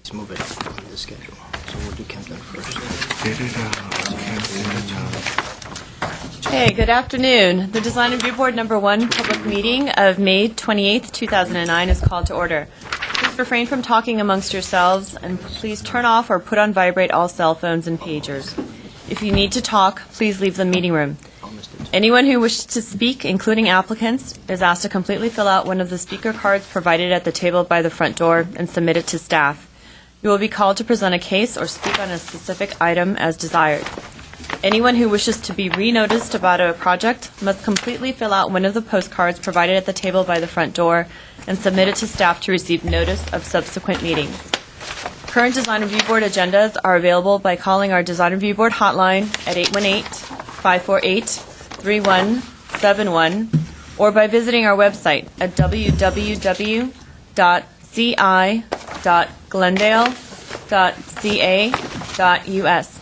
Let's move it on the schedule. So we'll do Camden first. Hey, good afternoon. The Design Review Board No.1 public meeting of May 28th, 2009 is called to order. Please refrain from talking amongst yourselves, and please turn off or put on vibrate all cell phones and pagers. If you need to talk, please leave the meeting room. Anyone who wishes to speak, including applicants, is asked to completely fill out one of the speaker cards provided at the table by the front door and submit it to staff. You will be called to present a case or speak on a specific item as desired. Anyone who wishes to be re-noticed about a project must completely fill out one of the postcards provided at the table by the front door and submit it to staff to receive notice of subsequent meetings. Current Design Review Board agendas are available by calling our Design Review Board hotline at 818-548-3171 or by visiting our website at www.ci.glendale.ca.us.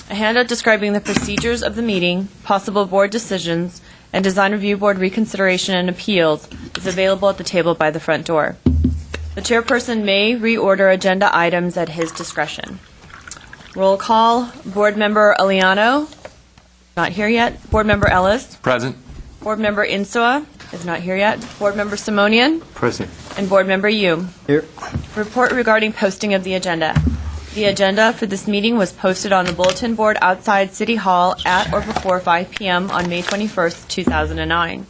A handout describing the procedures of the meeting, possible board decisions, and Design Review Board reconsideration and appeals is available at the table by the front door. The chairperson may reorder agenda items at his discretion. Roll call. Board Member Aliano, not here yet. Board Member Ellis. Present. Board Member Insua is not here yet. Board Member Simonian. Present. And Board Member Yu. Here. Report regarding posting of the agenda. The agenda for this meeting was posted on the bulletin board outside City Hall at or before 5 p.m. on May 21st, 2009.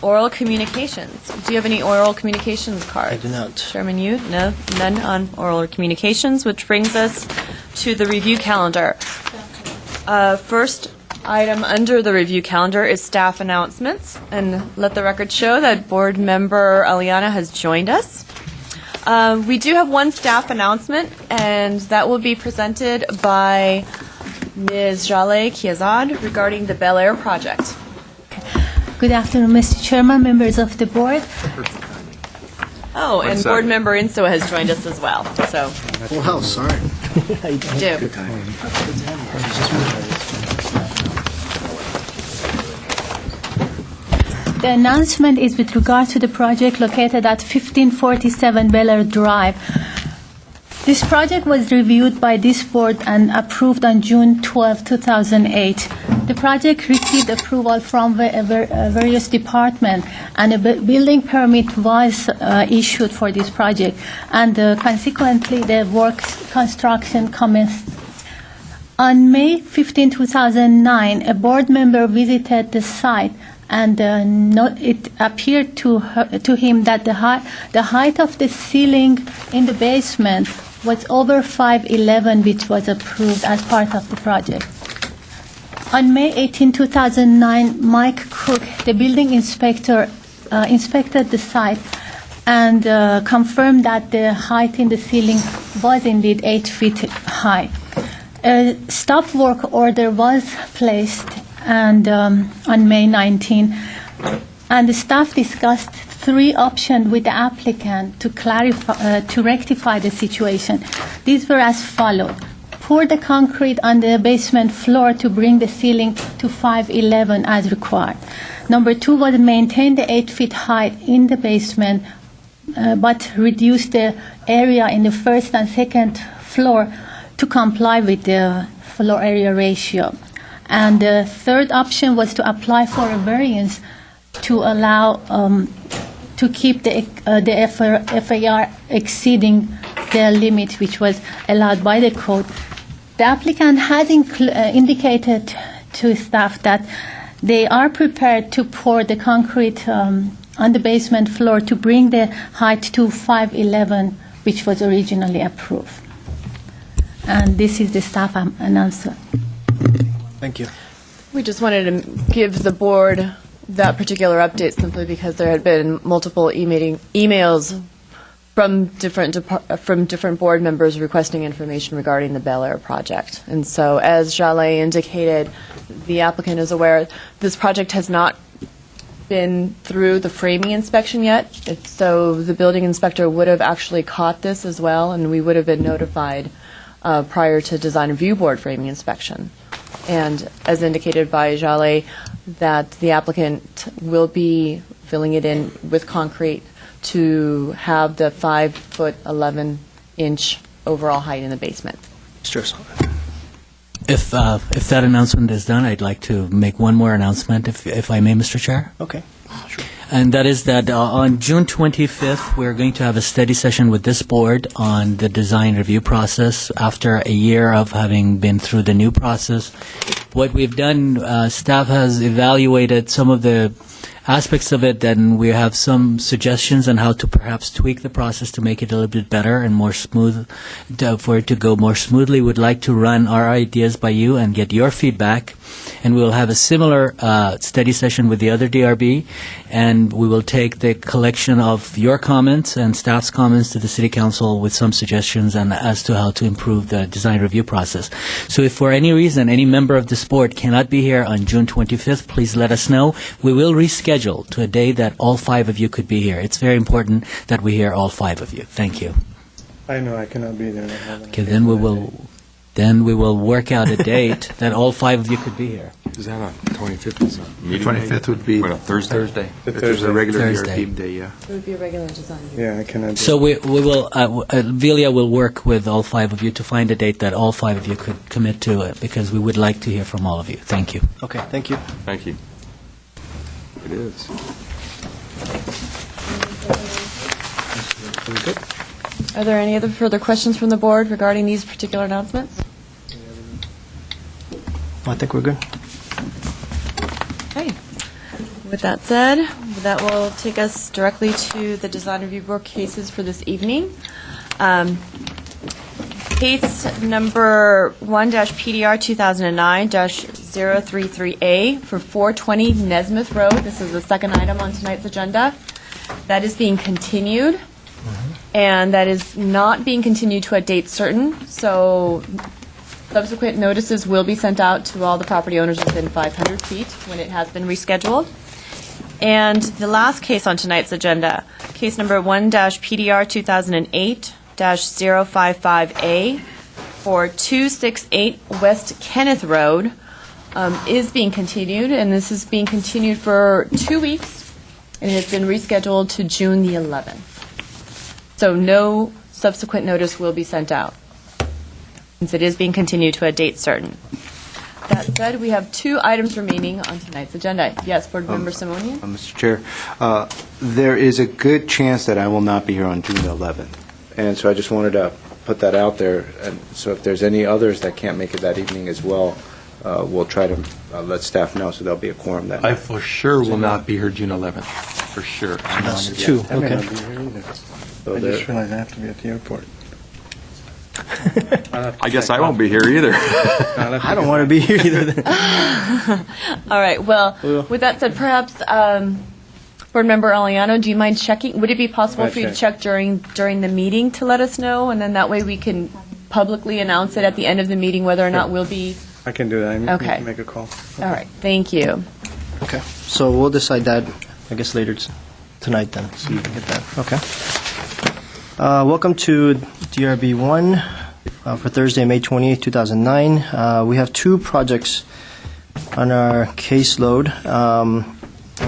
Oral communications. Do you have any oral communications cards? I do not. Chairman Yu? No? None on oral communications, which brings us to the review calendar. First item under the review calendar is staff announcements. And let the record show that Board Member Aliana has joined us. We do have one staff announcement, and that will be presented by Ms. Jaleh Kiazad regarding the Bel Air project. Good afternoon, Mr. Chairman, members of the board. Oh, and One Board second. Member Insua has joined us as well. So, Wow, sorry. do. The announcement is with regard to the project located at 1547 Bel Air Drive. This project was reviewed by this board and approved on June 12, 2008. The project received approval from various departments, and a building permit was issued for this project, and consequently the work construction commenced. On May 15, 2009, a board member visited the site, and it appeared to him that the height of the ceiling in the basement was over 5'11", which was approved as part of the project. On May 18, 2009, Mike Cook, the building inspector, inspected the site and confirmed that the height in the ceiling was indeed 8 feet high. A stop work order was placed and on May 19, and the staff discussed 3 options with the applicant to rectify the situation. These were as follows: pour the concrete on the basement floor to bring the ceiling to 5'11" as required. Number 2 was maintain the 8 feet height in the basement, but reduce the area in the first and second floor to comply with the floor area ratio. And the third option was to apply for a variance to allow to keep the FAR exceeding the limit which was allowed by the code. The applicant has indicated to staff that they are prepared to pour the concrete on the basement floor to bring the height to 5'11", which was originally approved. And this is the staff announcement. Thank you. We just wanted to give the board that particular update simply because there had been multiple emails from different board members requesting information regarding the Bel Air project. And so, as Jaleh indicated, the applicant is aware this project has not been through the framing inspection yet. So the building inspector would have actually caught this as well, and we would have been notified prior to Design Review Board framing inspection. And as indicated by Jaleh, that the applicant will be filling it in with concrete to have the 5'11" inch overall height in the basement. Mr. Asad. If that announcement is done, I'd like to make one more announcement, if I may, Mr. Chair. Okay. Sure. And that is that on June 25th, we're going to have a study session with this board on the design review process after a year of having been through the new process. What we've done, staff has evaluated some of the aspects of it, and we have some suggestions on how to perhaps tweak the process to make it a little bit better and more smooth, for it to go more smoothly. We'd like to run our ideas by you and get your feedback, and we'll have a similar study session with the other DRB, and we will take the collection of your comments and staff's comments to the City Council with some suggestions and as to how to improve the design review process. So if for any reason any member of this board cannot be here on June 25th, please let us know. We will reschedule to a day that all 5 of you could be here. It's very important that we hear all 5 of you. Thank you. I know I cannot be there. Okay, then we will work out a date that all 5 of you could be here. Is that on 25th? Is that meeting 25th day? would be What, a Thursday? The If there's Thursday. a regular Thursday. DRB day, yeah. It would be a regular design. Yeah, I cannot. So we will, Velia will work with all 5 of you to find a date that all 5 of you could commit to it, because we would like to hear from all of you. Thank you. Okay, thank you. Thank you. It is. Are there any other further questions from the board regarding these particular announcements? I think we're good. Okay. With that said, that will take us directly to the design review board cases for this evening. Case number 1-PDR 2009-033A for 420 Nesmith Road. This is the second item on tonight's agenda. That is being continued, and that is not being continued to a date certain, so subsequent notices will be sent out to all the property owners within 500 feet when it has been rescheduled. And the last case on tonight's agenda, case number 1-PDR 2008-055A for 268 West Kenneth Road, is being continued, and this is being continued for 2 weeks. It has been rescheduled to June the 11th. So no subsequent notice will be sent out, since it is being continued to a date certain. That said, we have 2 items remaining on tonight's agenda. Yes, Board Member Simonian? Mr. Chair, there is a good chance that I will not be here on June the 11th, and so I just wanted to put that out there. And so if there's any others that can't make it that evening as well, we'll try to let staff know, so there'll be a quorum that I night. for sure will not be here June 11th, for sure. That's 2, I may okay. not be here either. So I there- just realized I have to be at the airport. I guess I won't be here either. I don't want to be here either. All right, well, with that said, perhaps, Board Member Aliano, do you mind checking? Would it be possible I'll for you to check. check during the meeting to let us know? And then that way we can publicly announce it at the end of the meeting whether or not we'll be, I can do that. I need Okay. to make a call. all right, thank you. Okay, so we'll decide that, I guess, later tonight then, so you can get that. Okay. Welcome to DRB 1 for Thursday, May 28th, 2009. We have 2 projects on our caseload, and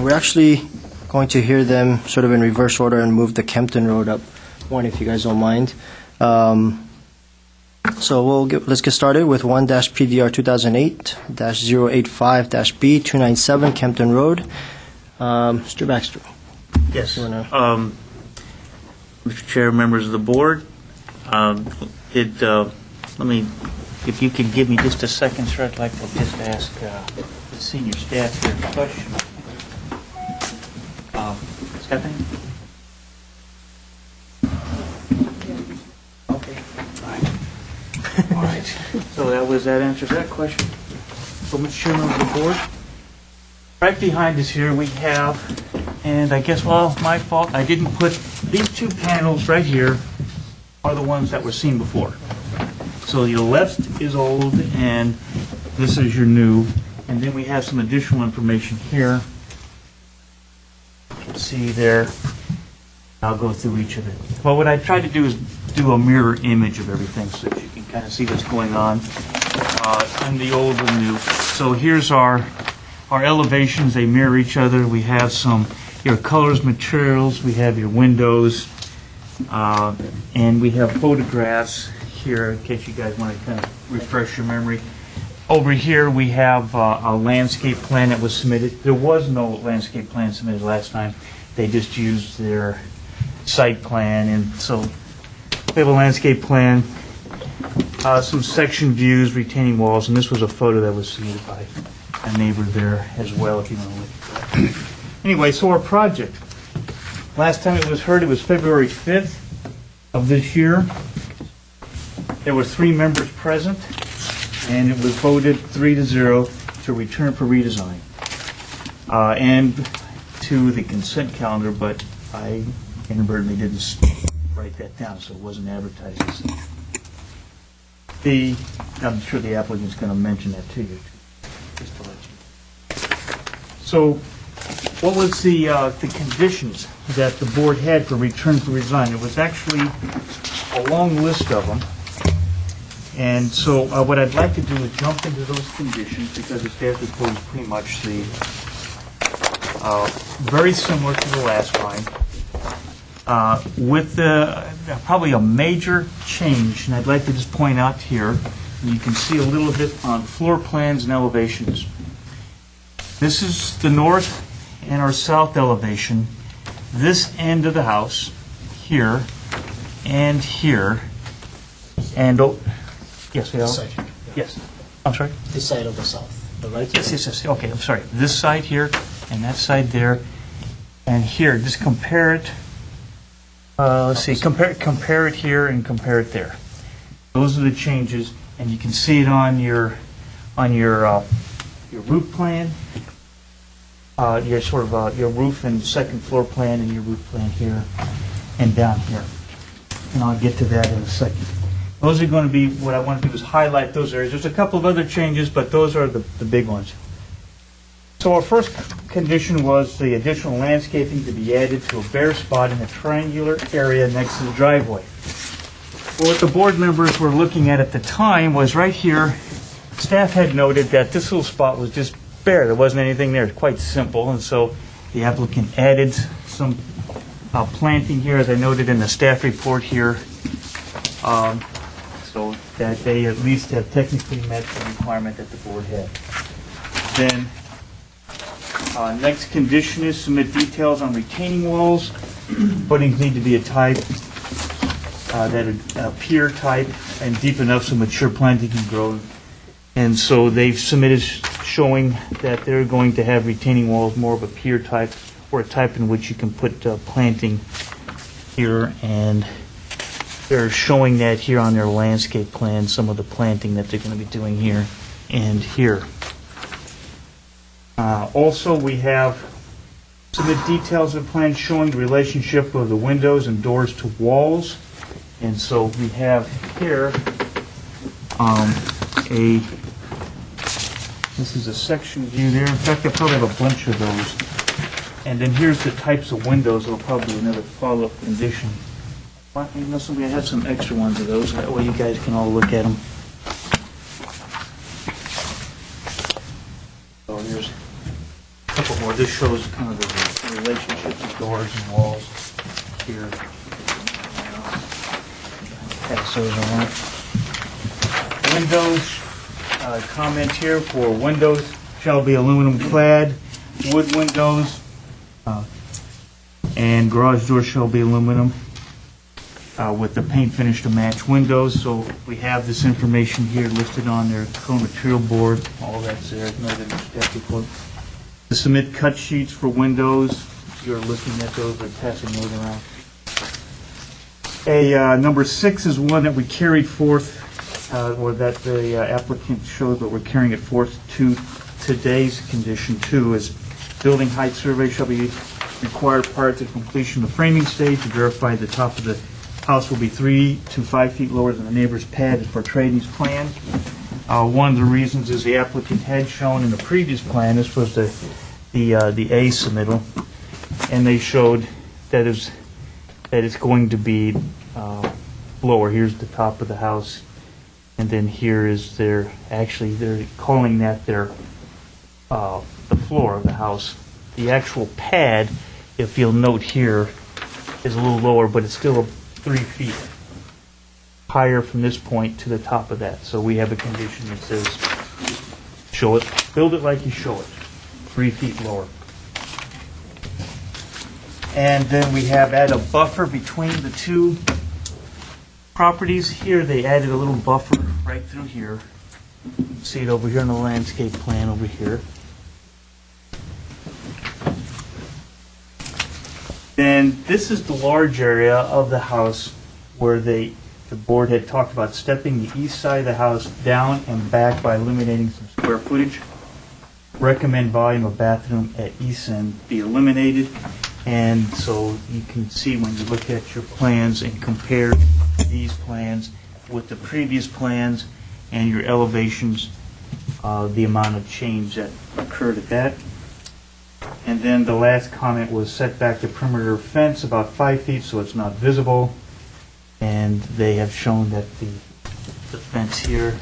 we're actually going to hear them sort of in reverse order and move the Kempton Road up one, if you guys don't mind. So let's get started with 1-PDR 2008-085-B 297 Kempton Road. Mr. Baxter. Yes. You wanna- Mr. Chair, members of the board, let me, if you could give me just a second, sir, I'd like to just ask the senior staff here a question. Stephanie? Okay. All right. So that answers that question. So, Mr. Chairman of the board, right behind us here we have, and I guess, well, my fault, I didn't put, these 2 panels right here are the ones that were seen before. So your left is old, and this is your new, and then we have some additional information here. See there, I'll go through each of it. Well, what I tried to do is do a mirror image of everything so that you can kind of see what's going on in the old and new. So here's our elevations, they mirror each other. We have some your colors, materials, we have your windows, And we have photographs here in case you guys want to kind of refresh your memory. Over here, we have a landscape plan that was submitted. There was no landscape plan submitted last time. They just used their site plan, and so we have a landscape plan, some section views, retaining walls, and this was a photo that was submitted by a neighbor there as well, if you want to look at that. Anyway, so our project. Last time it was heard, it was February 5th of this year. There were 3 members present, and it was voted 3-0 to return for redesign. And to the consent calendar, but I inadvertently didn't write that down, so it wasn't advertised as such. I'm sure the applicant's going to mention that to you, just to let you. So, what was the conditions that the board had for return for redesign? It was actually a long list of them. And so what I'd like to do is jump into those conditions because the staff report is pretty much very similar to the last time. With probably a major change, and I'd like to just point out here, and you can see a little bit on floor plans and elevations. This is the north and our south elevation. This end of the house, here, and here, and yes, we are. Yes, I'm sorry. This side of the south, the right? Yes. Okay, I'm sorry. This side here and that side there, and here. Just compare it. Let's see. Compare it here and compare it there. Those are the changes, and you can see it on your roof plan. Your sort of your roof and second floor plan, and your roof plan here and down here. And I'll get to that in a second. Those are going to be, what I want to do is highlight those areas. There's a couple of other changes, but those are the big ones. So our first condition was the additional landscaping to be added to a bare spot in a triangular area next to the driveway. Well, what the board members were looking at the time was right here, staff had noted that this little spot was just bare. There wasn't anything there. It's quite simple, and so the applicant added some planting here, as I noted in the staff report here, so that they at least have technically met the requirement that the board had. Then, next condition is submit details on retaining walls. Footings need to be a type, a pier type, and deep enough so mature planting can grow. And so they've submitted showing that they're going to have retaining walls more of a pier type, or a type in which you can put planting here, and they're showing that here on their landscape plan, some of the planting that they're going to be doing here and here. Also, we have submit details of the plan showing the relationship of the windows and doors to walls. And so we have here this is a section view there. In fact, I probably have a bunch of those. And then here's the types of windows. There'll probably be another follow-up condition. You know, somebody has some extra ones of those. That way you guys can all look at them. So here's a couple more. This shows kind of the relationships of doors and walls here. Pass those around. Windows. Comment here for windows shall be aluminum clad. Wood windows and garage doors shall be aluminum with the paint finish to match windows. So we have this information here listed on their co-material board. All that's there. Noted in the staff report. To submit cut sheets for windows. You're looking at those. They're passing those around. Number 6 is one that we carried forth, or that the applicant showed, but we're carrying it forth to today's condition 2, is building height survey shall be required prior to completion of the framing stage to verify the top of the house will be 3 to 5 feet lower than the neighbor's pad as portrayed in these plans. One of the reasons is the applicant had shown in the previous plan, this was the A submittal, and they showed that it's going to be lower. Here's the top of the house, and then here is they're calling that the floor of the house. The actual pad, if you'll note here, is a little lower, but it's still 3 feet higher from this point to the top of that. So we have a condition that says, show it, build it like you show it, 3 feet lower. And then we have added a buffer between the two properties. Here, they added a little buffer right through here. You can see it over here in the landscape plan over here. Then this is the large area of the house where the board had talked about stepping the east side of the house down and back by eliminating some square footage. Recommend volume of bathroom at east end be eliminated. And so you can see when you look at your plans and compare these plans with the previous plans and your elevations, the amount of change that occurred at that. And then the last comment was set back the perimeter fence about 5 feet so it's not visible. And they have shown that the fence here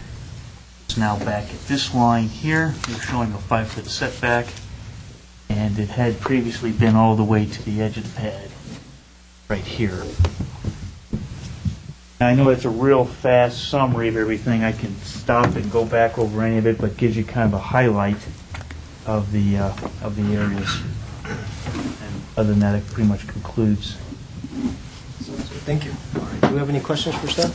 is now back at this line here. They're showing a 5-foot setback. And it had previously been all the way to the edge of the pad, right here. Now, I know it's a real fast summary of everything. I can stop and go back over any of it, but gives you kind of a highlight of the areas. And other than that, it pretty much concludes. Thank you. All right. Do we have any questions for staff?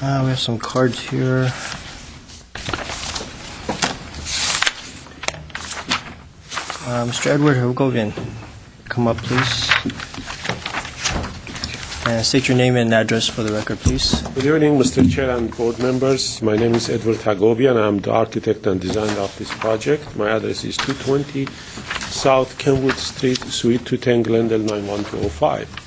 We have some cards here. Mr. Edward Hergovian, come up, please. And state your name and address for the record, please. Good evening, Mr. Chair and board members. My name is Edward Hagobian. I'm the architect and designer of this project. My address is 220 South Kenwood Street, Suite 210, Glendale 91205.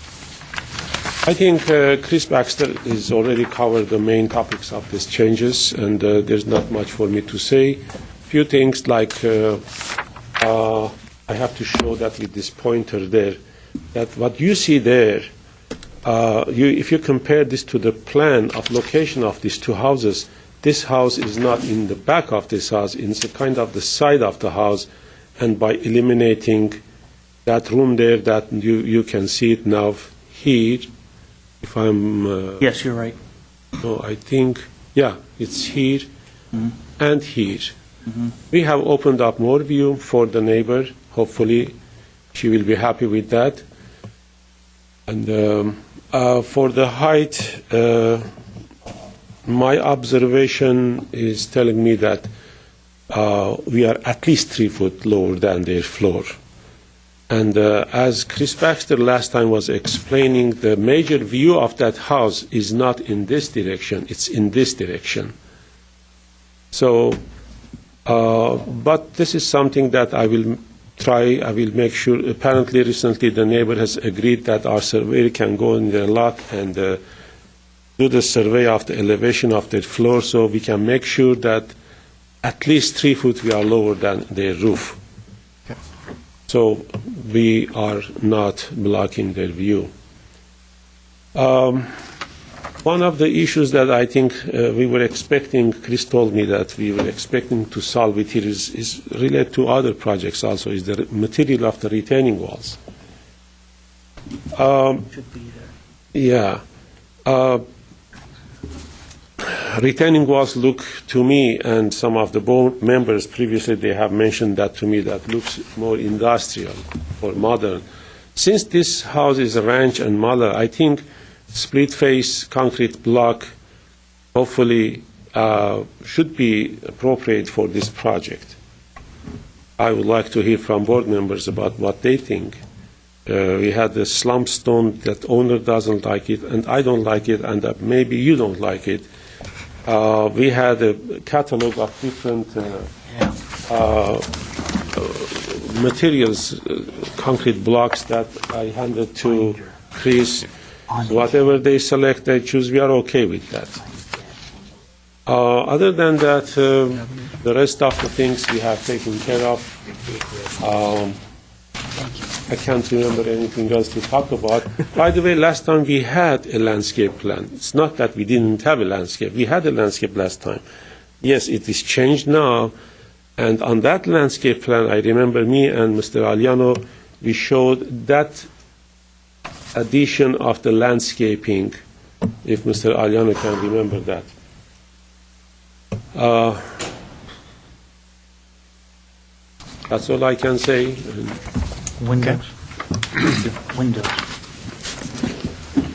I think Chris Baxter has already covered the main topics of these changes, and there's not much for me to say. Few things like I have to show that with this pointer there, that what you see there, if you compare this to the plan of location of these two houses, this house is not in the back of this house, it's a kind of the side of the house, and by eliminating that room there, that you can see it now here. If I'm Yes, you're right. so I think, yeah, it's here and here. We have opened up more view for the neighbor. Hopefully, she will be happy with that. And for the height, my observation is telling me that we are at least 3 foot lower than their floor. And as Chris Baxter last time was explaining, the major view of that house is not in this direction, it's in this direction. So, but this is something that I will try, I will make sure. Apparently recently the neighbor has agreed that our surveyor can go in their lot and do the survey of the elevation of their floor, so we can make sure that at least 3 foot we are lower than their roof. So we are not blocking their view. One of the issues that I think we were expecting, Chris told me that we were expecting to solve it here is related to other projects also, is the material of the retaining walls. Should be there. Yeah. Retaining walls look to me, and some of the board members previously, they have mentioned that to me, that looks more industrial or modern. Since this house is a ranch and modular, I think split face concrete block hopefully should be appropriate for this project. I would like to hear from board members about what they think. We had the slump stone that owner doesn't like it, and I don't like it, and maybe you don't like it. We had a catalog of different materials, concrete blocks that I handed to Chris. Whatever they select, they choose, we are okay with that. Other than that, the rest of the things we have taken care of. I can't remember anything else to talk about. By the way, last time we had a landscape plan. It's not that we didn't have a landscape. We had a landscape last time. yes, it is changed now. And on that landscape plan, I remember me and Mr. Aliano, we showed that addition of the landscaping, if Mr. Aliano can remember that. That's all I can say. Windows.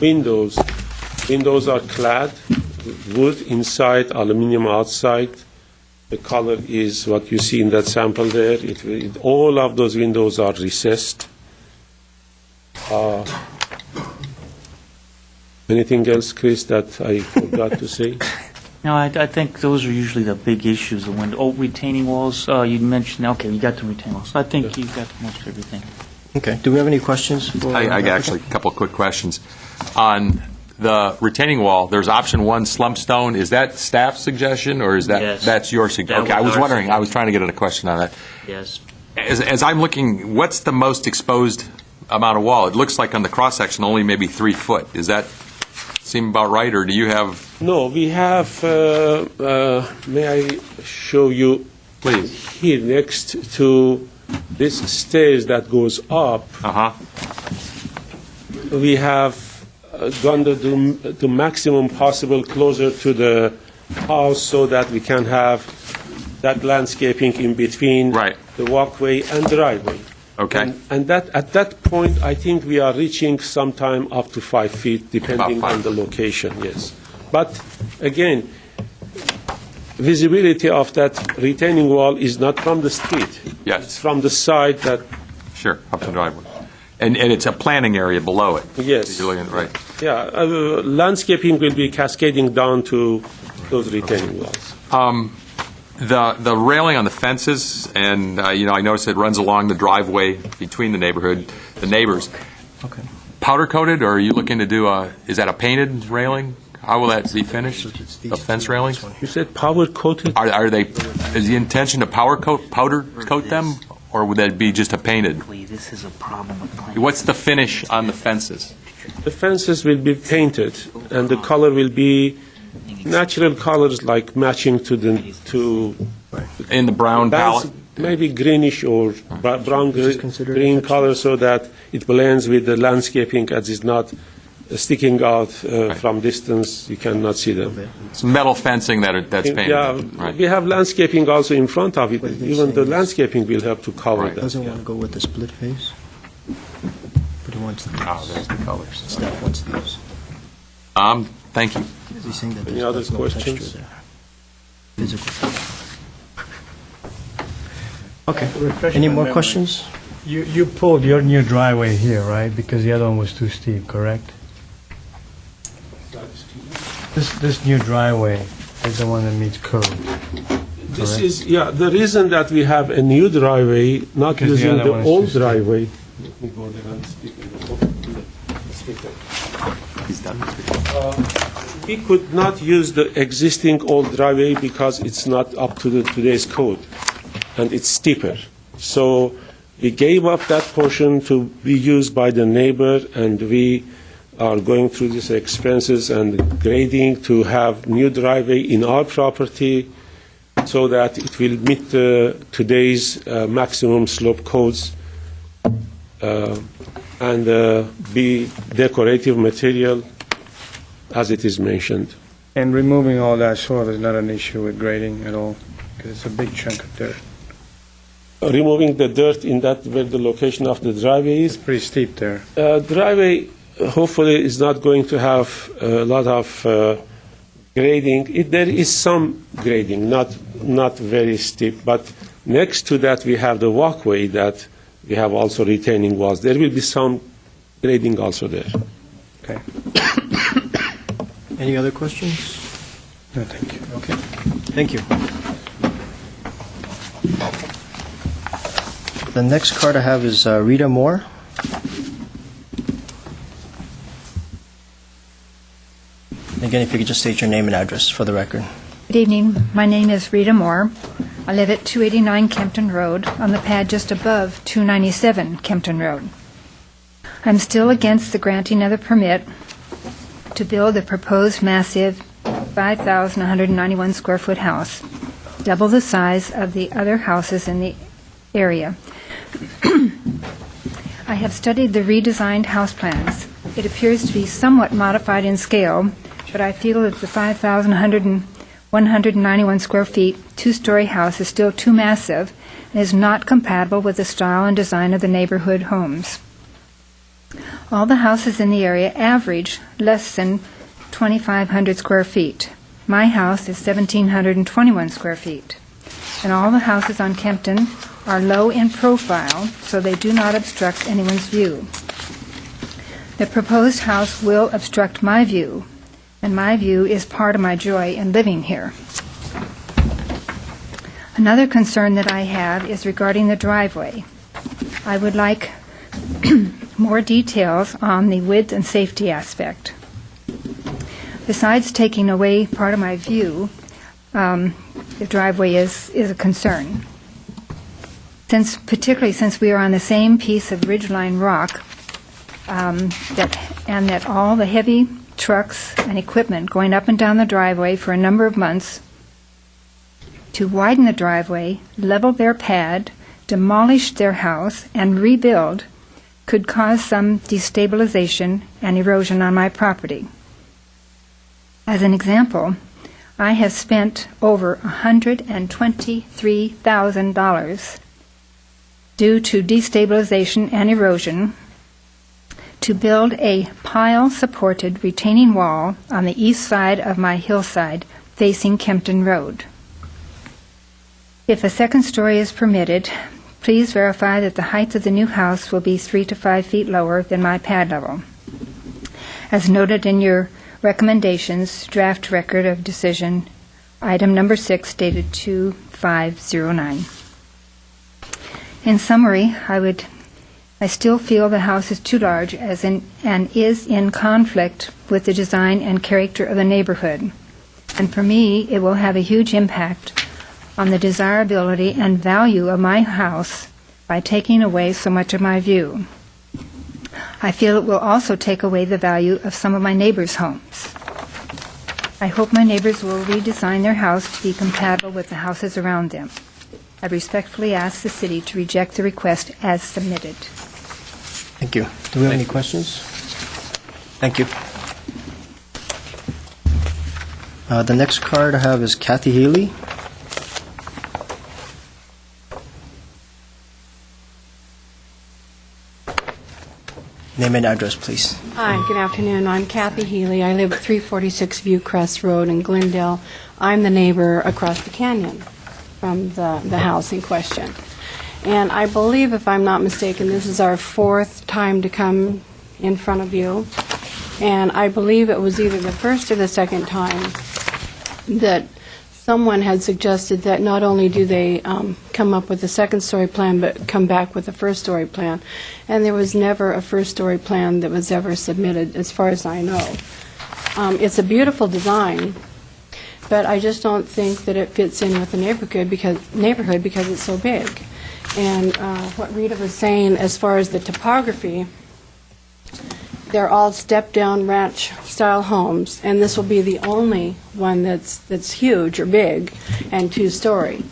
Windows. Windows are clad, wood inside, aluminum outside. The color is what you see in that sample there. All of those windows are recessed. Anything else, Chris, that I forgot to say? No, I think those are usually the big issues. The window, retaining walls. You mentioned. Okay, you got the retaining walls. I think you got most everything. Okay. Do we have any questions? For I got actually a couple of quick questions. On the retaining wall, there's option 1, slump stone. Is that staff's suggestion, or is that Yes. that's your suggestion? That Okay, I was was our wondering. I was trying to get at a question on that. Yes. As I'm looking, what's the most exposed amount of wall? It looks like on the cross section only maybe 3 foot. Does that seem about right, or do you have? No, we have, may I show you? Please. Here next to this stairs that goes up, we have done the maximum possible closer to the house so that we can have that landscaping in between Right. the walkway and driveway. Okay. And that at that point, I think we are reaching sometime up to 5 feet, depending About 5. on the location. Yes, but again, visibility of that retaining wall is not from the street. Yes. It's from the side that. Sure, up to the driveway. And it's a planting area below it. Yes. You're looking at, right. Yeah, landscaping will be cascading down to those retaining walls. The railing on the fences, and I noticed it runs along the driveway between the neighbors. Okay. Powder coated, or are you looking to do is that a painted railing? How will that be finished? The fence railings? You said power coated? Are they? Is the intention to powder coat them, or would that be just a painted? This is a problem with claims. What's the finish on the fences? The fences will be painted, and the color will be natural colors like matching to In the brown palette? maybe greenish or brown green color, so that it blends with the landscaping as it's not sticking out from distance. You cannot see them. It's metal fencing that's painted. Yeah, Right. we have landscaping also in front of it. Even the landscaping will help to cover Right. that. Doesn't want to go with the split face, but he wants these. Oh, there's the colors. Staff wants these. Thank you. He's saying that Any there's other no questions? texture there. Physical. Okay. Any more questions? You pulled your new driveway here, right? Because the other one was too steep, correct? This new driveway is the one that meets code. This is, the reason that we have a new driveway, not Because the using other the one is old too steep. driveway. We could not use the existing old driveway because it's not up to today's code, and it's steeper. So we gave up that portion to be used by the neighbor, and we are going through these expenses and grading to have new driveway in our property so that it will meet today's maximum slope codes and be decorative material as it is mentioned. And removing all that soil is not an issue with grading at all, because it's a big chunk of dirt. Removing the dirt in that where the location of the driveway is. It's pretty steep there. Driveway hopefully is not going to have a lot of grading. There is some grading, not very steep, but next to that we have the walkway that we have also retaining walls. There will be some grading also there. Okay. Any other questions? No, thank you. Okay. Thank you. The next card I have is Rita Moore. Again, if you could just state your name and address for the record. Good evening. My name is Rita Moore. I live at 289 Kempton Road on the pad just above 297 Kempton Road. I'm still against the granting of the permit to build a proposed massive 5,191 square foot house, double the size of the other houses in the area. I have studied the redesigned house plans. It appears to be somewhat modified in scale, but I feel that the 5,191 square feet, two-story house is still too massive and is not compatible with the style and design of the neighborhood homes. All the houses in the area average less than 2,500 square feet. My house is 1,721 square feet. And all the houses on Kempton are low in profile, so they do not obstruct anyone's view. The proposed house will obstruct my view, and my view is part of my joy in living here. Another concern that I have is regarding the driveway. I would like more details on the width and safety aspect. Besides taking away part of my view, the driveway is a concern. Particularly since we are on the same piece of ridgeline rock, that all the heavy trucks and equipment going up and down the driveway for a number of months to widen the driveway, level their pad, demolish their house, and rebuild could cause some destabilization and erosion on my property. As an example, I have spent over $123,000 due to destabilization and erosion to build a pile-supported retaining wall on the east side of my hillside facing Kempton Road. If a second story is permitted, please verify that the height of the new house will be 3 to 5 feet lower than my pad level. As noted in your recommendations, draft record of decision, item number 6, dated 2/5/09. In summary, I still feel the house is too large and is in conflict with the design and character of the neighborhood. And for me, it will have a huge impact on the desirability and value of my house by taking away so much of my view. I feel it will also take away the value of some of my neighbors' homes. I hope my neighbors will redesign their house to be compatible with the houses around them. I respectfully ask the city to reject the request as submitted. Thank you. Do we have any questions? Thank you. The next card I have is Kathy Healy. Name and address, please. Hi, good afternoon. I'm Kathy Healy. I live at 346 Viewcrest Road in Glendale. I'm the neighbor across the canyon from the house in question. And I believe, if I'm not mistaken, this is our fourth time to come in front of you. And I believe it was either the first or the second time that someone had suggested that not only do they come up with a second-story plan, but come back with a first-story plan. And there was never a first-story plan that was ever submitted, as far as I know. It's a beautiful design, but I just don't think that it fits in with the neighborhood because it's so big. And what Rita was saying, as far as the topography, they're all step-down ranch-style homes, and this will be the only one that's huge or big and two-story.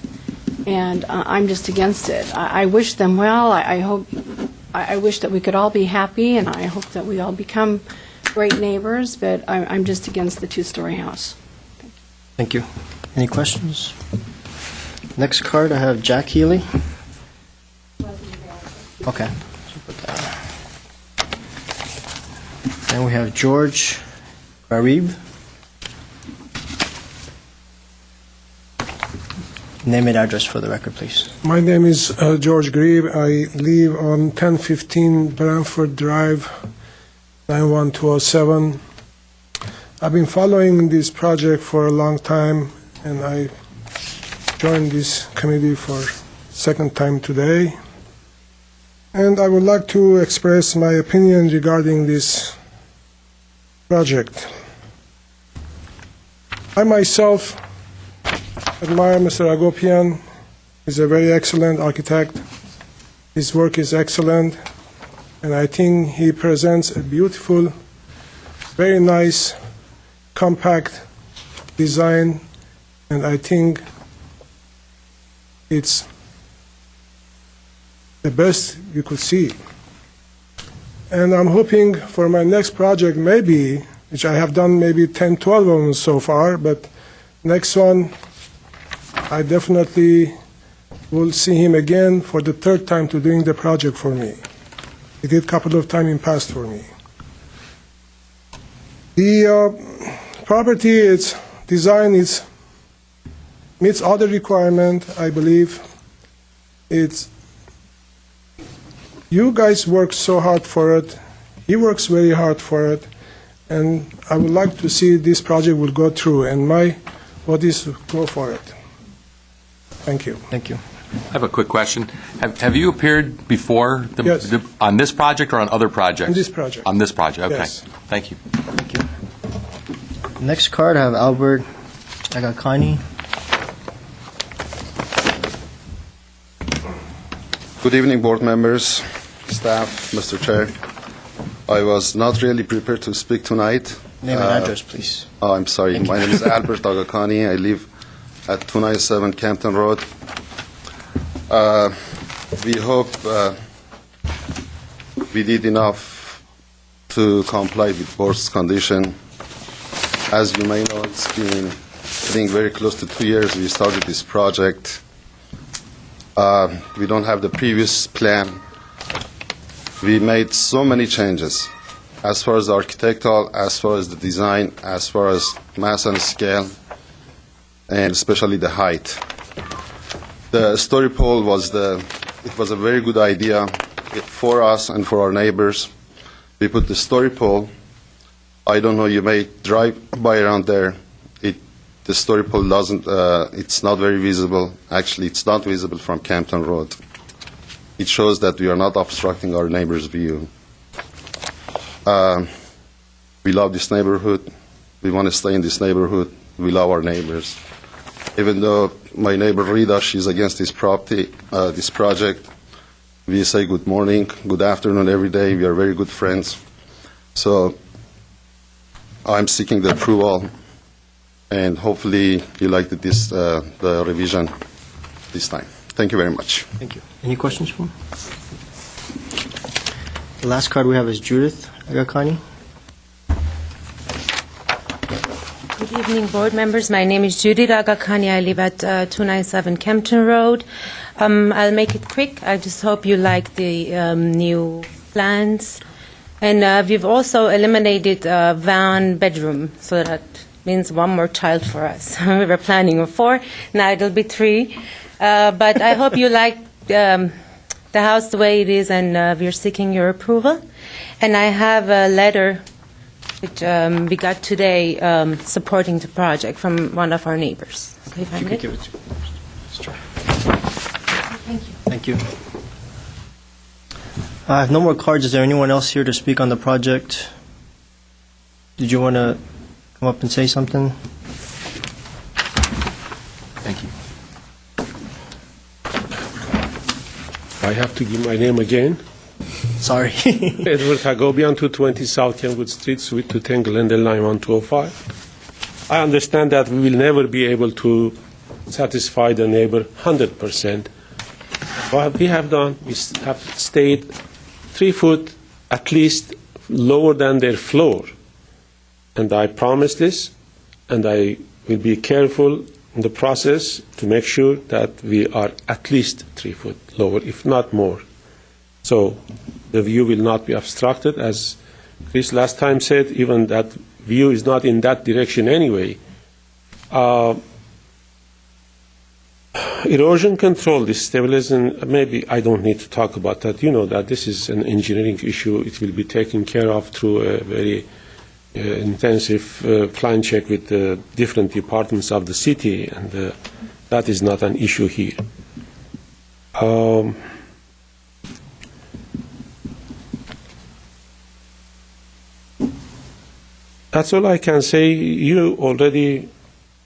And I'm just against it. I wish them well. I wish that we could all be happy, and I hope that we all become great neighbors, but I'm just against the two-story house. Thank you. Any questions? Next card, I have Jack Healy. Okay. Then we have George Garib. Name and address for the record, please. My name is George Grieve. I live on 1015 Branford Drive, 91207. I've been following this project for a long time, and I joined this committee for second time today. And I would like to express my opinion regarding this project. I myself admire Mr. Agopian. He's a very excellent architect. His work is excellent, and I think he presents a beautiful, very nice, compact design, and I think it's the best you could see. And I'm hoping for my next project, maybe, which I have done maybe 10, 12 of them so far, but next one, I definitely will see him again for the third time to doing the project for me. He did a couple of times in past for me. The property, its design meets all the requirement, I believe. You guys work so hard for it. He works very hard for it, and I would like to see this project will go through, and my vote is to go for it. Thank you. Thank you. I have a quick question. Have you appeared before Yes. on this project or on other projects? On this project. On this project, okay. Yes. Thank you. Thank you. Next card, I have Albert Agakani. Good evening, board members, staff, Mr. Chair. I was not really prepared to speak tonight. Name and address, please. Oh, I'm sorry. My name is Albert Agakani. I live at 297 Campton Road. We hope we did enough to comply with board's condition. As you may know, it's been getting very close to 2 years we started this project. We don't have the previous plan. We made so many changes as far as the architectural, as far as the design, as far as mass and scale, and especially the height. The story pole was a very good idea for us and for our neighbors. We put the story pole. I don't know, you may drive by around there. The story pole doesn't, it's not very visible. Actually, it's not visible from Campton Road. It shows that we are not obstructing our neighbor's view. We love this neighborhood. We want to stay in this neighborhood. We love our neighbors. Even though my neighbor Rita, she's against this property, this project, we say good morning, good afternoon every day. We are very good friends. So I'm seeking the approval, and hopefully you like the revision this time. Thank you very much. Thank you. Any questions for him? The last card we have is Judith Agakani. Good evening, board members. My name is Judith Agakani. I live at 297 Kempton Road. I'll make it quick. I just hope you like the new plans. And we've also eliminated one bedroom, so that means one more child for us. We were planning 4, now it'll be 3. But I hope you like the house the way it is, and we're seeking your approval. And I have a letter which we got today supporting the project from one of our neighbors. Okay, if I may? Give it to Mr. Thank you. Thank you. I have no more cards. Is there anyone else here to speak on the project? Did you want to come up and say something? Thank you. I have to give my name again. Sorry. Edward Hagobian, 220 South Youngwood Street, Suite 210, Glendale 91205. I understand that we will never be able to satisfy the neighbor 100%. What we have done is have stayed 3 foot at least lower than their floor. And I promise this, and I will be careful in the process to make sure that we are at least 3 foot lower, if not more. So the view will not be obstructed. As Chris last time said, even that view is not in that direction anyway. Erosion control, this stabilization, maybe I don't need to talk about that. You know that this is an engineering issue. It will be taken care of through a very intensive plan check with the different departments of the city, and that is not an issue here. That's all I can say. You already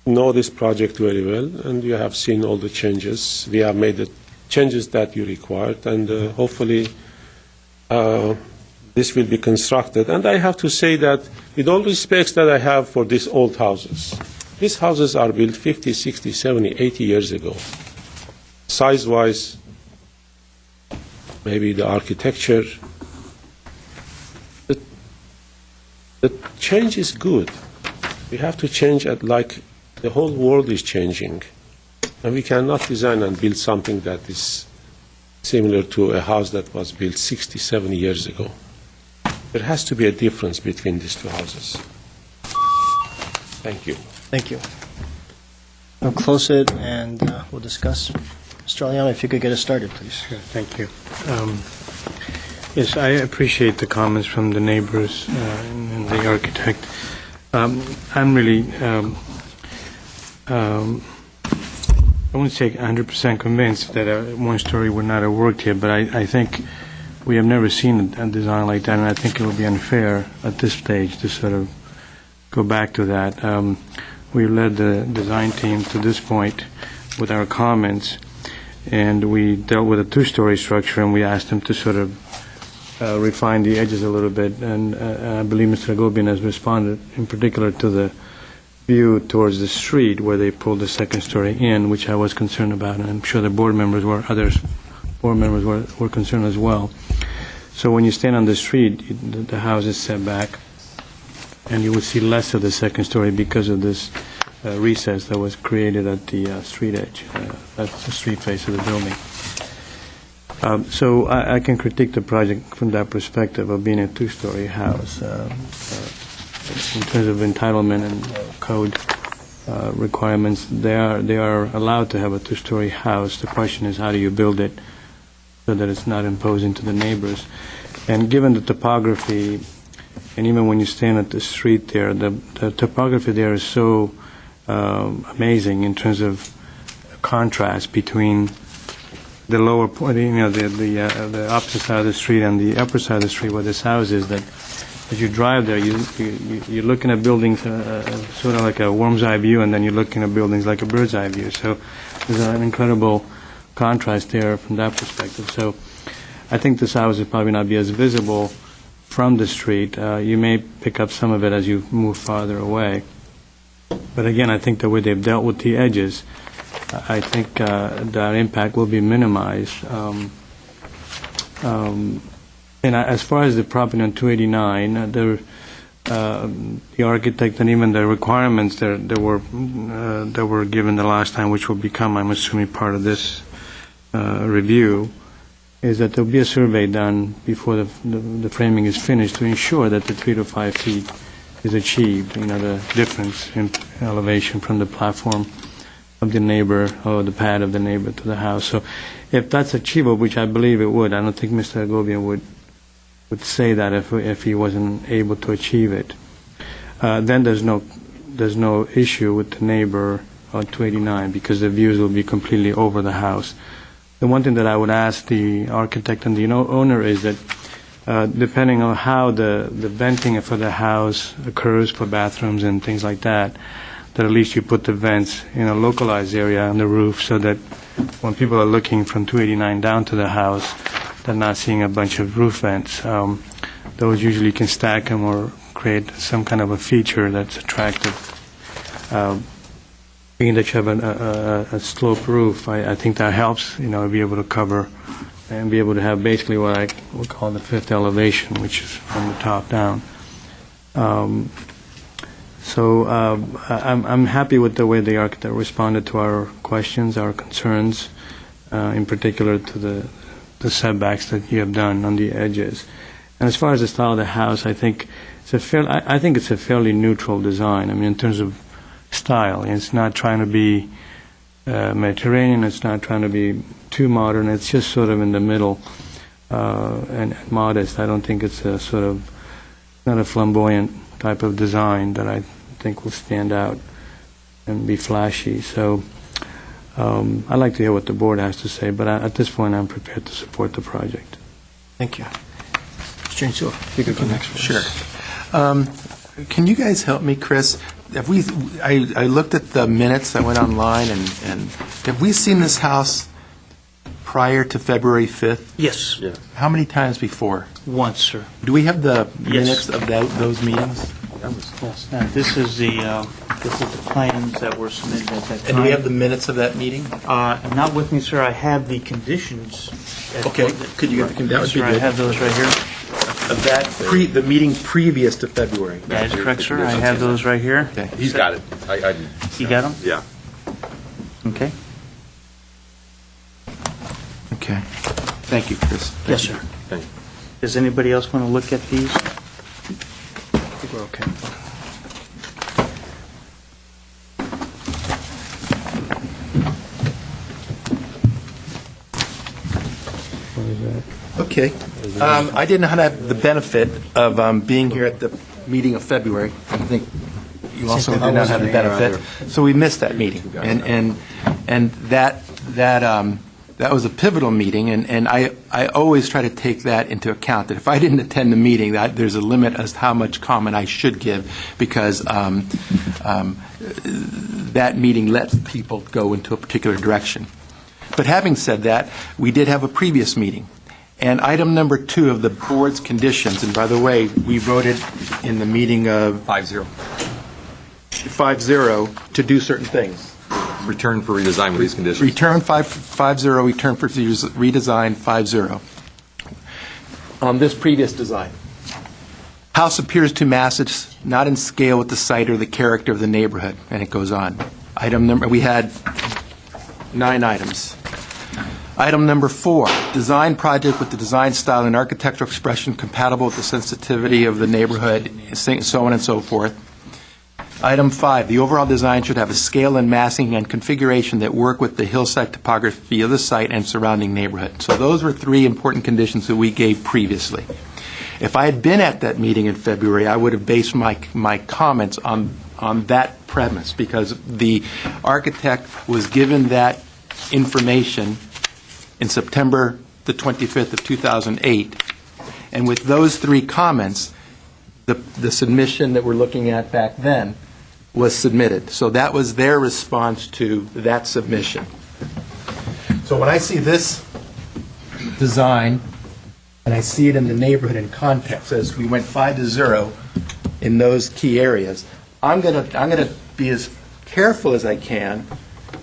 know this project very well, and you have seen all the changes. We have made the changes that you required, and hopefully this will be constructed. And I have to say that with all respects that I have for these old houses, These houses are built 50, 60, 70, 80 years ago. Size-wise, maybe the architecture. The change is good. We have to change like the whole world is changing. And we cannot design and build something that is similar to a house that was built 60, 70 years ago. There has to be a difference between these two houses. Thank you. Thank you. We'll close it and we'll discuss. Mr. Aliano, if you could get us started, please. Sure, thank you. Yes, I appreciate the comments from the neighbors and the architect. I'm really, I wouldn't say 100% convinced that one story would not have worked here, but I think we have never seen a design like that, and I think it would be unfair at this stage to sort of go back to that. We led the design team to this point with our comments, and we dealt with a two-story structure, and we asked them to sort of refine the edges a little bit, and I believe Mr. Agobian has responded in particular to the view towards the street where they pulled the second story in, which I was concerned about, and I'm sure the board members were concerned as well. So when you stand on the street, the house is set back, and you would see less of the second story because of this recess that was created at the street edge. That's the street face of the building. So I can critique the project from that perspective of being a two-story house. In terms of entitlement and code requirements, they are allowed to have a two-story house. The question is, how do you build it so that it's not imposing to the neighbors? And given the topography, and even when you stand at the street there, the topography there is so amazing in terms of contrast between the lower point, the opposite side of the street and the upper side of the street where this house is, that as you drive there, you're looking at buildings sort of like a worm's eye view, and then you're looking at buildings like a bird's eye view. So there's an incredible contrast there from that perspective. So I think this house will probably not be as visible from the street. You may pick up some of it as you move farther away. But again, I think the way they've dealt with the edges, I think that impact will be minimized. And as far as the property on 289, the architect and even the requirements that were given the last time, which will become, I'm assuming, part of this review, is that there'll be a survey done before the framing is finished to ensure that the 3 to 5 feet is achieved. The difference in elevation from the platform of the neighbor or the pad of the neighbor to the house. So if that's achievable, which I believe it would, I don't think Mr. Agobian would say that if he wasn't able to achieve it. Then there's no issue with the neighbor on 289 because the views will be completely over the house. The one thing that I would ask the architect and the owner is that depending on how the venting for the house occurs for bathrooms and things like that at least you put the vents in a localized area on the roof so that when people are looking from 289 down to the house, they're not seeing a bunch of roof vents. Those usually can stack them or create some kind of a feature that's attractive. Being that you have a sloped roof, I think that helps, be able to cover and be able to have basically what I would call the fifth elevation, which is from the top down. So I'm happy with the way the architect responded to our questions, our concerns, in particular to the setbacks that you have done on the edges. And as far as the style of the house, I think it's a fairly neutral design. I mean, in terms of style, it's not trying to be Mediterranean. It's not trying to be too modern. It's just sort of in the middle and modest. I don't think it's not a flamboyant type of design that I think will stand out and be flashy. So I'd like to hear what the board has to say, but at this point I'm prepared to support the project. Thank you. Mr. Insua, if you could come next. Sure. Can you guys help me, Chris? I looked at the minutes, I went online, and have we seen this house prior to February 5th? Yes. Yeah. How many times before? Once, sir. Do we have the minutes of those meetings? Yes. Now, this is the This is the plans that were submitted at that time. And do we have the minutes of that meeting? Not with me, sir. I have the conditions. Okay, could you get the, that would be Sir, I good. have those right here. Of that, the meeting previous to February. That is correct, sir. I have those right here. Okay. He's got it. You got them? Yeah. Okay. Okay. Thank you, Chris. Yes, sir. Thank you. Does anybody else want to look at these? I think we're okay. Okay. I did not have the benefit of being here at the meeting of February. I think you also did not have the benefit. So we missed that meeting. And that was a pivotal meeting, and I always try to take that into account, that if I didn't attend the meeting, that there's a limit as to how much comment I should give, because that meeting lets people go into a particular direction. But having said that, we did have a previous meeting. And item number 2 of the board's conditions, and by the way, we voted in the meeting of 5-0. 5-0 to do certain things. Return for redesign with these conditions. Return 5-0, return for redesign 5-0. On this previous design. House appears to mass, not in scale with the site or the character of the neighborhood, and it goes on. Item number, we had 9 items. Item number 4, design project with the design style and architectural expression compatible with the sensitivity of the neighborhood, so on and so forth. Item 5, the overall design should have a scale and massing and configuration that work with the hillside topography of the site and surrounding neighborhood. So those were 3 important conditions that we gave previously. If I had been at that meeting in February, I would have based my comments on that premise, because the architect was given that information in September the 25th of 2008. And with those 3 comments, the submission that we're looking at back then was submitted. So that was their response to that submission. So when I see this design, and I see it in the neighborhood in context, as we went 5-0 in those key areas, I'm gonna be as careful as I can,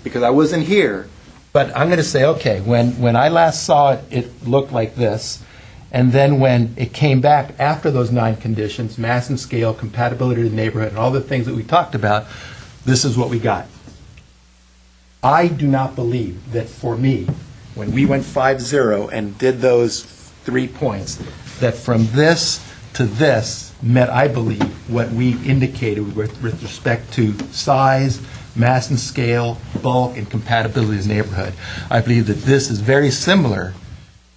because I wasn't here, but I'm going to say, okay, when I last saw it, it looked like this. And then when it came back after those 9 conditions, mass and scale, compatibility to the neighborhood, and all the things that we talked about, this is what we got. I do not believe that for me, when we went 5-0 and did those 3 points, that from this to this met, I believe, what we indicated with respect to size, mass and scale, bulk, and compatibility to the neighborhood. I believe that this is very similar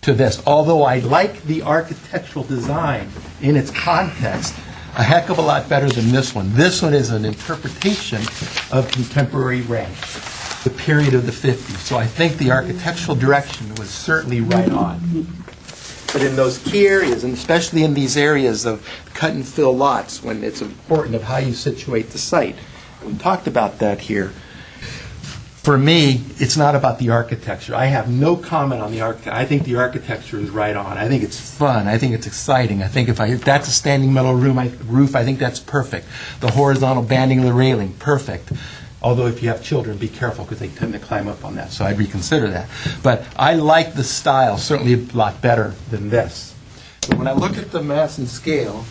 to this, although I like the architectural design in its context a heck of a lot better than this one. This one is an interpretation of contemporary ranch, the period of the 50s. So I think the architectural direction was certainly right on. But in those key areas, and especially in these areas of cut and fill lots, when it's important of how you situate the site, we talked about that here. For me, it's not about the architecture. I have no comment on the architecture. I think the architecture is right on. I think it's fun. I think it's exciting. I think if that's a standing metal roof, I think that's perfect. The horizontal banding of the railing, perfect. Although if you have children, be careful, because they tend to climb up on that. So I'd reconsider that. But I like the style certainly a lot better than this. But when I look at the mass and scale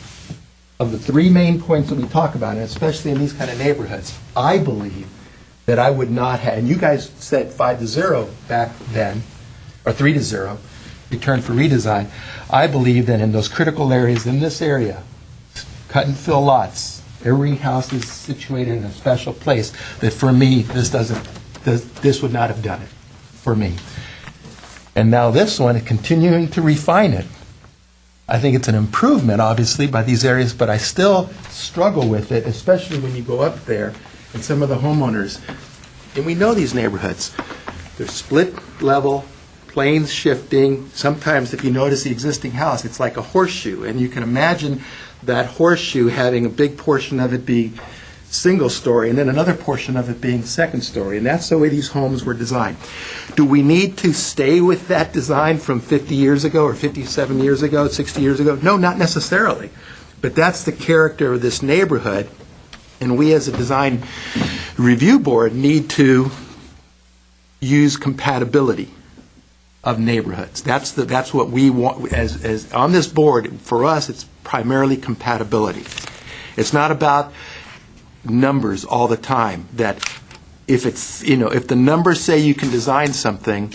of the 3 main points that we talk about, and especially in these kind of neighborhoods, I believe that I would not have, and you guys said 5-0 back then, or 3-0, return for redesign. I believe that in those critical areas in this area, cut and fill lots, every house is situated in a special place, that for me, this would not have done it for me. And now this one, continuing to refine it. I think it's an improvement, obviously, by these areas, but I still struggle with it, especially when you go up there and some of the homeowners. And we know these neighborhoods. They're split level, planes shifting. Sometimes if you notice the existing house, it's like a horseshoe. And you can imagine that horseshoe having a big portion of it be single story and then another portion of it being second story. And that's the way these homes were designed. Do we need to stay with that design from 50 years ago or 57 years ago, 60 years ago? No, not necessarily. But that's the character of this neighborhood. And we, as a design review board, need to use compatibility of neighborhoods. That's what we want as on this board. For us, it's primarily compatibility. It's not about numbers all the time. That if the numbers say you can design something,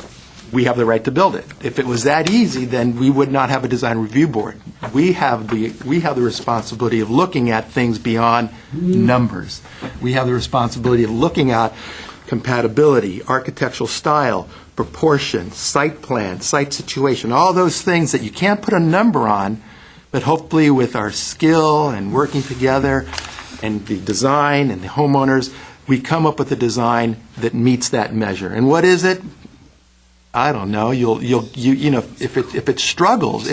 we have the right to build it. If it was that easy, then we would not have a design review board. We have the responsibility of looking at things beyond numbers. We have the responsibility of looking at compatibility, architectural style, proportion, site plan, site situation, all those things that you can't put a number on, but hopefully with our skill and working together and the design and the homeowners, we come up with a design that meets that measure. And what is it? I don't know. If it struggles,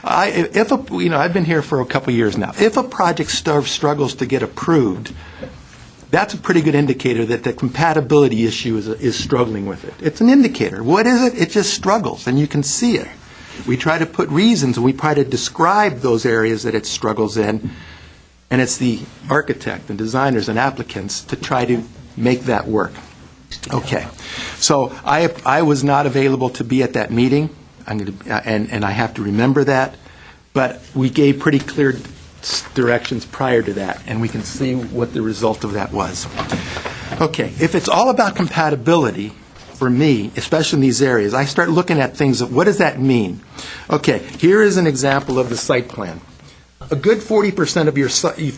I've been here for a couple of years now. If a project struggles to get approved, that's a pretty good indicator that the compatibility issue is struggling with it. It's an indicator. What is it? It just struggles, and you can see it. We try to put reasons, and we try to describe those areas that it struggles in, and it's the architect and designers and applicants to try to make that work. Okay, so I was not available to be at that meeting, and I have to remember that, but we gave pretty clear directions prior to that, and we can see what the result of that was. Okay, if it's all about compatibility, for me, especially in these areas, I start looking at things of what does that mean? Okay, here is an example of the site plan. A good 40% of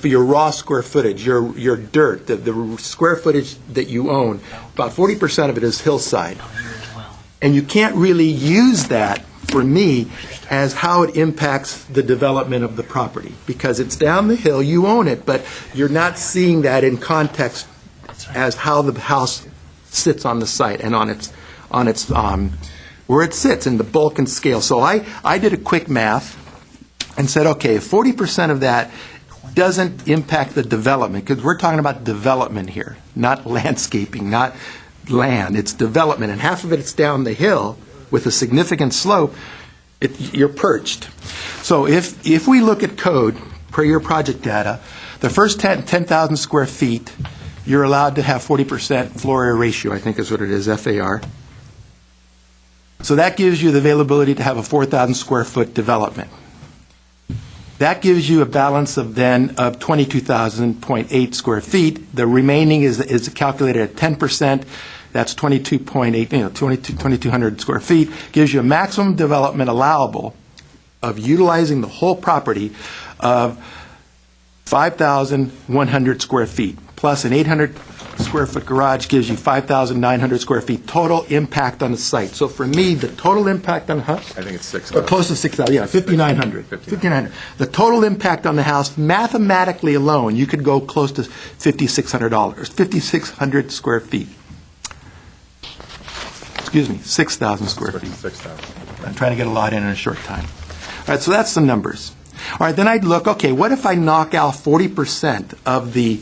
your raw square footage, your dirt, the square footage that you own, about 40% of it is hillside. And you can't really use that, for me, as how it impacts the development of the property. Because it's down the hill, you own it, but you're not seeing that in context as how the house sits on the site and on its where it sits in the bulk and scale. So I did a quick math and said, okay, if 40% of that doesn't impact the development, because we're talking about development here, not landscaping, not land, it's development, and half of it's down the hill with a significant slope, you're perched. So if we look at code, per your project data, the first 10,000 square feet, you're allowed to have 40% floor area ratio, I think is what it is, FAR. So that gives you the availability to have a 4,000 square foot development. That gives you a balance of 22,000.8 square feet. The remaining is calculated at 10%. That's 22.8, 2,200 square feet. Gives you a maximum development allowable of utilizing the whole property of 5,100 square feet. Plus an 800 square foot garage gives you 5,900 square feet total impact on the site. So for me, the total impact on the house, I think it's 6,000. close to 6,000, yeah, 5,900. 5,900. The total impact on the house, mathematically alone, you could go close to $5,600. 5,600 square feet. Excuse me, 6,000 square feet. 6,000. I'm trying to get a lot in a short time. All right, so that's the numbers. All right, then I'd look, okay, what if I knock out 40% of the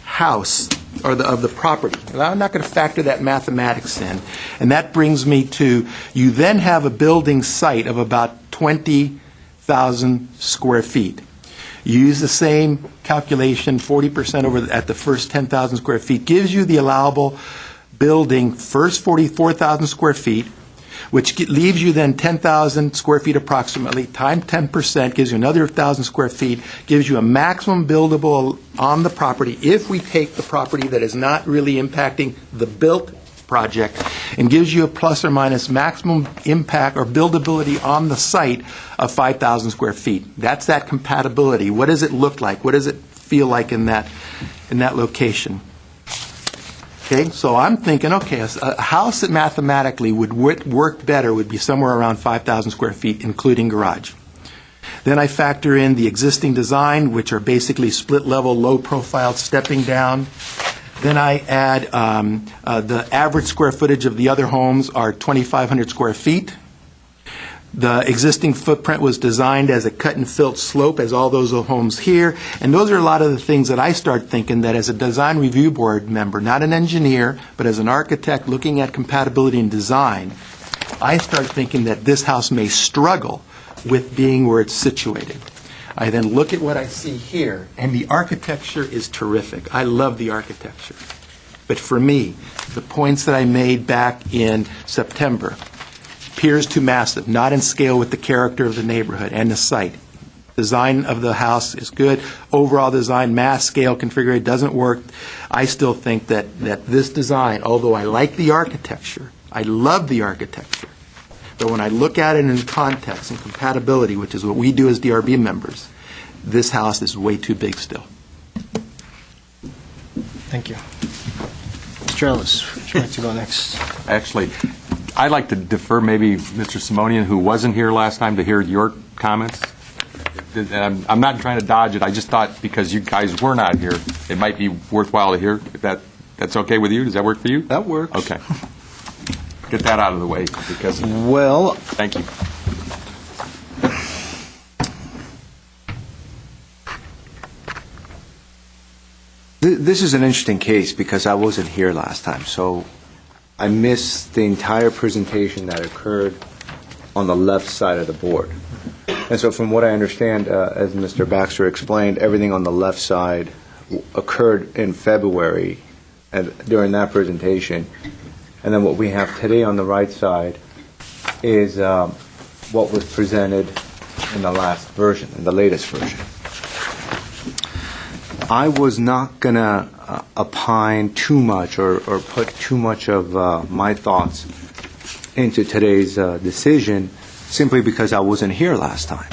house or of the property? And I'm not going to factor that mathematics in. And that brings me to, you then have a building site of about 20,000 square feet. You use the same calculation, 40% over at the first 10,000 square feet gives you the allowable building first 44,000 square feet, which leaves you then 10,000 square feet approximately, times 10% gives you another 1,000 square feet, gives you a maximum buildable on the property if we take the property that is not really impacting the built project, and gives you a plus or minus maximum impact or buildability on the site of 5,000 square feet. That's that compatibility. What does it look like? What does it feel like in that location? Okay, so I'm thinking, okay, a house that mathematically would work better would be somewhere around 5,000 square feet, including garage. Then I factor in the existing design, which are basically split-level, low-profile, stepping down. Then I add the average square footage of the other homes are 2,500 square feet. The existing footprint was designed as a cut-and-fill slope, as all those homes here. And those are a lot of the things that I start thinking that as a design review board member, not an engineer, but as an architect looking at compatibility and design, I start thinking that this house may struggle with being where it's situated. I then look at what I see here, and the architecture is terrific. I love the architecture. But for me, the points that I made back in September appears too massive, not in scale with the character of the neighborhood and the site. Design of the house is good. Overall design, mass scale configuration doesn't work. I still think that this design, although I like the architecture, I love the architecture, but when I look at it in context and compatibility, which is what we do as DRB members, this house is way too big still. Thank you. Mr. Ellis, would you like to go next? Actually, I'd like to defer maybe Mr. Simonian, who wasn't here last time, to hear your comments. And I'm not trying to dodge it. I just thought because you guys were not here, it might be worthwhile to hear. If that's okay with you? Does that work for you? That works. Okay. Get that out of the way because. Well, thank you. This is an interesting case because I wasn't here last time, so I missed the entire presentation that occurred on the left side of the board. And so from what I understand, as Mr. Baxter explained, everything on the left side occurred in February and during that presentation. And then what we have today on the right side is what was presented in the last version, in the latest version. I was not going to opine too much or put too much of my thoughts into today's decision simply because I wasn't here last time.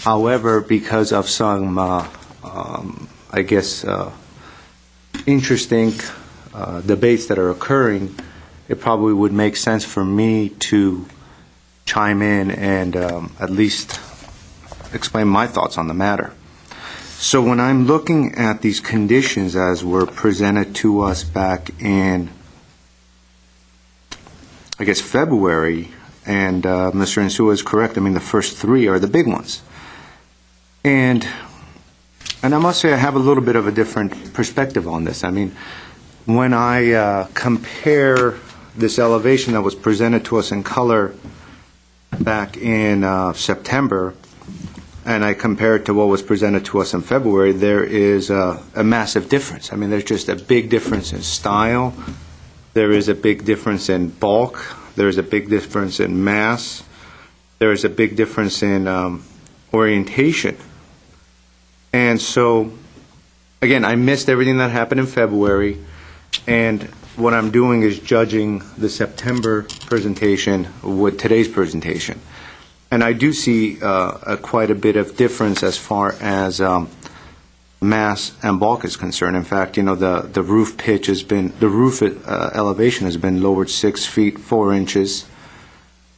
However, because of some, I guess, interesting debates that are occurring, it probably would make sense for me to chime in and at least explain my thoughts on the matter. So when I'm looking at these conditions as were presented to us back in, I guess, February, and Mr. Insua is correct, I mean, the first three are the big ones. And I must say I have a little bit of a different perspective on this. I mean, when I compare this elevation that was presented to us in color back in September, and I compare it to what was presented to us in February, there is a massive difference. I mean, there's just a big difference in style. There is a big difference in bulk. There is a big difference in mass. There is a big difference in orientation. And so, again, I missed everything that happened in February, and what I'm doing is judging the September presentation with today's presentation. And I do see quite a bit of difference as far as mass and bulk is concerned. In fact, you know, the roof pitch has been, the roof elevation has been lowered 6 feet 4 inches,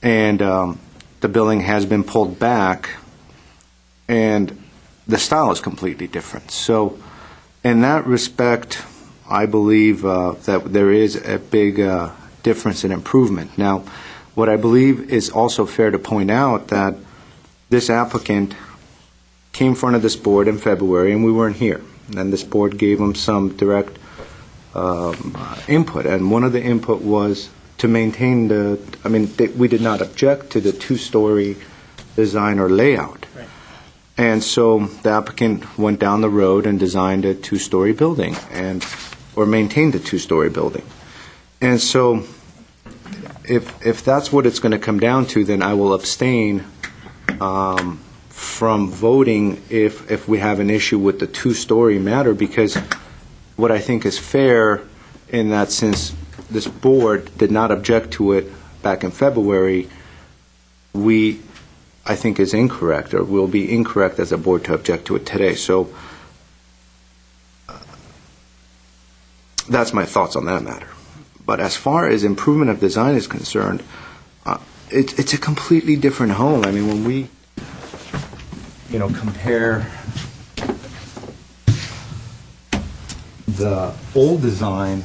and the building has been pulled back, and the style is completely different. So in that respect, I believe that there is a big difference in improvement. Now, what I believe is also fair to point out that this applicant came in front of this board in February, and we weren't here. And this board gave them some direct input, and one of the input was to maintain the, I mean, we did not object to the two-story design or layout. Right. And so the applicant went down the road and designed a two-story building, or maintained a two-story building. And so if that's what it's going to come down to, then I will abstain from voting if we have an issue with the two-story matter, because what I think is fair in that since this board did not object to it back in February, I think is incorrect, or will be incorrect as a board to object to it today. So that's my thoughts on that matter. But as far as improvement of design is concerned, it's a completely different home. I mean, when we, you know, compare the old design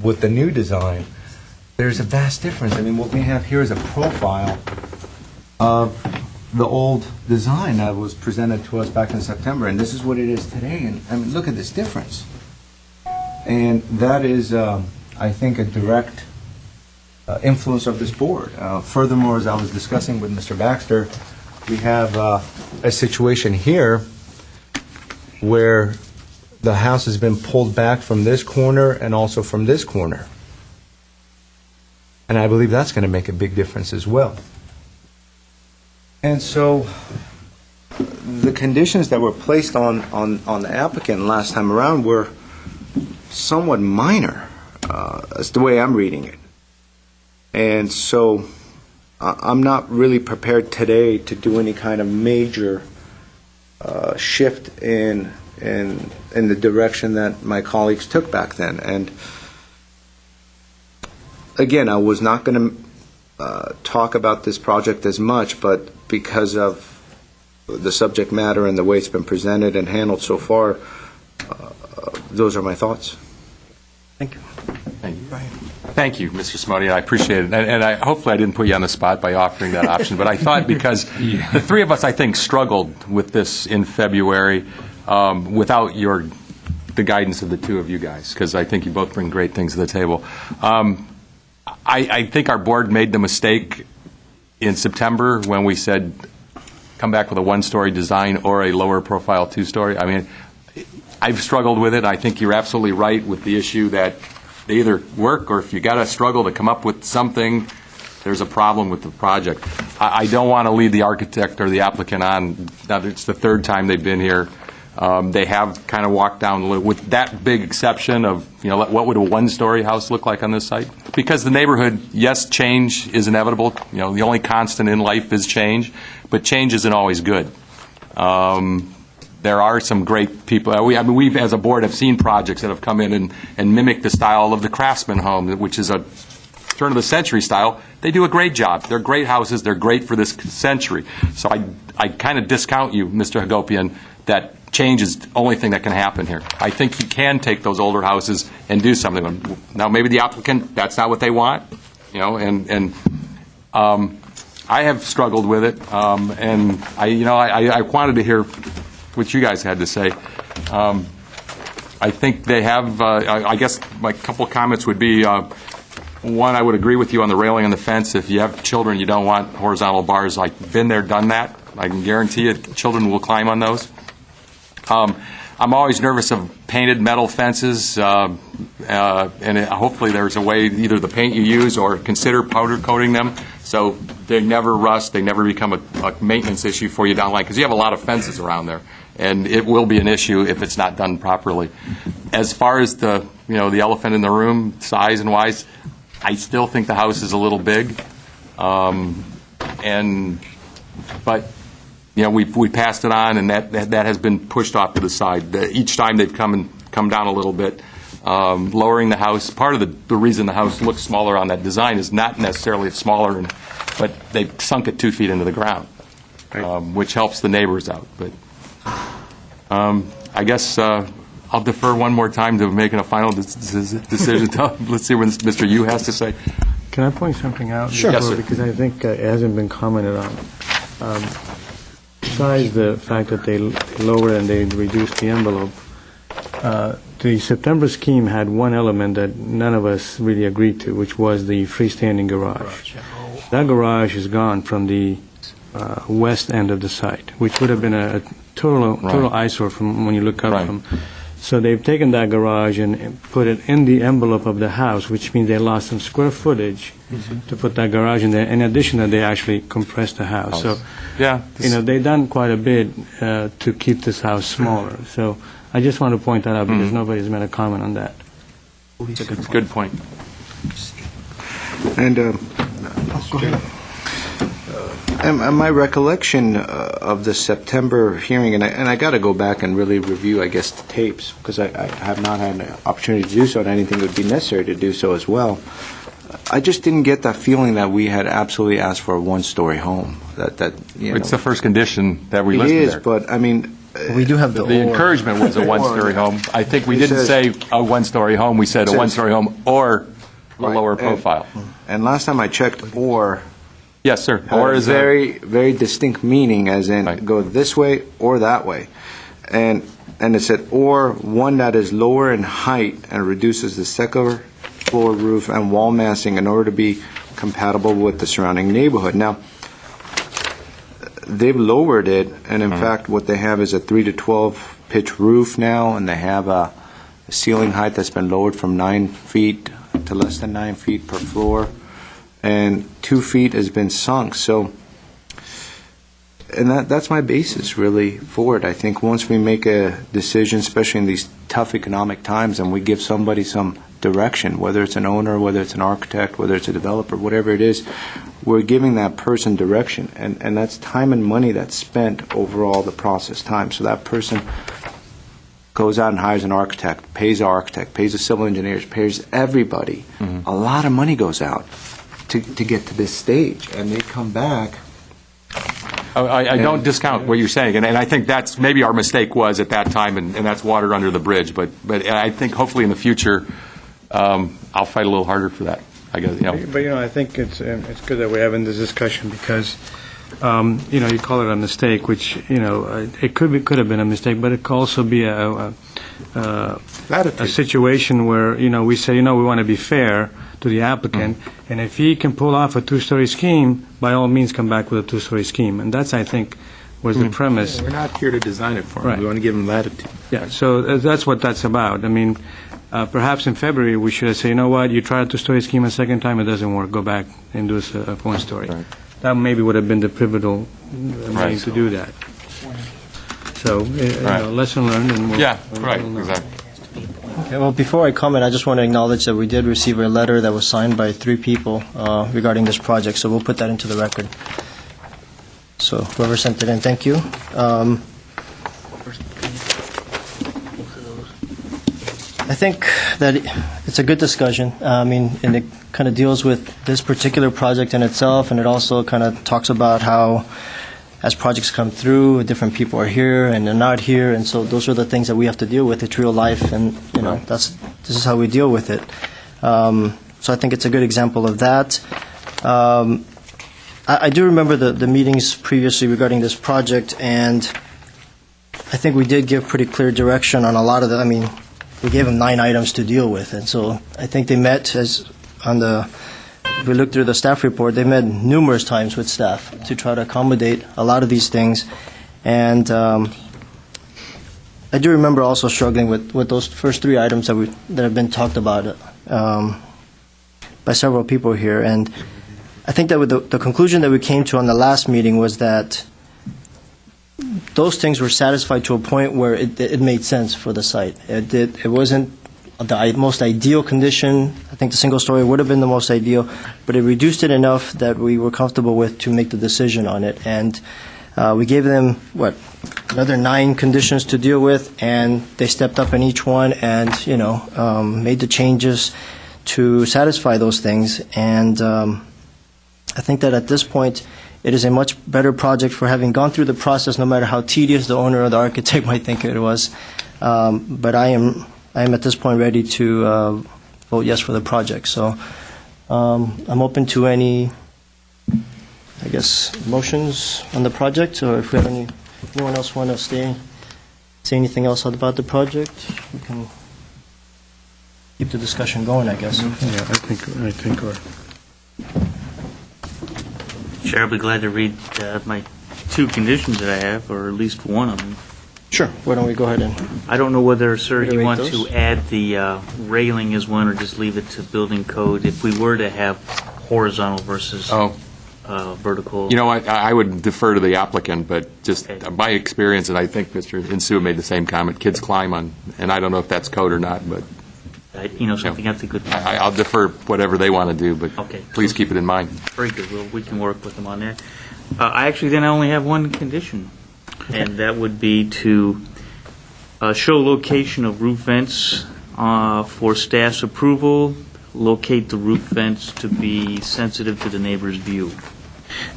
with the new design, there's a vast difference. I mean, what we have here is a profile of the old design that was presented to us back in September, and this is what it is today. And I mean, look at this difference. And that is, I think, a direct influence of this board. Furthermore, as I was discussing with Mr. Baxter, we have a situation here where the house has been pulled back from this corner and also from this corner. And I believe that's going to make a big difference as well. And so the conditions that were placed on the applicant last time around were somewhat minor. That's the way I'm reading it. And so I'm not really prepared today to do any kind of major shift in the direction that my colleagues took back then. And again, I was not going to talk about this project as much, but because of the subject matter and the way it's been presented and handled so far, those are my thoughts. Thank you. Thank you. Thank you, Mr. Simone. I appreciate it. And hopefully I didn't put you on the spot by offering that option, but I thought because the three of us, I think, struggled with this in February without the guidance of the two of you guys, because I think you both bring great things to the table. I think our board made the mistake in September when we said come back with a one-story design or a lower profile two-story. I mean, I've struggled with it. I think you're absolutely right with the issue that they either work, or if you got to struggle to come up with something, there's a problem with the project. I don't want to lead the architect or the applicant on. Now, it's the third time they've been here. They have kind of walked down with that big exception of, what would a one-story house look like on this site? Because the neighborhood, yes, change is inevitable. The only constant in life is change, but change isn't always good. There are some great people. We've, as a board, have seen projects that have come in and mimic the style of the Craftsman home, which is a turn-of-the-century style. They do a great job. They're great houses. They're great for this century. So I kind of discount you, Mr. Hagopian, that change is the only thing that can happen here. I think you can take those older houses and do something with them. Now, maybe the applicant, that's not what they want, and I have struggled with it, and I wanted to hear what you guys had to say. I think they have, I guess my couple of comments would be, one, I would agree with you on the railing and the fence. If you have children, you don't want horizontal bars. I've been there, done that. I can guarantee you children will climb on those. I'm always nervous of painted metal fences, and hopefully there's a way, either the paint you use or consider powder coating them so they never rust, they never become a maintenance issue for you down the line, because you have a lot of fences around there, and it will be an issue if it's not done properly. As far as the elephant in the room, size and wise, I still think the house is a little big, but we passed it on, and that has been pushed off to the side. Each time they've come down a little bit, lowering the house. Part of the reason the house looks smaller on that design is not necessarily it's smaller, but they've sunk it 2 feet into the ground, which helps the neighbors out. But I guess I'll defer one more time to making a final decision. Let's see what Mr. Yu has to say. Can I point something out? Sure. Yes, sir. Because I think it hasn't been commented on. Besides the fact that they lowered and they reduced the envelope, the September scheme had one element that none of us really agreed to, which was the freestanding garage. That garage is gone from the west end of the site, which would have been a total eyesore from when you look up from. So they've taken that garage and put it in the envelope of the house, which means they lost some square footage to put that garage in there. In addition, that they actually compressed the house. So, they've done quite a bit to keep this house smaller. So I just want to point that out because nobody's made a comment on that. It's a good point. And my recollection of the September hearing, and I got to go back and really review, I guess, the tapes, because I have not had an opportunity to do so, and I didn't think it would be necessary to do so as well. I just didn't get that feeling that we had absolutely asked for a one-story home. It's the first condition that we listed there. It is, but I mean, we do have the encouragement was a one-story home. I think we didn't say a one-story home. We said a one-story home or a lower profile. And last time I checked, or. Yes, sir. Or is very, very distinct meaning, as in go this way or that way, and it said or one that is lower in height and reduces the second floor roof and wall massing in order to be compatible with the surrounding neighborhood. Now, they've lowered it, and in fact, what they have is a 3 to 12 pitch roof now, and they have a ceiling height that's been lowered from 9 feet to less than 9 feet per floor, and 2 feet has been sunk. So, and that's my basis really for it. I think once we make a decision, especially in these tough economic times, and we give somebody some direction, whether it's an owner, whether it's an architect, whether it's a developer, whatever it is, we're giving that person direction, and that's time and money that's spent overall the process time. So that person goes out and hires an architect, pays the civil engineers, pays everybody. A lot of money goes out to get to this stage, and they come back. I don't discount what you're saying, and I think that's maybe our mistake was at that time, and that's water under the bridge. But I think hopefully in the future, I'll fight a little harder for that. I guess, you know. But I think it's good that we're having this discussion because, you call it a mistake, which it could have been a mistake, but it could also be a situation where we say we want to be fair to the applicant, and if he can pull off a 2-story scheme, by all means come back with a 2-story scheme, and that's I think was the premise. We're not here to design it for them. Right. We want to give them latitude. Yeah, so that's what that's about. I mean, perhaps in February we should have said, you know what, you try a 2-story scheme a second time, it doesn't work, go back and do a 1-story. Right. That maybe would have been the pivotal meeting to do that. So, lesson learned. And exactly. Okay, well, before I comment, I just want to acknowledge that we did receive a letter that was signed by 3 people regarding this project, so we'll put that into the record. So whoever sent it in, thank you. I think that it's a good discussion. And it kind of deals with this particular project in itself, and it also kind of talks about how as projects come through, different people are here and they're not here, and so those are the things that we have to deal with. It's real life, and this is how we deal with it. So I think it's a good example of that. I do remember the meetings previously regarding this project, and I think we did give pretty clear direction on a lot of the. We gave them 9 items to deal with, and so I think they met if we look through the staff report, they met numerous times with staff to try to accommodate a lot of these things. And I do remember also struggling with those first 3 items that have been talked about by several people here. And I think that with the conclusion that we came to on the last meeting was that those things were satisfied to a point where it made sense for the site. It wasn't the most ideal condition. I think the single story would have been the most ideal, but it reduced it enough that we were comfortable with to make the decision on it. And we gave them, another 9 conditions to deal with, and they stepped up in each one and, made the changes to satisfy those things. And I think that at this point, it is a much better project for having gone through the process, no matter how tedious the owner or the architect might think it was. But I am at this point ready to vote yes for the project. So I'm open to any, motions on the project, or if we have anyone else want to say anything else about the project, we can keep the discussion going, I guess. Yeah, I think we're... Chair, I'll be glad to read my 2 conditions that I have, or at least one of them. Sure. Why don't we go ahead and... I don't know whether, sir, you want those? to add the railing as one, or just leave it to building code if we were to have horizontal versus vertical. You know what, I would defer to the applicant, but just my experience, and I think Mr. Insua made the same comment, kids climb on, and I don't know if that's code or not, but... something that's a good point. I'll defer whatever they want to do, but please keep it in mind. Very good. Well, we can work with them on that. I only have one condition, and that would be to show location of roof vents for staff's approval, locate the roof vents to be sensitive to the neighbor's view.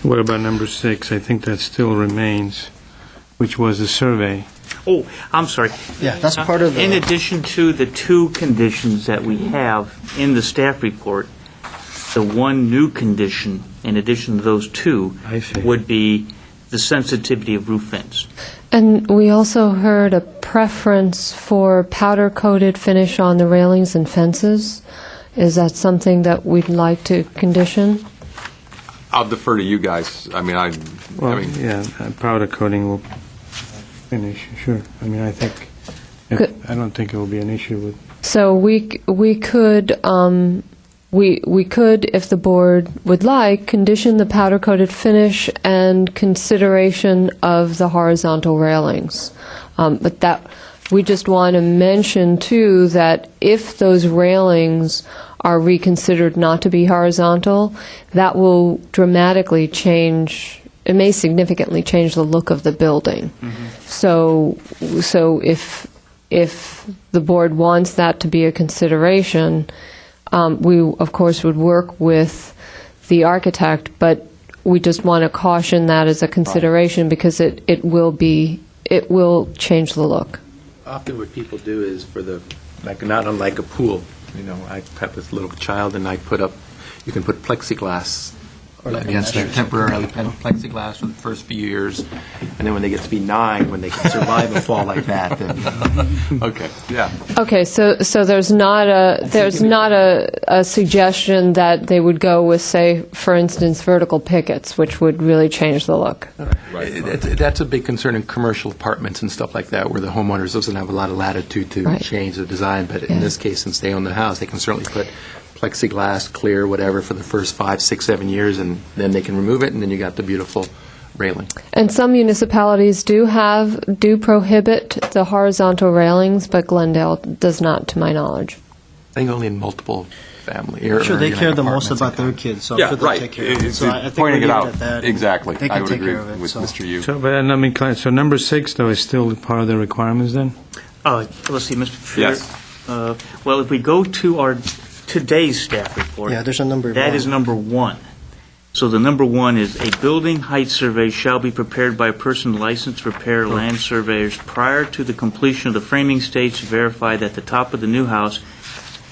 What about number 6? I think that still remains, which was the survey. Oh, I'm sorry. Yeah, that's part of the... In addition to the 2 conditions that we have in the staff report, the one new condition, in addition to those 2, would be the sensitivity of roof vents. And we also heard a preference for powder-coated finish on the railings and fences. Is that something that we'd like to condition? I'll defer to you guys. Well, I mean- yeah, powder coating will finish, sure. I mean, I think, I don't think it will be an issue with, So we could, if the board would like, condition the powder-coated finish and consideration of the horizontal railings. But that, we just want to mention, too, that if those railings are reconsidered not to be horizontal, that will dramatically change, it may significantly change the look of the building. So if the board wants that to be a consideration, we, of course, would work with the architect, but we just want to caution that as a consideration because it will change the look. Often what people do is for the, like, not unlike a pool, you know, I have this little child and I put up, you can put plexiglass against their temporarily plexiglass for the first few years, and then when they get to be 9, when they can survive a fall like that, then, Okay, yeah. Okay, so there's not a suggestion that they would go with, say, for instance, vertical pickets, which would really change the look. That's a big concern in commercial apartments and stuff like that, where the homeowners doesn't have a lot of latitude to Right. change the design, but in this case, since they own the house, they can certainly put plexiglass, clear, whatever, for the first 5, 6, 7 years, and then they can remove it, and then you got the beautiful railing. And some municipalities do prohibit the horizontal railings, but Glendale does not, to my knowledge. I think only in multiple family. Sure, they or, care the most apartments about like their kids, so I'm Yeah, sure they'll right. take care of it. So I think Pointing we'll it leave out, at that. exactly. They I can would take agree care of it. with so. Mr. Yu. so, but let me clarify, so number 6, though, is still part of the requirements then? Let's see, Mr. Chair. Yes. Well, if we go to our today's staff report. Yeah, there's a number That one. is number 1. So the number 1 is a building height survey shall be prepared by a person licensed to prepare land surveyors prior to the completion of the framing stage to verify that the top of the new house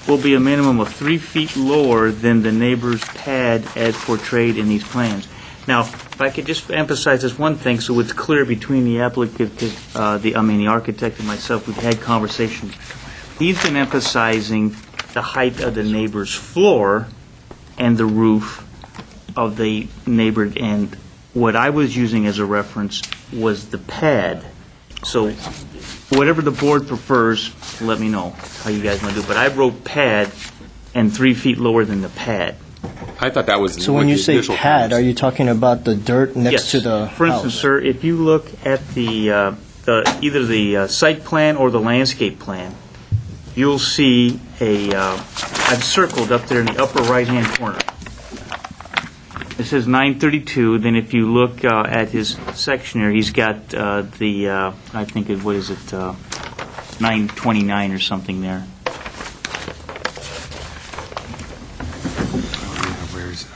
will be a minimum of 3 feet lower than the neighbor's pad as portrayed in these plans. Now, if I could just emphasize this one thing so it's clear between the applicant, the architect and myself, we've had conversations. He's been emphasizing the height of the neighbor's floor and the roof of the neighbor, and what I was using as a reference was the pad. So whatever the board prefers, let me know how you guys want to do it. But I wrote pad and 3 feet lower than the pad. I thought that was So when you say pad, are you talking about the dirt next to the For instance, house? sir, if you look at the either the site plan or the landscape plan, you'll see I've circled up there in the upper right-hand corner. It says 932. Then if you look at his section here, he's got I think, what is it, 929 or something there.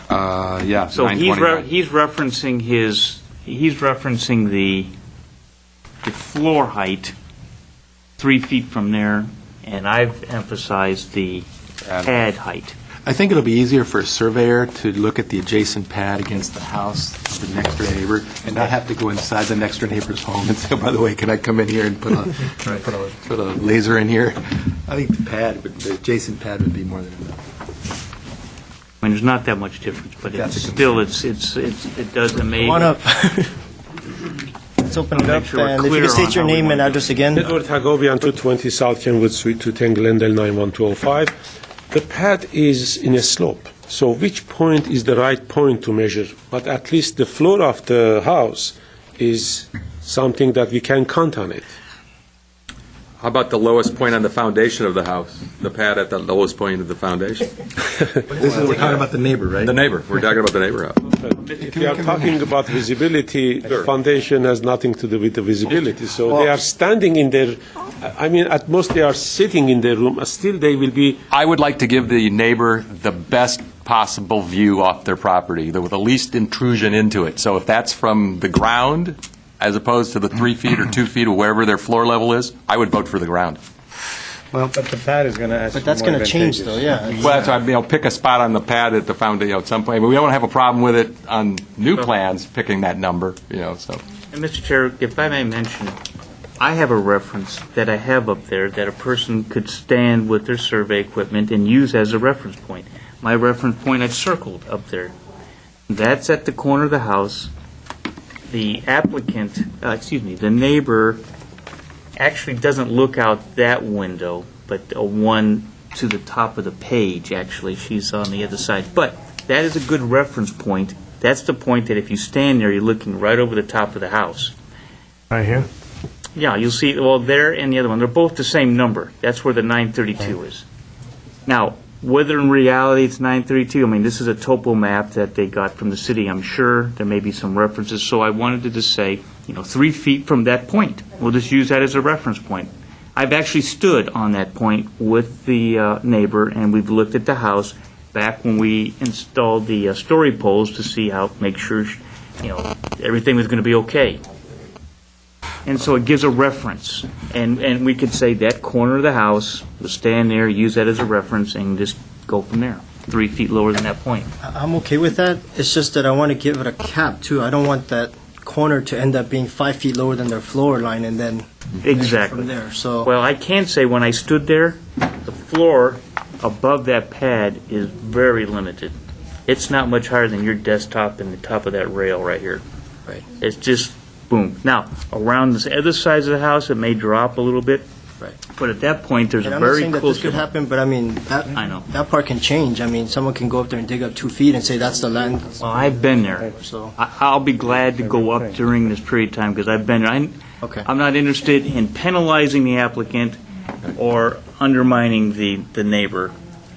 Yeah, So he's 929. he's referencing the floor height 3 feet from there, and I've emphasized the pad height. I think it'll be easier for a surveyor to look at the adjacent pad against the house of the next door neighbor and not have to go inside the next door neighbor's home and say, oh, by the way, can I come in here and put a laser in here? I think the adjacent pad would be more than enough. I mean, there's not that much difference, but it's still, it does amaze. Come on up. Let's open it I'll up, make sure we're and if you clear can on state your how we name want and to do address again. Edward Hagobian, 220 South Kenwood Street, 210 Glendale, 91205. The pad is in a slope, so which point is the right point to measure? But at least the floor of the house is something that we can count on it. How about the lowest point on the foundation of the house? The pad at the lowest point of the foundation? We're talking about the neighbor, right? The neighbor. We're talking about the neighbor house. If we are talking about visibility, the foundation has nothing to do with the visibility. So they are standing in their, I mean, at most they are sitting in their room. Still, they will be. I would like to give the neighbor the best possible view off their property, with the least intrusion into it. So if that's from the ground, as opposed to the 3 feet or 2 feet or wherever their floor level is, I would vote for the ground. Well, but the pad is going to. But that's going to change, though, yeah. Well, that's why, pick a spot on the pad at the foundation, at some point. But we don't have a problem with it on new plans, picking that number, so. And Mr. Chair, if I may mention, I have a reference that I have up there that a person could stand with their survey equipment and use as a reference point. My reference point I've circled up there. That's at the corner of the house, the applicant, the neighbor actually doesn't look out that window, but one to the top of the page, actually. She's on the other side. But that is a good reference point. That's the point that if you stand there, you're looking right over the top of the house. Right here? Yeah, you'll see, well, there and the other one, they're both the same number. That's where the 932 is. Now, whether in reality it's 932, I mean, this is a topo map that they got from the city, I'm sure. There may be some references, so I wanted to just say, 3 feet from that point. We'll just use that as a reference point. I've actually stood on that point with the neighbor, and we've looked at the house back when we installed the story poles to see make sure, everything was going to be okay. And so it gives a reference, and we could say that corner of the house, we'll stand there, use that as a reference, and just go from there, 3 feet lower than that point. I'm okay with that. It's just that I want to give it a cap, too. I don't want that corner to end up being 5 feet lower than their floor line and then Exactly. from there. So Well, I can say when I stood there, the floor above that pad is very limited. It's not much higher than your desktop and the top of that rail right here. Right. It's just boom. Now, around the other sides of the house, it may drop a little bit. Right. But at that point, there's and a I'm not very saying that close. this could happen, but I mean, I know. that part can change. I mean, someone can go up there and dig up 2 feet and say that's the land. Well, I've been there. So I'll be glad to go up during this period of time because I've been there. Okay. I'm not interested in penalizing the applicant or undermining the neighbor.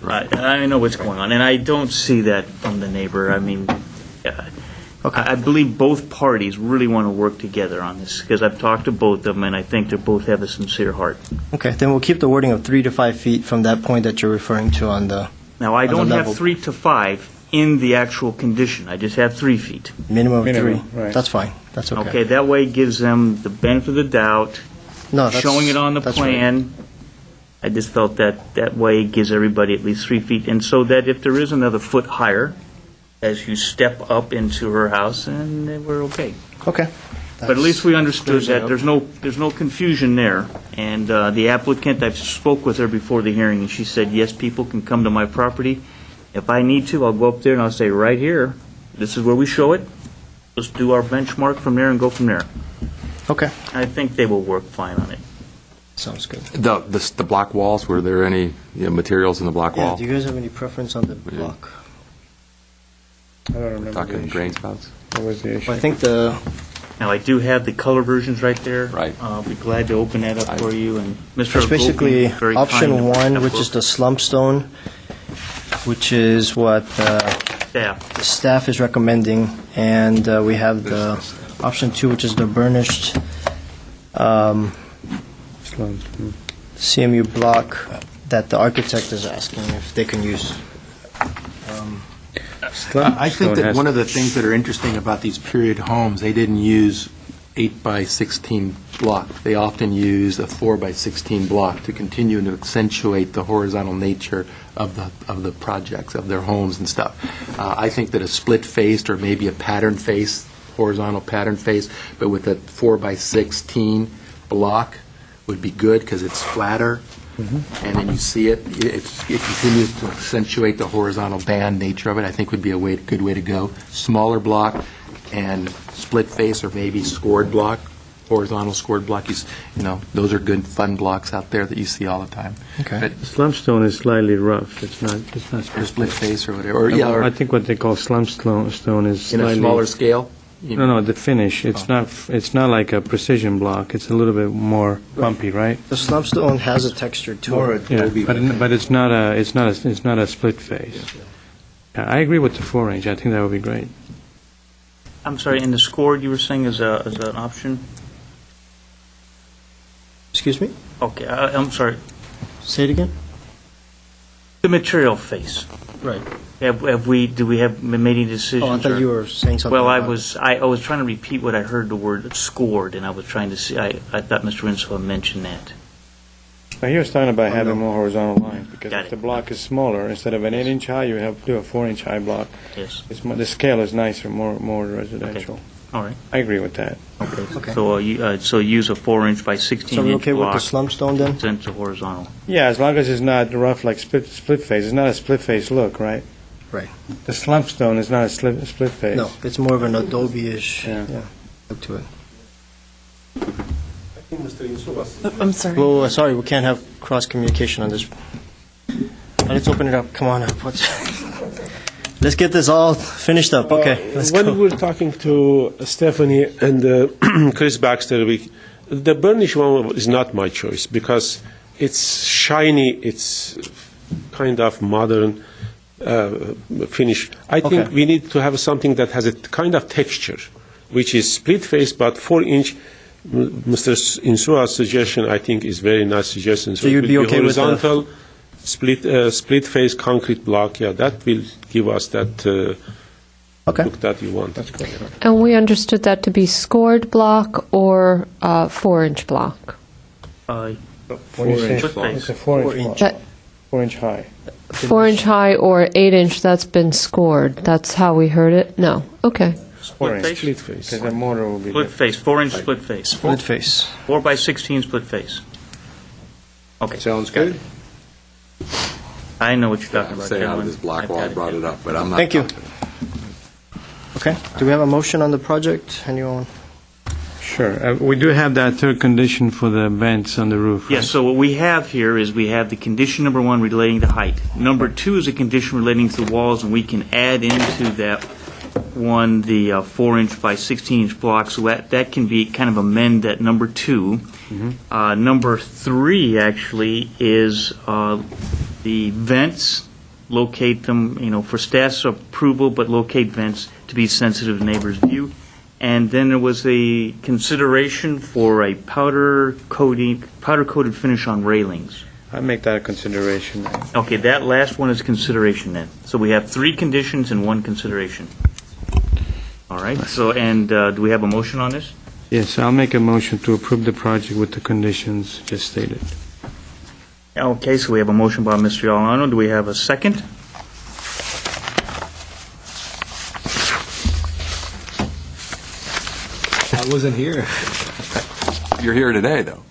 I know what's going on, and I don't see that from the neighbor. I mean, I believe both parties really want to work together on this because I've talked to both of them, and I think they both have a sincere heart. Okay, then we'll keep the wording of 3 to 5 feet from that point that you're referring to on the. Now, I on the don't level. have 3 to 5 in the actual condition. I just have 3 feet. Minimum of 3. Right. That's fine. That's okay. Okay, that way it gives them the benefit of the doubt, No, that's, showing it on the that's plan. I just felt that way it gives everybody at least 3 feet, and so that if there is another foot higher, as you step up into her house, and we're okay. Right. Okay. But at least we understood that reasonable. there's no confusion there. And the applicant, I've spoke with her before the hearing, and she said, yes, people can come to my property. If I need to, I'll go up there and I'll say, right here, this is where we show it. Let's do our benchmark from there and go from there. Okay. I think they will work fine on it. Sounds good. The block walls, were there any materials in the block Yeah, wall? do you guys have any preference on the block? I don't remember Talking the issue. grain spouts? What was the issue? Well, I think the. Now, I do have the color versions right there. Right. I'll be glad to open that up for you. And Mr. It's basically Goldman, very kind option to 1, which work is the slump stone, which is what staff. the staff is recommending, and we have the option 2, which is the burnished CMU block that the architect is asking if they can use. I think that one of the things that are interesting about these period homes, they didn't use 8 by 16 block. They often use a 4 by 16 block to continue to accentuate the horizontal nature of the projects, of their homes and stuff. I think that a split-faced or maybe a pattern face, horizontal pattern face, but with a 4 by 16 block would be good because it's flatter. And then you see it continues to accentuate the horizontal band nature of it. I think would be a good way to go. Smaller block and split face or maybe scored block, horizontal scored block. Those are good fun blocks out there that you see all the time. Okay. But Slump stone is slightly rough. It's not or split face or whatever. I think what they call slump stone is In a slightly smaller scale. No, the finish. It's not like a precision block. It's a little bit more bumpy, right? The slump stone has a texture to it. Yeah, but it's not a split face. Yeah, I agree with the 4-inch. I think that would be great. I'm sorry, and the scored you were saying is an option? Excuse me? Okay, I'm sorry. Say it again? The material face. Right. Do we have made any decisions? Oh, I thought or- you were saying something Well, I about was trying to repeat what I heard the word scored, and I was trying to see, I thought Mr. Winslow mentioned that. But he was talking about having more horizontal lines because Got if it. the block is smaller, instead of an 8-inch high, you have to do a 4-inch high block. Yes. The scale is nicer, more residential. All right. I agree with that. Okay. So use a 4-inch by 16-inch So we're okay with the block, slump stone then? sent to horizontal. Yeah, as long as it's not rough like split face. It's not a split face look, right? Right. The slump stone is not a split face. No, it's more of an adobe-ish. Yeah. Up to it. I'm sorry. Well, sorry, we can't have cross communication on this. Let's open it up. Come on up. Let's get this all finished up. Okay, let's When go. we were talking to Stephanie and Chris Baxter, the burnish one is not my choice because it's shiny, it's kind of modern finish. I think Okay. we need to have something that has a kind of texture, which is split face but 4-inch. Mr. Insua's suggestion, I think, is very nice suggestion. So you'd it be will okay with the- horizontal, split face concrete block. Yeah, that will give us that look that you want. That's good. And we understood that to be scored block or 4-inch block. 4-inch block. It's a 4-inch block. 4-inch high. 4-inch high or 8-inch, that's been scored. That's how we heard it? No. Okay. Split face? Split face. Because the mortar will be Split face, 4-inch split face. Split face. 4 by 16 split face. Okay. Sounds good. I know what you're talking about. Stay out of gentlemen. this black I've wall. I got it. brought it up, but I'm not. Thank you. confident. Okay. Do we have a motion on the project? Anyone? Sure. We do have that third condition for the vents on the roof. right? Yes, so what we have here is we have the condition number 1 relating to height. Number 2 is a condition relating to the walls, and we can add into that one the 4-inch by 16-inch block, so that can be kind of amend that number 2. Number 3 actually is the vents, locate them, for staff's approval, but locate vents to be sensitive to neighbor's view. And then there was a consideration for a powder-coated finish on railings. I make that a consideration. Okay, that last one is consideration then. So we have 3 conditions and 1 consideration. All right, so, and do we have a motion on this? Yes, I'll make a motion to approve the project with the conditions just stated. Okay, so we have a motion by Mr. Alano. Do we have a second? I wasn't here. You're here today, though.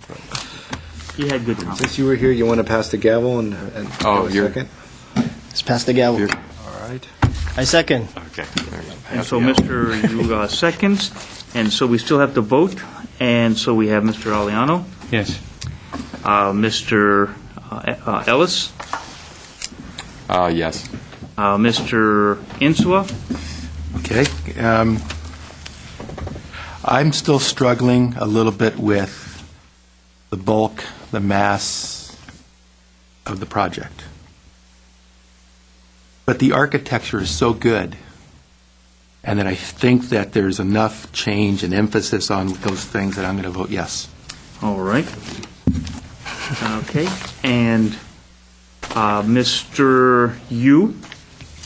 He had good comments. Since you were here, you want to pass the gavel and Oh, have a you're- second? Let's pass the gavel. All right. I second. Okay. And so Mr. Yu seconds, and so we still have to vote, and so we have Mr. Aliano, Yes. Mr. Ellis, Yes. Mr. Insua, Okay. I'm still struggling a little bit with the bulk, the mass of the project. But the architecture is so good, and that I think that there's enough change and emphasis on those things that I'm going to vote yes. all right. Okay, and Mr. Yu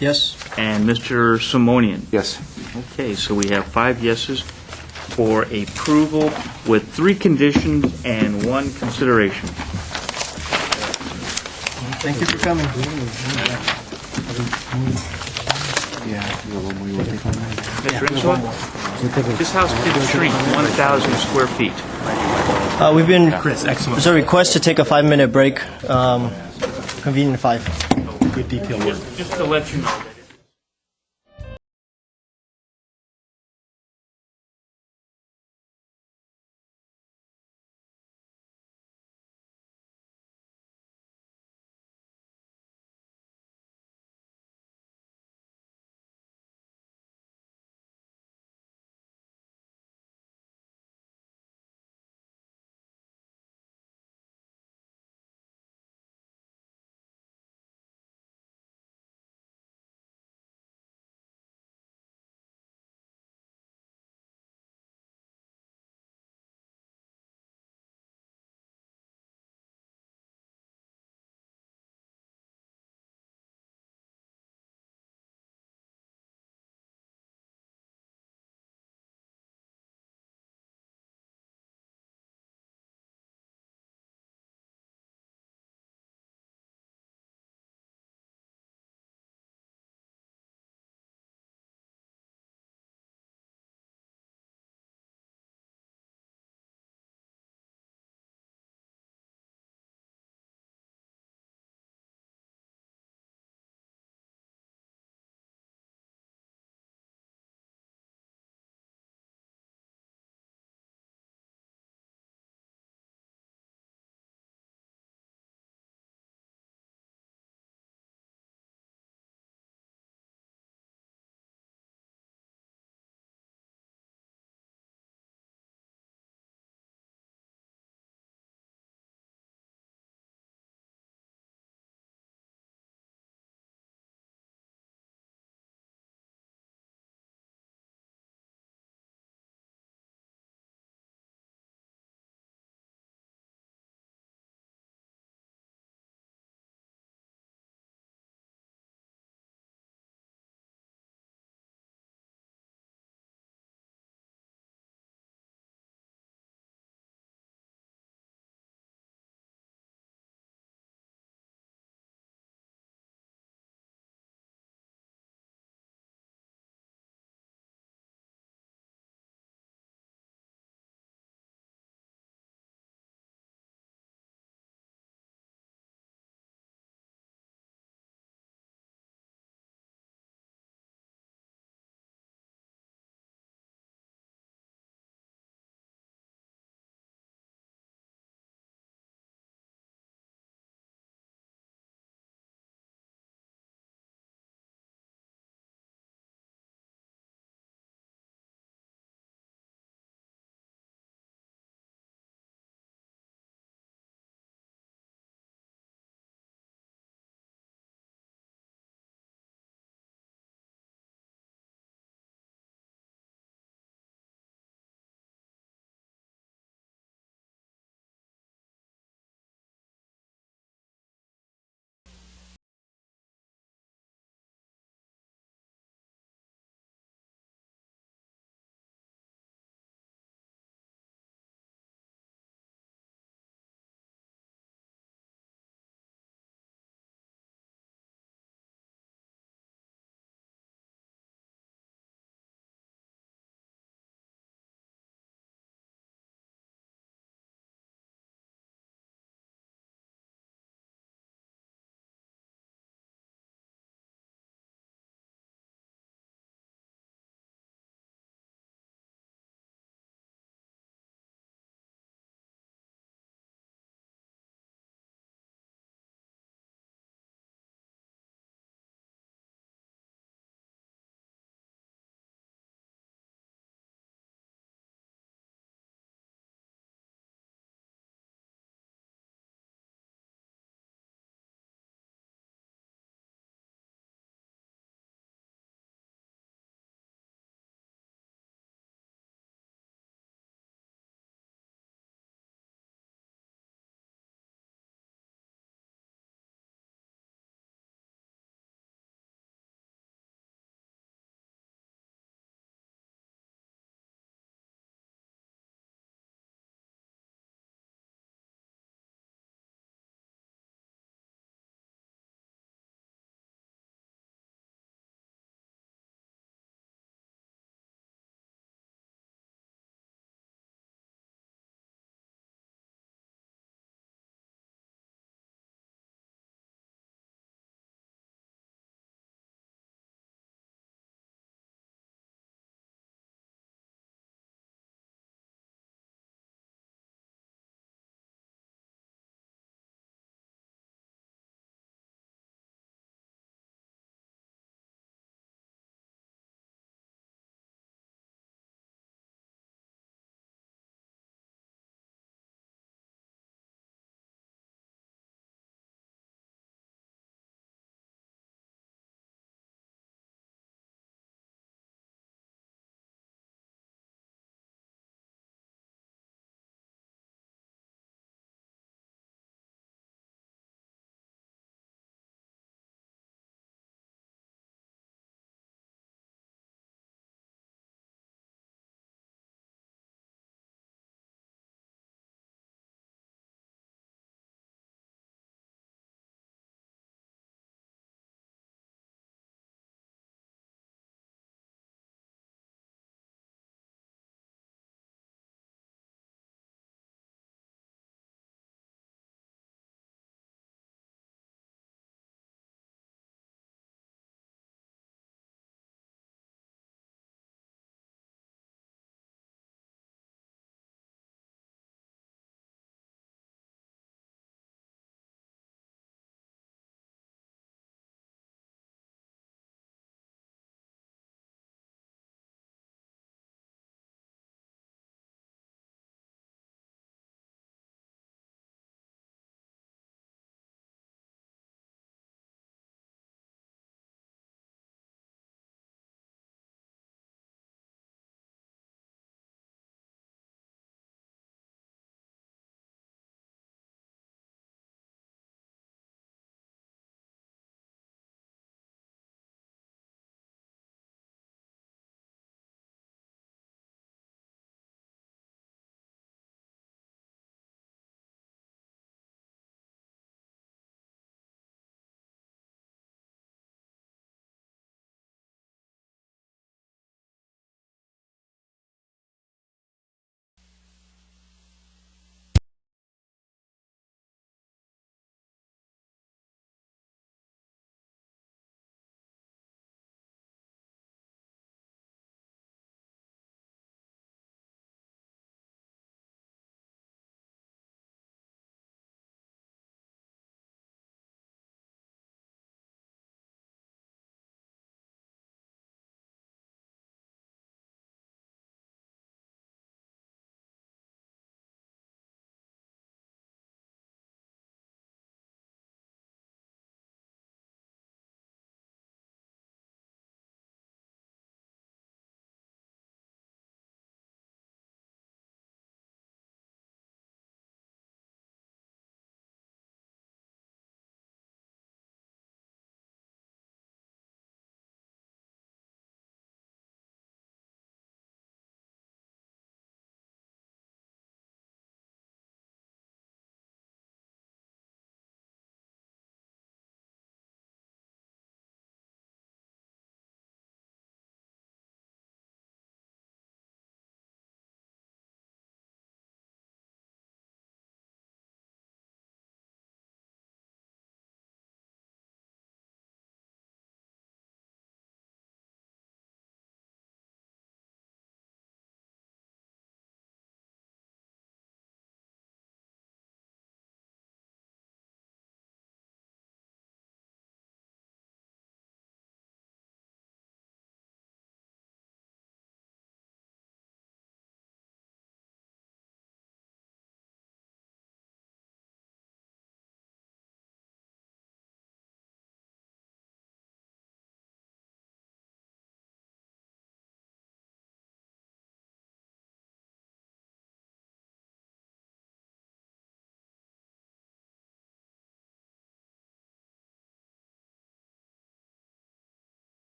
Yes. and Mr. Simonian. Yes. Okay, so we have 5 yeses for approval with 3 conditions and 1 consideration. Thank you for coming. Mr. Insua, this house did shrink 1,000 square feet. We've been. Chris, excellent. There's a request to take a 5-minute break. Convene in 5. Good detail work. Just to let you know that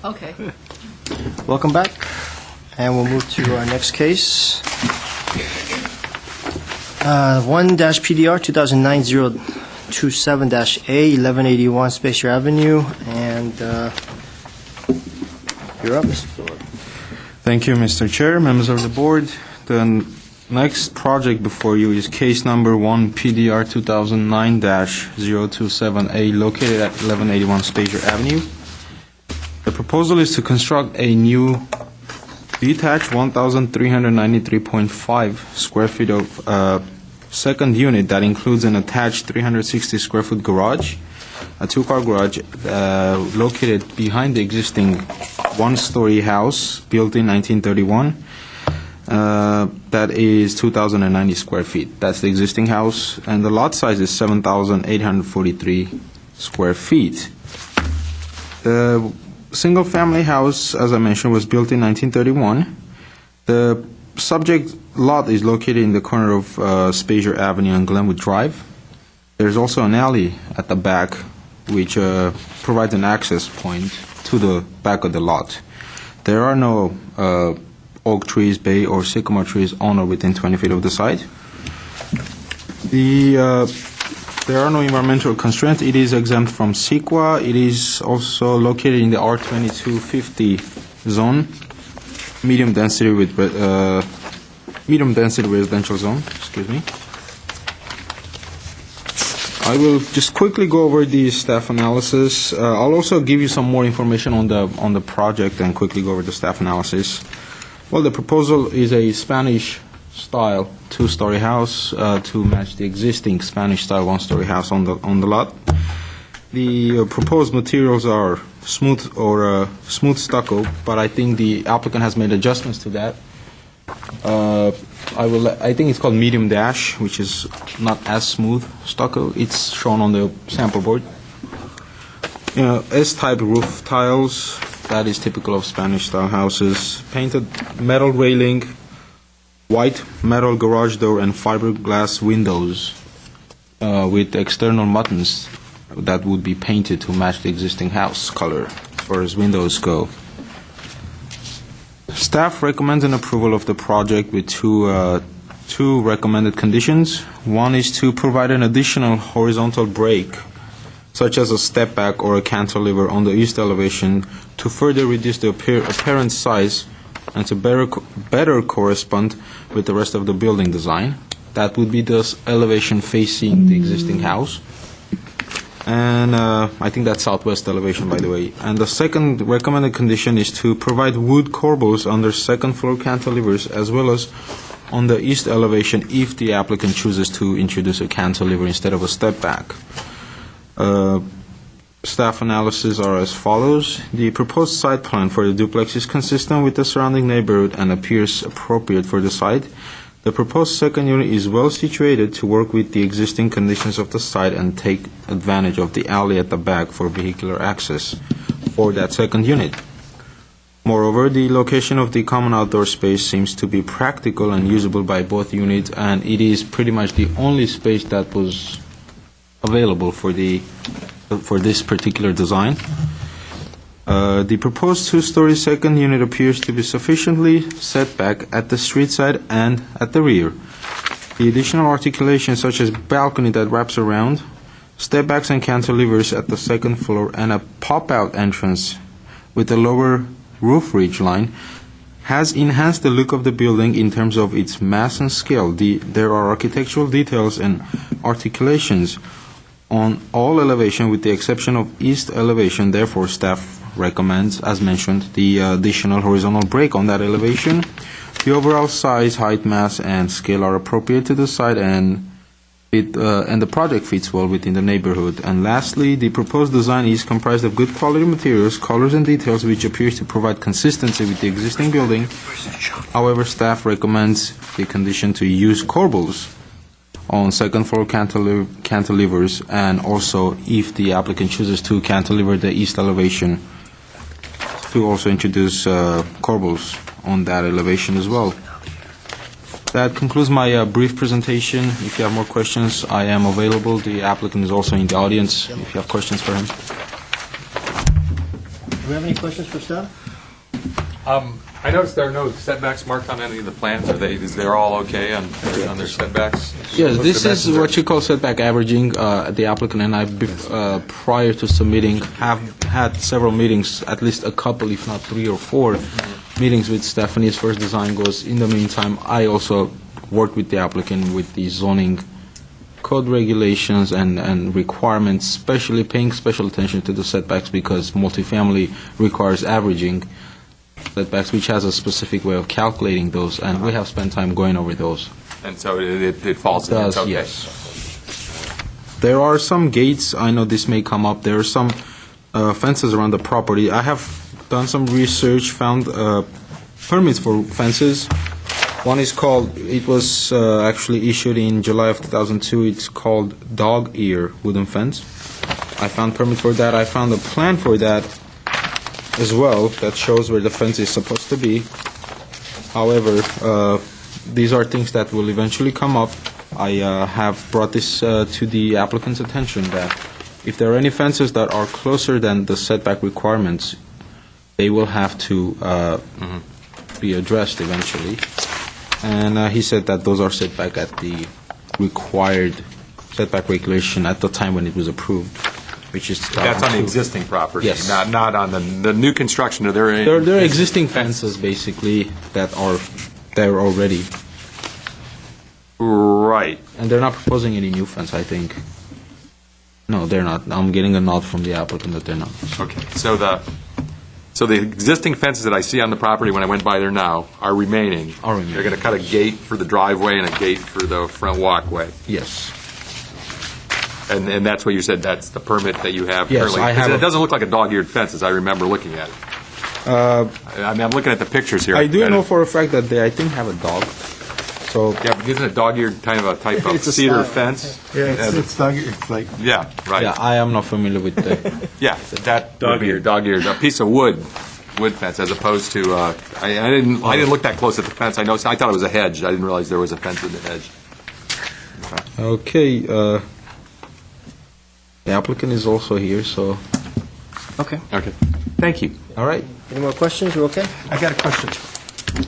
Okay. Welcome back. And we'll move to our next case. 1-PDR 2009-027-A, 1181 Spacer Avenue. And you're up, Mr. Phillip. Thank you, Mr. Chair, members of the board. The next project before you is case number 1 PDR 2009-027A, located at 1181 Spacer Avenue. The proposal is to construct a new detached 1,393.5 square feet of second unit that includes an attached 360 square foot garage, a two-car garage located behind the existing one-story house built in 1931. That is 2,090 square feet. That's the existing house, and the lot size is 7,843 square feet. The single-family house, as I mentioned, was built in 1931. The subject lot is located in the corner of Spacer Avenue and Glenwood Drive. There's also an alley at the back, which provides an access point to the back of the lot. There are no oak trees, bay, or sycamore trees on or within 20 feet of the site. There are no environmental constraints. It is exempt from CEQA. It is also located in the R2250 zone, medium density residential zone. Excuse me. I will just quickly go over the staff analysis. I'll also give you some more information on the project and quickly go over the staff analysis. Well, the proposal is a Spanish-style two-story house to match the existing Spanish-style one-story house on the lot. The proposed materials are smooth stucco, but I think the applicant has made adjustments to that. I think it's called medium dash, which is not as smooth stucco. It's shown on the sample board. S-type roof tiles. That is typical of Spanish-style houses. Painted metal railing, white metal garage door, and fiberglass windows with external buttons that would be painted to match the existing house color as far as windows go. Staff recommends an approval of the project with two recommended conditions. One is to provide an additional horizontal break, such as a step back or a cantilever on the east elevation, to further reduce the apparent size and to better correspond with the rest of the building design. That would be the elevation facing the existing house. And I think that's southwest elevation, by the way. And the second recommended condition is to provide wood corbels under second floor cantilevers as well as on the east elevation if the applicant chooses to introduce a cantilever instead of a step back. Staff analysis are as follows. The proposed site plan for the duplex is consistent with the surrounding neighborhood and appears appropriate for the site. The proposed second unit is well situated to work with the existing conditions of the site and take advantage of the alley at the back for vehicular access for that second unit. Moreover, the location of the common outdoor space seems to be practical and usable by both units, and it is pretty much the only space that was available for this particular design. The proposed two-story second unit appears to be sufficiently set back at the street side and at the rear. The additional articulation, such as balcony that wraps around, step backs and cantilevers at the second floor, and a pop-out entrance with a lower roof ridge line, has enhanced the look of the building in terms of its mass and scale. There are architectural details and articulations on all elevation with the exception of east elevation. Therefore, staff recommends, as mentioned, the additional horizontal break on that elevation. The overall size, height, mass, and scale are appropriate to the site, and the project fits well within the neighborhood. And lastly, the proposed design is comprised of good quality materials, colors, and details, which appears to provide consistency with the existing building. However, staff recommends the condition to use corbels on second floor cantilevers, and also, if the applicant chooses to cantilever the east elevation, to also introduce corbels on that elevation as well. That concludes my brief presentation. If you have more questions, I am available. The applicant is also in the audience if you have questions for him. Do we have any questions for staff? I noticed there are no setbacks marked on any of the plans. Is they're all okay on their setbacks? Yes, What's this the is message what you call setback averaging. The applicant and I, prior to submitting, have had several meetings, at least a couple, if not 3 or 4 meetings with Stephanie as far as design goes. In the meantime, I also worked with the applicant with the zoning code regulations and requirements, especially paying special attention to the setbacks because multifamily requires averaging setbacks, which has a specific way of calculating those, and we have spent time going over those. And so it falls in. It's okay. Yes. There are some gates. I know this may come up. There are some fences around the property. I have done some research, found permits for fences. One is called, it was actually issued in July of 2002. It's called dog ear wooden fence. I found permit for that. I found a plan for that as well that shows where the fence is supposed to be. However, these are things that will eventually come up. I have brought this to the applicant's attention that if there are any fences that are closer than the setback requirements, they will have to be addressed eventually. And he said that those are set back at the required setback regulation at the time when it was approved, which is... That's on the existing property? Yes. Not on the new construction? Are there are existing fences, basically, that are there already. Right. And they're not proposing any new fence, I think. No, they're not. I'm getting a nod from the applicant that they're not. Okay. So the existing fences that I see on the property when I went by there now are remaining? Are remaining. They're going to cut a gate for the driveway and a gate for the front walkway? Yes. And that's what you said, that's the permit that you have Yes, currently? I have It doesn't look like a dog-eared fence, as I remember looking at it. I mean, I'm looking at the pictures here. I do know for a fact that they, I think, have a dog. So Yeah, but isn't a dog-eared type of It's a cedar style. fence? Yeah, it's dog-eared. It's like Yeah, right. yeah, I am not familiar with the. Yeah, that would be a dog-eared, a piece of wood fence, as opposed to, I didn't look that close at the fence. I thought it was a hedge. I didn't realize there was a fence in the hedge. Okay. The applicant is also here, so. Okay. Okay. Thank you. All right. Any more questions? You okay? I got a question.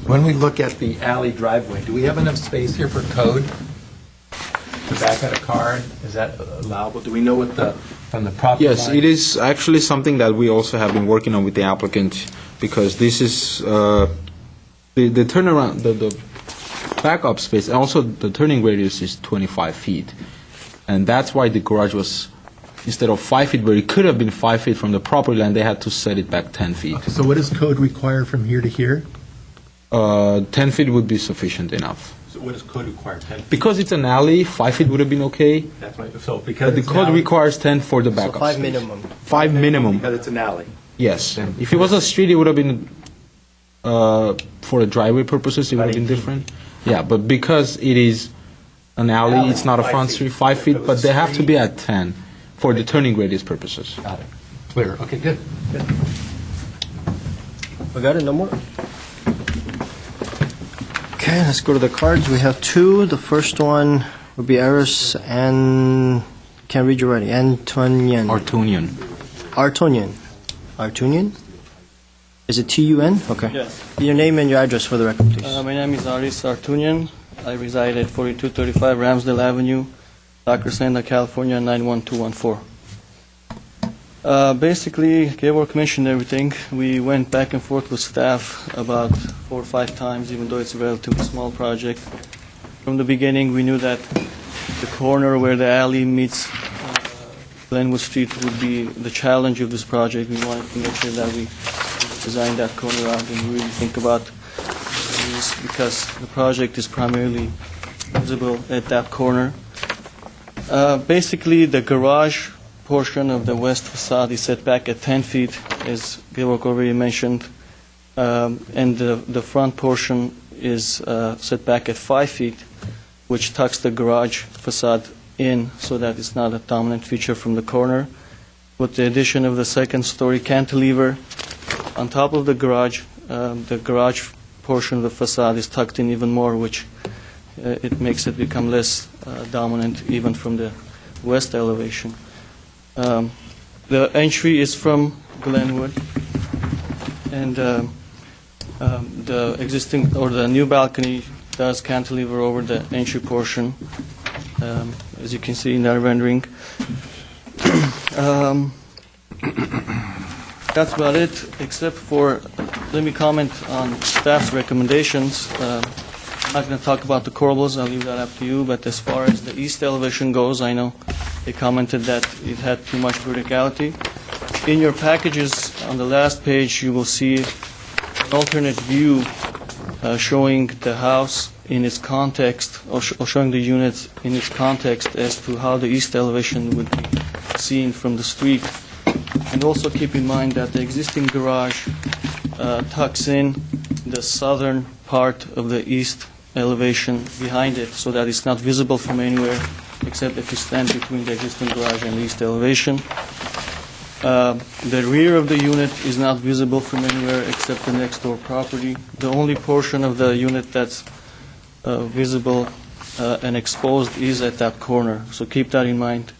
When we look at the alley driveway, do we have enough space here for code to back out a car? Is that allowable? Do we know what from the property Yes, line? it is actually something that we also have been working on with the applicant because this is the turnaround, the backup space, and also the turning radius is 25 feet. And that's why the garage was, instead of 5 feet, where it could have been 5 feet from the property line, they had to set it back 10 feet. Okay, so what does code require from here to here? 10 feet would be sufficient enough. So what does code require, 10 feet? Because it's an alley, 5 feet would have been okay. That's right. So because But the it's code an alley- requires 10 for the So backup. 5 space. minimum. 5 minimum. Because it's an alley. Yes. If it was a street, it would have been, for the driveway purposes, it would have been different. Yeah, but because it is an alley, it's not a 5 front feet. street, 5 feet, If it but was they have to street- be at 10 for the turning radius purposes. Got it. Clear. Okay, good. We got it? No more? Okay, let's go to the cards. We have 2. The first one would be Eris and... Can't read you writing. Antonian. Artunian. Artonian. Artunian? Is it T-U-N? Okay. Yes. Your name and your address for the record, please. My name is Aris Artunian. I reside at 4235 Ramsdale Avenue, La Crescenta, California, 91214. Basically, Gaylord commissioned everything. We went back and forth with staff about 4 or 5 times, even though it's a relatively small project. From the beginning, we knew that the corner where the alley meets Glenwood Street would be the challenge of this project. We wanted to make sure that we design that corner out and really think about this because the project is primarily visible at that corner. Basically, the garage portion of the west facade is set back at 10 feet, as Georg already mentioned, and the front portion is set back at 5 feet, which tucks the garage facade in so that it's not a dominant feature from the corner. With the addition of the second-story cantilever on top of the garage portion of the facade is tucked in even more, which it makes it become less dominant even from the west elevation. The entry is from Glenwood, And the existing, or the new balcony does cantilever over the entry portion, as you can see in that rendering. That's about it, except for, let me comment on staff's recommendations. I'm not going to talk about the corbels, I'll leave that up to you, but as far as the east elevation goes, I know they commented that it had too much verticality. In your packages, on the last page, you will see an alternate view showing the house in its context, or showing the units in its context as to how the east elevation would be seen from the street. And also keep in mind that the existing garage tucks in the southern part of the east elevation behind it, so that it's not visible from anywhere except if you stand between the existing garage and the east elevation. The rear of the unit is not visible from anywhere except the next door property. The only portion of the unit that's visible and exposed is at that corner. So keep that in mind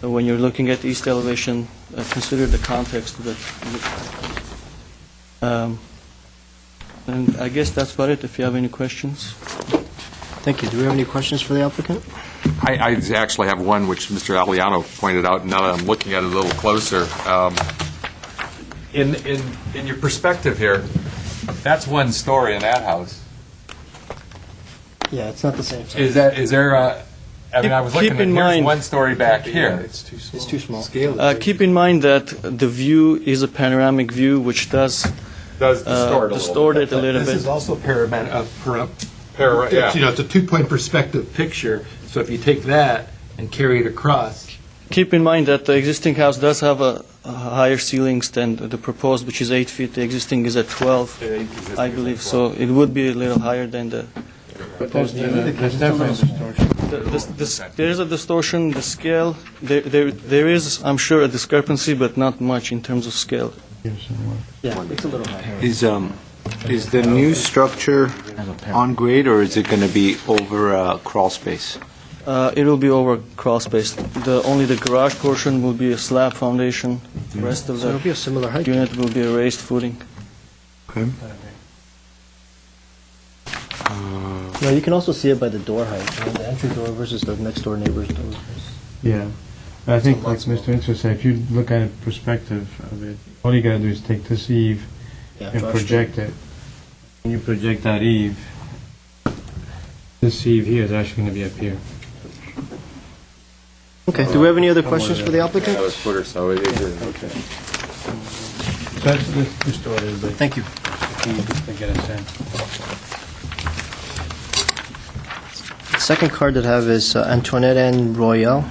when you're looking at the east elevation. Consider the context of it. And I guess that's about it, if you have any questions. Thank you. Do we have any questions for the applicant? I actually have one which Mr. Aliano pointed out, and now that I'm looking at it a little closer. In your perspective here, that's one story in that house. Yeah, it's not the same size. Is there a... I mean, I was looking at, here's one story back here. It's too small. Keep in mind that the view is a panoramic view, which does distort it a little bit. This is also yeah. It's a two-point perspective picture. So if you take that and carry it across. Keep in mind that the existing house does have a higher ceilings than the proposed, which is 8 feet. The existing is at 12, I believe. So it would be a little higher than the proposed unit. There's definitely a distortion. There is a distortion. The scale, there is, I'm sure, a discrepancy, but not much in terms of scale. Yeah, it's a little higher. Is the new structure on grade, or is it going to be over crawl space? It will be over crawl space. Only the garage portion will be a slab foundation. The rest of So it'll be a similar height. unit will be a raised footing. Okay. No, you can also see it by the door height, the entry door versus the next door neighbor's door. Yeah. I think, like Mr. Inser said, if you look at it perspective of it, all you got to do is take this eave and project it. When you project that eave, this eave here is actually going to be up here. Okay, do we have any other questions for the applicant? That was foot or so. It is. Okay. So that's the story, but Thank you. to get a sense. The second card that I have is Antoinette N. Royale.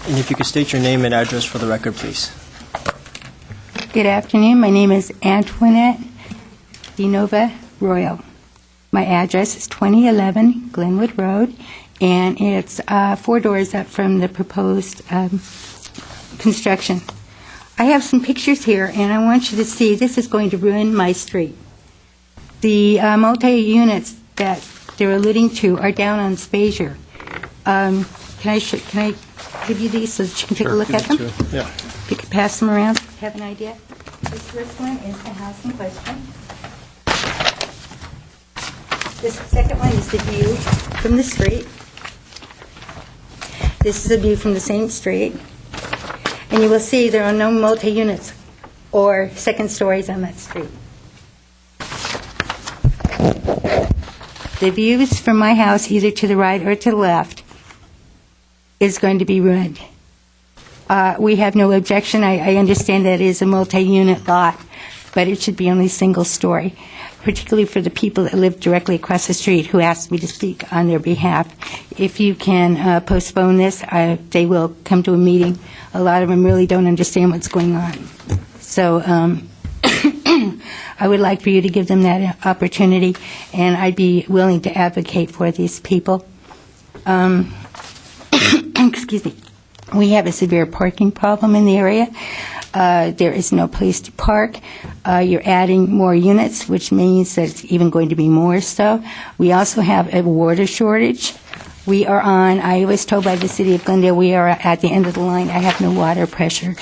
And if you could state your name and address for the record, please. Good afternoon. My name is Antoinette DeNova Royal. My address is 2011 Glenwood Road, and it's 4 doors up from the proposed construction. I have some pictures here, and I want you to see this is going to ruin my street. The multi-units that they're alluding to are down on Spasier. Can I give you these so that you can take a look at them? Yeah. You could pass them around, have an idea. This first one is the house in question. This second one is the view from the street. This is a view from the same street. And you will see there are no multi-units or second stories on that street. The views from my house, either to the right or to the left, is going to be ruined. We have no objection. I understand that it is a multi-unit lot, but it should be only single story, particularly for the people that live directly across the street who asked me to speak on their behalf. If you can postpone this, they will come to a meeting. A lot of them really don't understand what's going on. So I would like for you to give them that opportunity, and I'd be willing to advocate for these people. Excuse me. We have a severe parking problem in the area. There is no place to park. You're adding more units, which means that it's even going to be more so. We also have a water shortage. We are on, I was told by the city of Glendale, we are at the end of the line. I have no water pressure.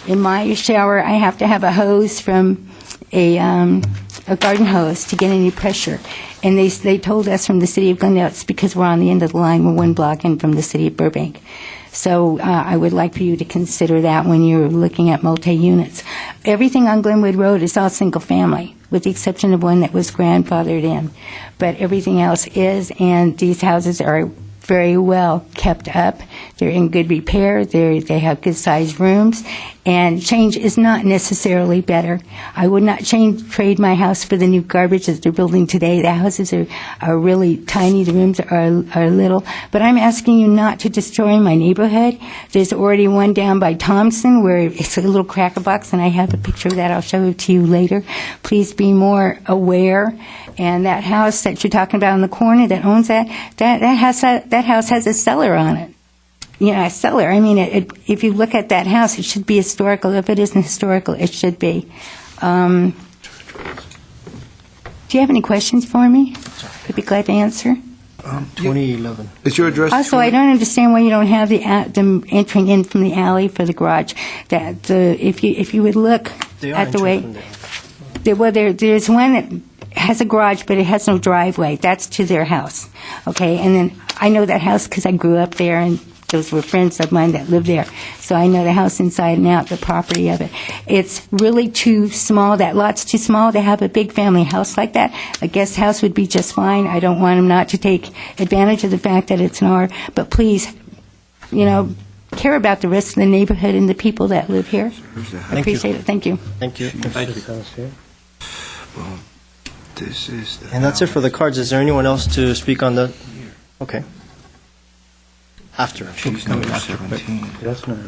In my shower, I have to have a hose from a garden hose to get any pressure. And they told us from the city of Glendale it's because we're on the end of the line. We're one block in from the city of Burbank. So I would like for you to consider that when you're looking at multi-units. Everything on Glenwood Road is all single-family, with the exception of one that was grandfathered in. But everything else is, and these houses are very well kept up. They're in good repair. They have good-sized rooms, and change is not necessarily better. I would not trade my house for the new garbage that they're building today. The houses are really tiny. The rooms are little. But I'm asking you not to destroy my neighborhood. There's already one down by Thompson where it's a little cracker box, and I have a picture of that. I'll show it to you later. Please be more aware. And that house that you're talking about in the corner that owns that house has a cellar on it. You know, a cellar. I mean, if you look at that house, it should be historical. If it isn't historical, it should be. Do you have any questions for me? I'd be glad to answer. 2011. Is your address? Also, I don't understand why you don't have the entering in from the alley for the garage. If you would look at the way, there's one that has a garage, but it has no driveway. That's to their house. Okay, and then I know that house because I grew up there, and those were friends of mine that lived there. So I know the house inside and out, the property of it. It's really too small. That lot's too small to have a big family house like that. A guest house would be just fine. I don't want them not to take advantage of the fact that it's an R. But please, care about the rest of the neighborhood and the people that live here. I appreciate it. Thank you. Thank you. Thank you. Well, this is the And that's it for the cards. Is there anyone else to speak on the? Okay. After. She'll be coming after. That's not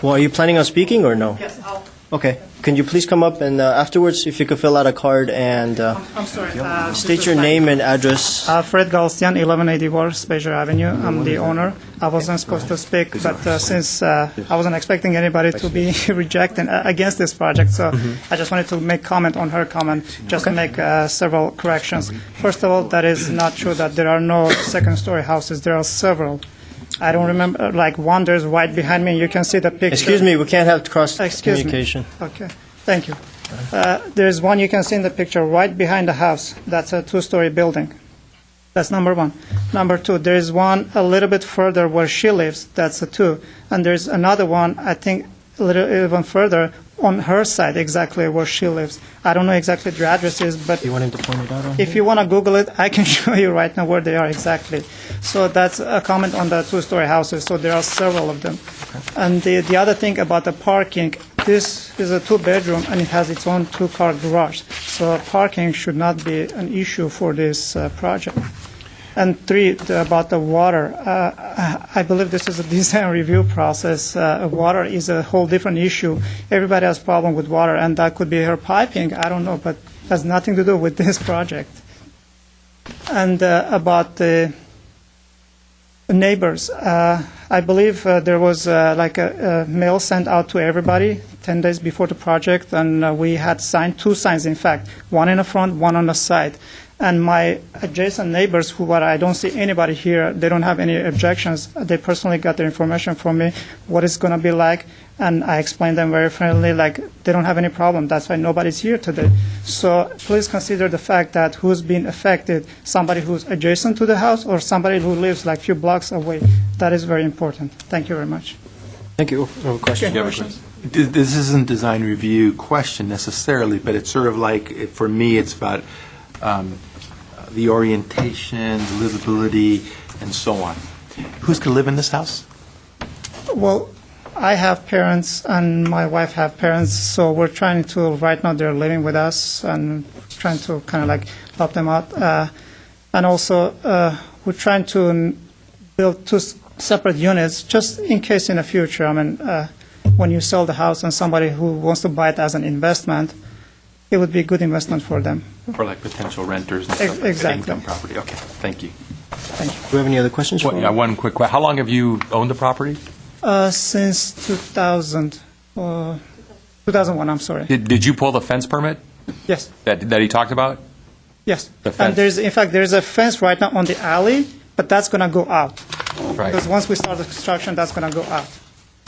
Well, are you planning on speaking or no? Yes, I'll. Okay. Can you please come up and afterwards, if you could fill out a card and I'm sorry. state your name and address. Fred Galstian, 1180 West Bejer Avenue. I'm the owner. I wasn't supposed to speak, but since I wasn't expecting anybody to be rejected against this project, so I just wanted to make comment on her comment, just to make several corrections. First of all, that is not true that there are no second-story houses. There are several. I don't remember, like one, there's white behind me. You can see the picture. Excuse me, we can't have cross communication. Okay, thank you. There's one you can see in the picture, right behind the house. That's a two-story building. That's number one. Number two, there's one a little bit further where she lives. That's a two. And there's another one, I think, a little even further on her side, exactly where she lives. I don't know exactly the address is, but you want him to point it out on if you want to Google it, I can show you right now where they are exactly. So that's a comment on the two-story houses. So there are several of them. Okay. And the other thing about the parking, this is a two-bedroom and it has its own two-car garage. So parking should not be an issue for this project. And three, about the water. I believe this is a design review process. Water is a whole different issue. Everybody has problem with water, and that could be her piping. I don't know, but has nothing to do with this project. And about the neighbors, I believe there was like a mail sent out to everybody 10 days before the project, and we had signed two signs, in fact, one in the front, one on the side. And my adjacent neighbors, I don't see anybody here, they don't have any objections. They personally got the information from me, what it's going to be like, and I explained them very friendly, like they don't have any problem. That's why nobody's here today. So please consider the fact that who's being affected, somebody who's adjacent to the house or somebody who lives like a few blocks away. That is very important. Thank you very much. Thank you. Question? This isn't design review question necessarily, but it's sort of like, for me, it's about the orientation, the livability, and so on. Who's going to live in this house? Well, I have parents and my wife have parents, so we're trying to, right now they're living with us and trying to kind of like help them out. And also, we're trying to build two separate units just in case in the future, I mean, when you sell the house and somebody who wants to buy it as an investment, it would be a good investment for them. For like potential renters and stuff, exactly. Income property. Okay, thank you. Thank you. Do we have any other questions? Yeah, one quick question. How long have you owned the property? Since 2001, I'm sorry. Did you pull the fence permit Yes, that he talked about? yes. The fence. And in fact, there's a fence right now on the alley, but that's going to go out. Right. Because once we start the construction, that's going to go out.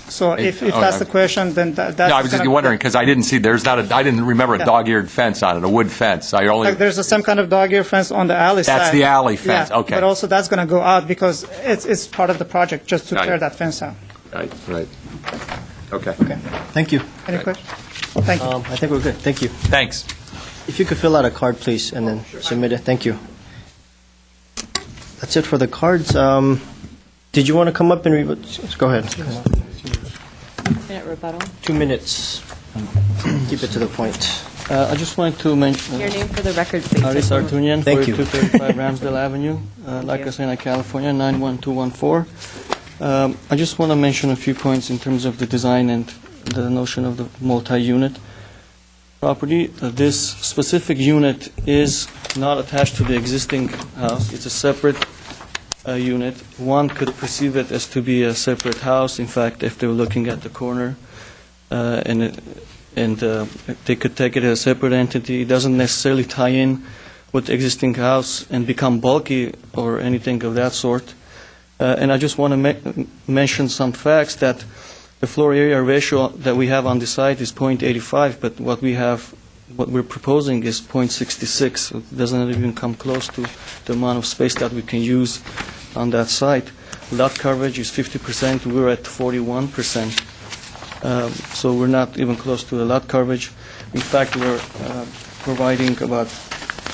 So if oh, that's the okay. question, then that's No, I was just gonna- wondering because I didn't see I didn't remember a Yeah. dog-eared fence on it, a wood fence. I only Like there's the same kind of dog-ear fence on the alley side. That's the alley fence, Yeah, okay. But also that's going to go out because it's part of the project just to Right. tear that fence out. right. Okay. Thank you. Any questions? Thank you. I think we're good. Thank you. Thanks. If you could fill out a card, please, and then submit it. Thank you. That's it for the cards. Did you want to come up and go ahead? Come on. Minute rebuttal. 2 minutes. Keep it to the point. I just wanted to mention. Your name for the record, please. Aris Artunian, Thank you. 4235 Ramsdale Avenue, La Casena, California, 91214. I just want to mention a few points in terms of the design and the notion of the multi-unit property. This specific unit is not attached to the existing house. It's a separate unit. One could perceive it as to be a separate house. In fact, if they were looking at the corner, and they could take it as a separate entity. It doesn't necessarily tie in with the existing house and become bulky or anything of that sort. And I just want to mention some facts that the floor area ratio that we have on the site is 0.85, but what we're proposing is 0.66. It doesn't even come close to the amount of space that we can use on that site. Lot coverage is 50%. We're at 41%. So we're not even close to the lot coverage. In fact, we're providing about,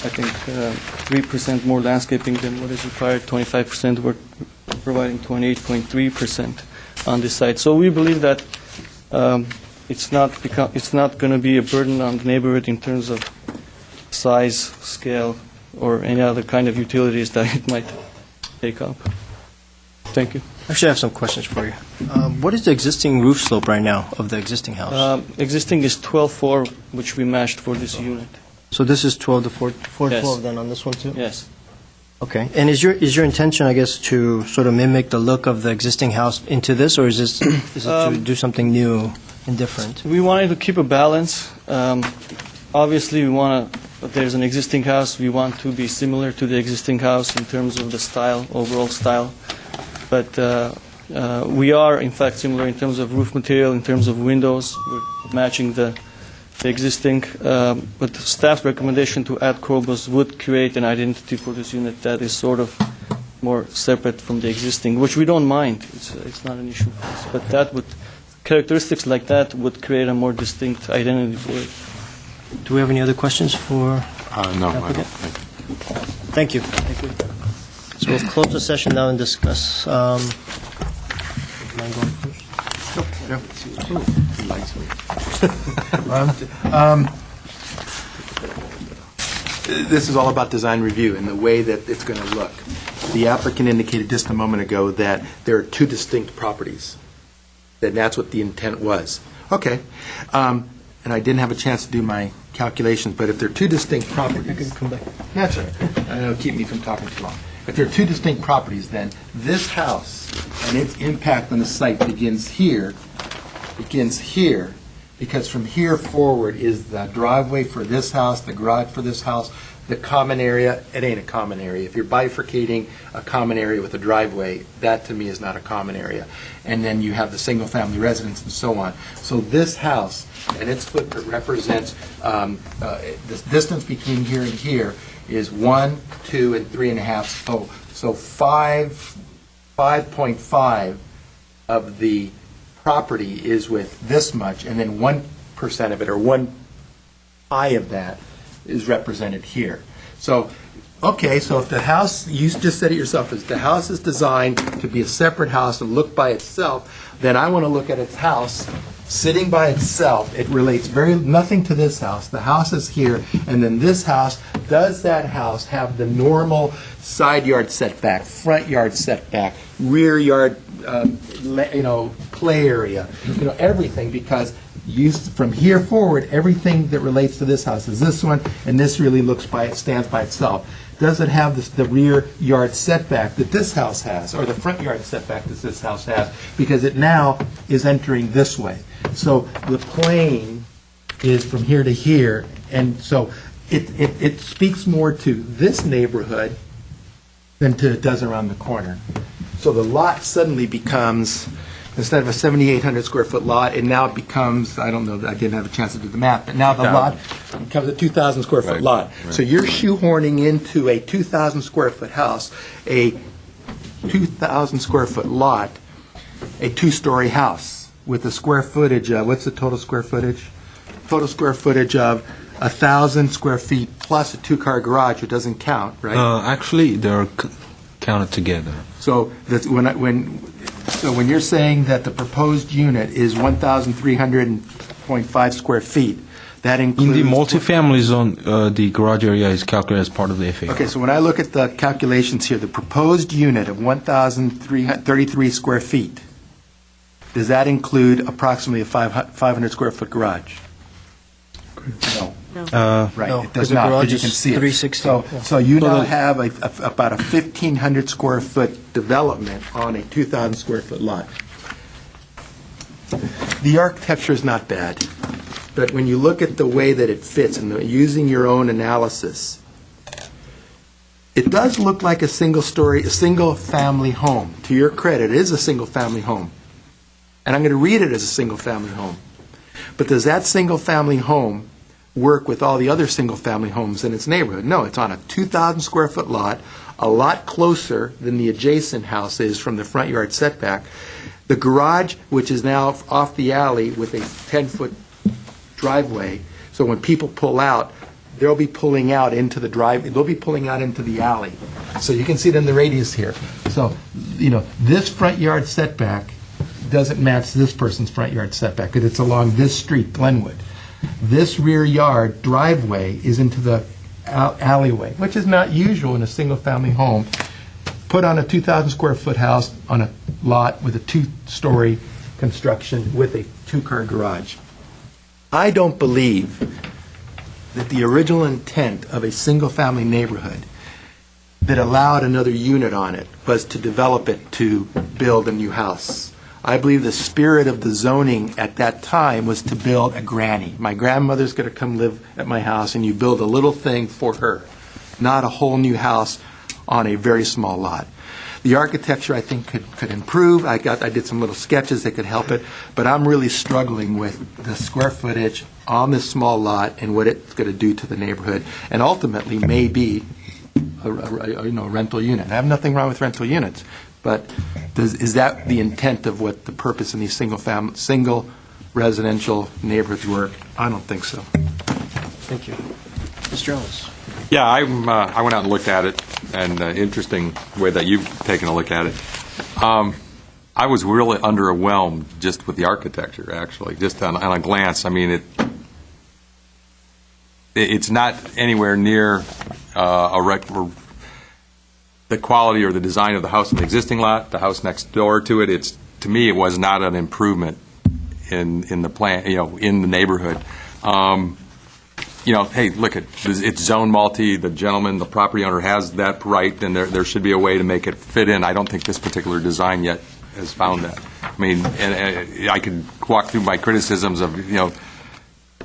I think, 3% more landscaping than what is required, 25%. We're providing 28.3% on this site. So we believe that it's not going to be a burden on the neighborhood in terms of size, scale, or any other kind of utilities that it might take up. Thank you. Actually, I have some questions for you. What is the existing roof slope right now of the existing house? Existing is 12.4, which we matched for this unit. So this is 12 to 4, Yes. 12 then on this one too? Yes. Okay. And is your intention, I guess, to sort of mimic the look of the existing house into this, or is it to do something new and different? We wanted to keep a balance. Obviously, if there's an existing house, we want to be similar to the existing house in terms of the style, overall style. But we are, in fact, similar in terms of roof material, in terms of windows. We're matching the existing. But the staff's recommendation to add corbels would create an identity for this unit that is sort of more separate from the existing, which we don't mind. It's not an issue for us. But characteristics like that would create a more distinct identity for it. Do we have any other questions for? No, I applicant? don't. Thank you. Thank you. So we'll close the session now and discuss. Am I going first? This is all about design review and the way that it's going to look. The applicant indicated just a moment ago that there are two distinct properties, and that's what the intent was. Okay. And I didn't have a chance to do my calculations, but if there are two distinct properties... I can come back. That's all right. It'll keep me from talking too long. If there are two distinct properties, then this house and its impact on the site begins here, because from here forward is the driveway for this house, the garage for this house, the common area. It ain't a common area. If you're bifurcating a common area with a driveway, that to me is not a common area. And then you have the single-family residence and so on. So this house and its footprint represents the distance between here and here is 1, 2, and 3.5. So 5.5 of the property is with this much, and then 1% of it, or 1 pi of that, is represented here. So, okay, so if the house, you just said it yourself, if the house is designed to be a separate house and look by itself, then I want to look at its house sitting by itself. It relates nothing to this house. The house is here, and then this house, does that house have the normal side yard setback, front yard setback, rear yard, play area, everything, because from here forward, everything that relates to this house is this one, and this really stands by itself. Does it have the rear yard setback that this house has, or the front yard setback that this house has? Because it now is entering this way. So the plane is from here to here, and so it speaks more to this neighborhood than it does around the corner. So the lot suddenly becomes, instead of a 7,800 square foot lot, it now becomes, I don't know, I didn't have a chance to do the math, but now the lot becomes a 2,000 square foot lot. So you're shoehorning into a 2,000 square foot house, a 2,000 square foot lot, a two-story house with a square footage of, what's the total square footage? Total square footage of 1,000 square feet plus a two-car garage, which doesn't count, right? Actually, they're counted together. So that's when you're saying that the proposed unit is 1,300.5 square feet, that includes... In the multifamily zone, the garage area is calculated as part of the FAR. Okay, so when I look at the calculations here, the proposed unit of 1,333 square feet, does that include approximately a 500 square foot garage? No. Right, No, it 'cause does the not, garage because you is can see it. 360. So you now have about a 1,500 square foot development on a 2,000 square foot lot. The architecture is not bad, but when you look at the way that it fits and using your own analysis, it does look like a single-family home. To your credit, it is a single-family home. And I'm going to read it as a single-family home. But does that single-family home work with all the other single-family homes in its neighborhood? No, it's on a 2,000 square foot lot, a lot closer than the adjacent house is from the front yard setback. The garage, which is now off the alley with a 10-foot driveway, so when people pull out, they'll be pulling out into the they'll be pulling out into the alley. So you can see it in the radius here. So, this front yard setback doesn't match this person's front yard setback, because it's along this street, Glenwood. This rear yard driveway is into the alleyway, which is not usual in a single-family home, put on a 2,000 square foot house on a lot with a two-story construction with a two-car garage. I don't believe that the original intent of a single-family neighborhood that allowed another unit on it was to develop it to build a new house. I believe the spirit of the zoning at that time was to build a granny. My grandmother's going to come live at my house, and you build a little thing for her, not a whole new house on a very small lot. The architecture, I think, could improve. I did some little sketches that could help it, but I'm really struggling with the square footage on this small lot and what it's going to do to the neighborhood, and ultimately maybe a rental unit. I have nothing wrong with rental units, but is that the intent of what the purpose in these single residential neighborhoods were? I don't think so. Thank you. Ms. Jones. Yeah, I went out and looked at it, and interesting way that you've taken a look at it. I was really underwhelmed just with the architecture, actually, just on a glance. I mean, it's not anywhere near the quality or the design of the house in the existing lot, the house next door to it. To me, it was not an improvement in the plan, in the neighborhood. Hey, look, it's zone multi. The gentleman, the property owner, has that right, and there should be a way to make it fit in. I don't think this particular design yet has found that. I mean, and I could walk through my criticisms of,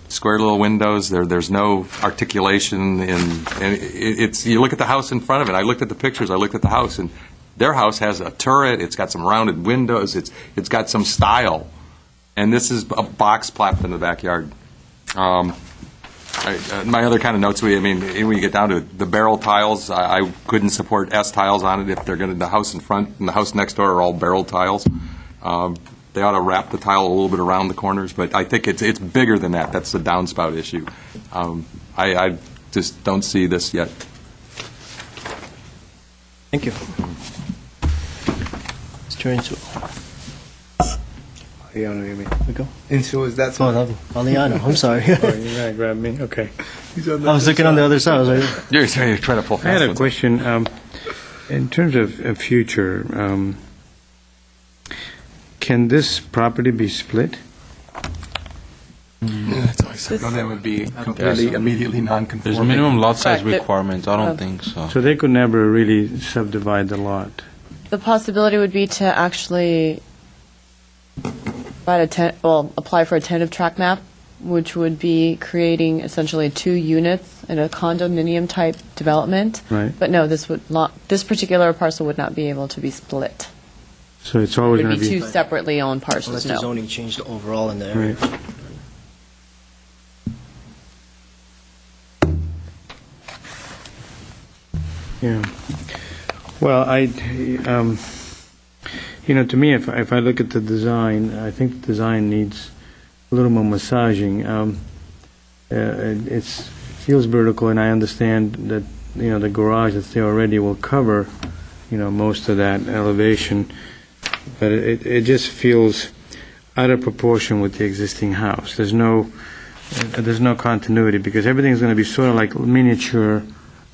square little windows. There's no articulation, and it's. You look at the house in front of it. I looked at the pictures. I looked at the house, and their house has a turret. It's got some rounded windows. It's got some style, and this is a box plopped in the backyard. My other kind of notes, when you get down to it, the barrel tiles, I couldn't support S tiles on it if they're going to, the house in front and the house next door are all barrel tiles. They ought to wrap the tile a little bit around the corners, but I think it's bigger than that. That's the downspout issue. I just don't see this yet. Thank you. Mr. Insu. Aliano, you mean? We go. Insu, is that so? Oh, nothing. Aliano, I'm sorry. Oh, you're going to grab me? Okay. I was looking on the other side. I was like, You're trying to pull fast. I had a question. In terms of future, can this property be split? So that would be completely, immediately non-conforming. There's minimum lot size Correct. requirements. I don't think so. So they could never really subdivide the lot. The possibility would be to actually apply for a tentative tract map, which would be creating essentially 2 units in a condominium-type development. Right. But no, this particular parcel would not be able to be split. So it's It always would going be to be... 2 separately owned parcels, Unless the no. zoning changed overall in the area. Right. Yeah. Well, to me, if I look at the design, I think the design needs a little more massaging. It feels vertical, and I understand that, the garage that's there already will cover, most of that elevation, but it just feels out of proportion with the existing house. There's no continuity, because everything's going to be sort of like miniature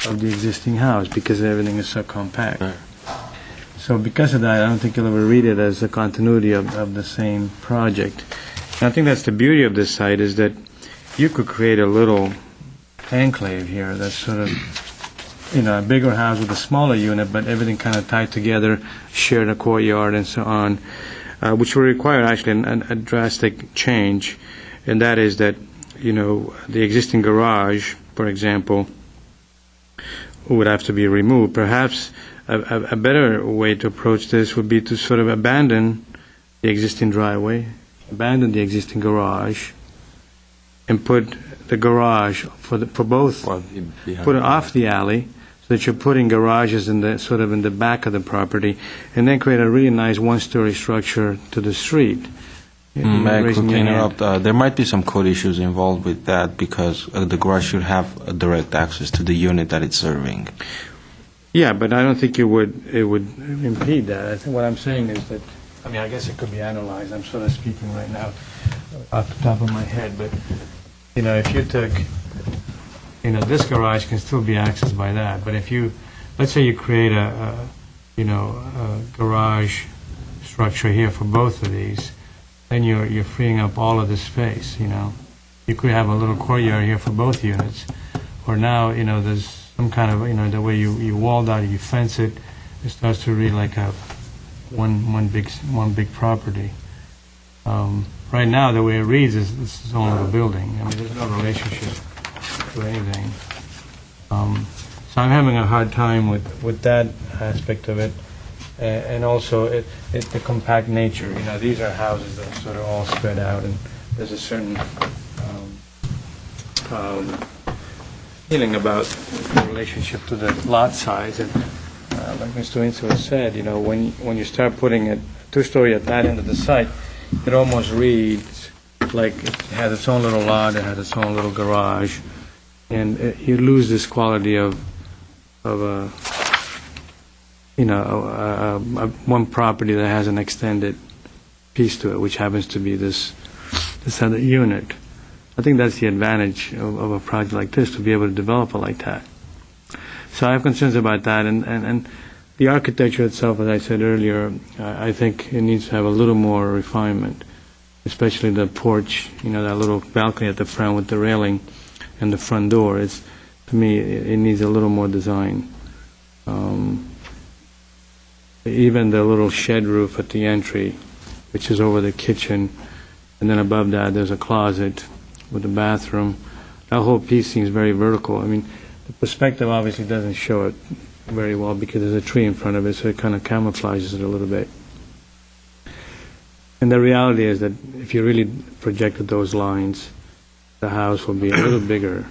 of the existing house, because everything is so compact. Right. So because of that, I don't think you'll ever read it as a continuity of the same project. And I think that's the beauty of this site, is that you could create a little enclave here that's sort of, a bigger house with a smaller unit, but everything kind of tied together, shared a courtyard and so on, which will require actually a drastic change, and that is that, the existing garage, for example, would have to be removed. Perhaps a better way to approach this would be to sort of abandon the existing driveway, abandon the existing garage, and put the garage for both, put it off the alley, so that you're putting garages in the back of the property, and then create a really nice one-story structure to the street. May I Raising quickly your hand. interrupt? There might be some code issues involved with that, because the garage should have a direct access to the unit that it's serving. Yeah, but I don't think it would impede that. I think what I'm saying is that, I guess it could be analyzed. I'm sort of speaking right now off the top of my head, but, if you took, this garage can still be accessed by that, but if let's say you create a garage structure here for both of these, then you're freeing up all of this space, You could have a little courtyard here for both units, or now, there's some kind of, the way you walled out, you fence it, it starts to read like a one big property. Right now, the way it reads is this is all a building. There's no relationship to anything. So I'm having a hard time with that aspect of it, and also the compact nature. These are houses that are sort of all spread out, and there's a certain feeling about the relationship to the lot size. And like Mr. Winslow said, when you start putting a two-story at that end of the site, it almost reads like it has its own little lot, it has its own little garage, and you lose this quality of one property that has an extended piece to it, which happens to be this other unit. I think that's the advantage of a project like this, to be able to develop it like that. So I have concerns about that, and the architecture itself, as I said earlier, I think it needs to have a little more refinement, especially the porch, that little balcony at the front with the railing and the front door. To me, it needs a little more design. Even the little shed roof at the entry, which is over the kitchen, and then above that there's a closet with a bathroom. That whole piece seems very vertical. The perspective obviously doesn't show it very well because there's a tree in front of it, so it kind of camouflages it a little bit. And the reality is that if you really projected those lines, the house will be a little bigger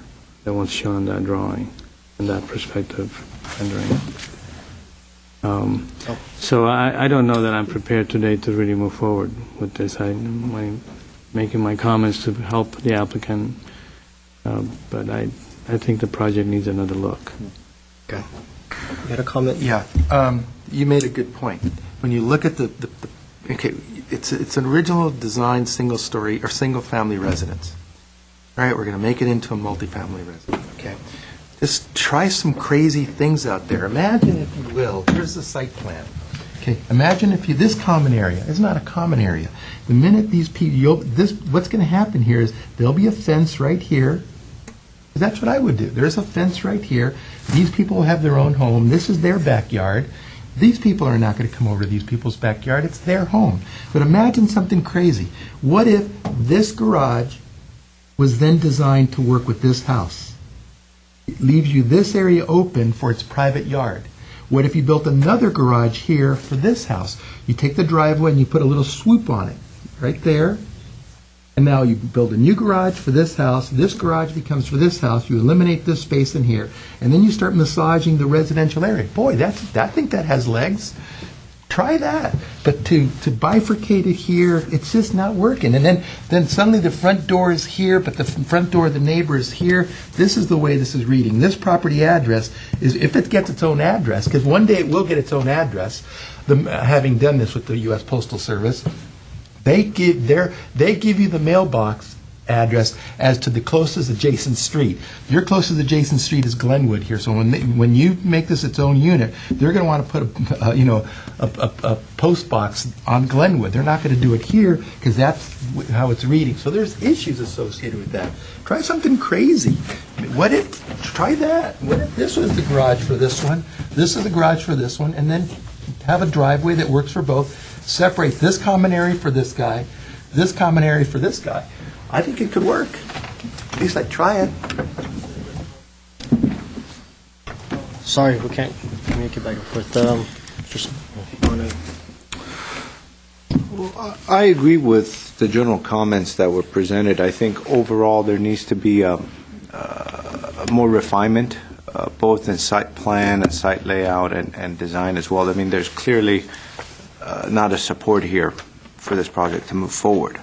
than what's shown in that drawing, in that perspective rendering. So I don't know that I'm prepared today to really move forward with this. I'm making my comments to help the applicant, but I think the project needs another look. Okay. You had a comment? Yeah. You made a good point. When you look at it's an original design single-story or single-family residence. All right, we're going to make it into a multifamily residence. Okay. Just try some crazy things out there. Imagine, if you will, here's the site plan. Okay, imagine if this common area is not a common area. The minute these people, what's going to happen here is there'll be a fence right here. That's what I would do. There's a fence right here. These people have their own home. This is their backyard. These people are not going to come over to these people's backyard. It's their home. But imagine something crazy. What if this garage was then designed to work with this house? It leaves you this area open for its private yard. What if you built another garage here for this house? You take the driveway and you put a little swoop on it, right there. And now you build a new garage for this house. This garage becomes for this house. You eliminate this space in here. And then you start massaging the residential area. Boy, I think that has legs. Try that. But to bifurcate it here, it's just not working. And then suddenly the front door is here, but the front door of the neighbor is here. This is the way this is reading. This property address is, if it gets its own address, because one day it will get its own address, having done this with the U.S. Postal Service, they give you the mailbox address as to the closest adjacent street. Your closest adjacent street is Glenwood here, so when you make this its own unit, they're going to want to put a post box on Glenwood. They're not going to do it here because that's how it's reading. So there's issues associated with that. Try something crazy. Try that? What if this was the garage for this one, this is the garage for this one, and then have a driveway that works for both. Separate this common area for this guy, this common area for this guy. I think it could work. At least I'd try it. Sorry, we can't communicate back and forth. I agree with the general comments that were presented. I think overall there needs to be more refinement, both in site plan and site layout and design as well. I mean, there's clearly not a support here for this project to move forward.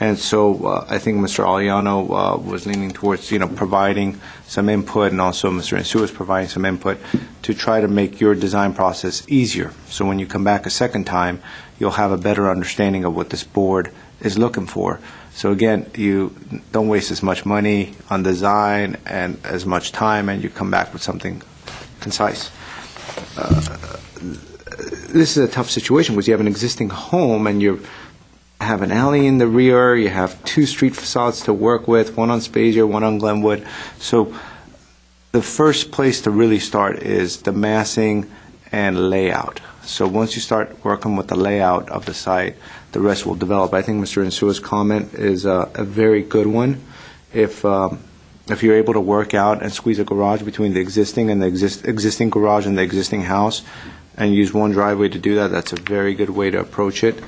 And so I think Mr. Aliano was leaning towards, providing some input, and also Mr. Insua is providing some input to try to make your design process easier. So when you come back a second time, you'll have a better understanding of what this board is looking for. So again, you don't waste as much money on design and as much time, and you come back with something concise. This is a tough situation because you have an existing home and you have an alley in the rear, you have two street facades to work with, one on Spasier, one on Glenwood. So the first place to really start is the massing and layout. So once you start working with the layout of the site, the rest will develop. I think Mr. Insua's comment is a very good one. If you're able to work out and squeeze a garage between the existing and the existing garage and the existing house, and use one driveway to do that, that's a very good way to approach it.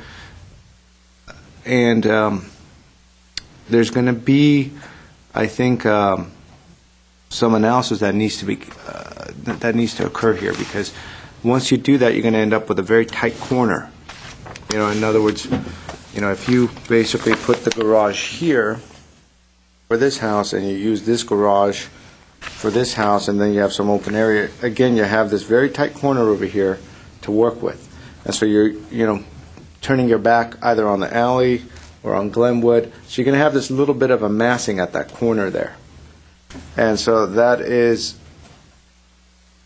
And there's going to be, I think, some analysis that needs to occur here, because once you do that, you're going to end up with a very tight corner. In other words, if you basically put the garage here for this house and you use this garage for this house, and then you have some open area, again, you have this very tight corner over here to work with. And so you're, turning your back either on the alley or on Glenwood. So you're going to have this little bit of a massing at that corner there. And so that is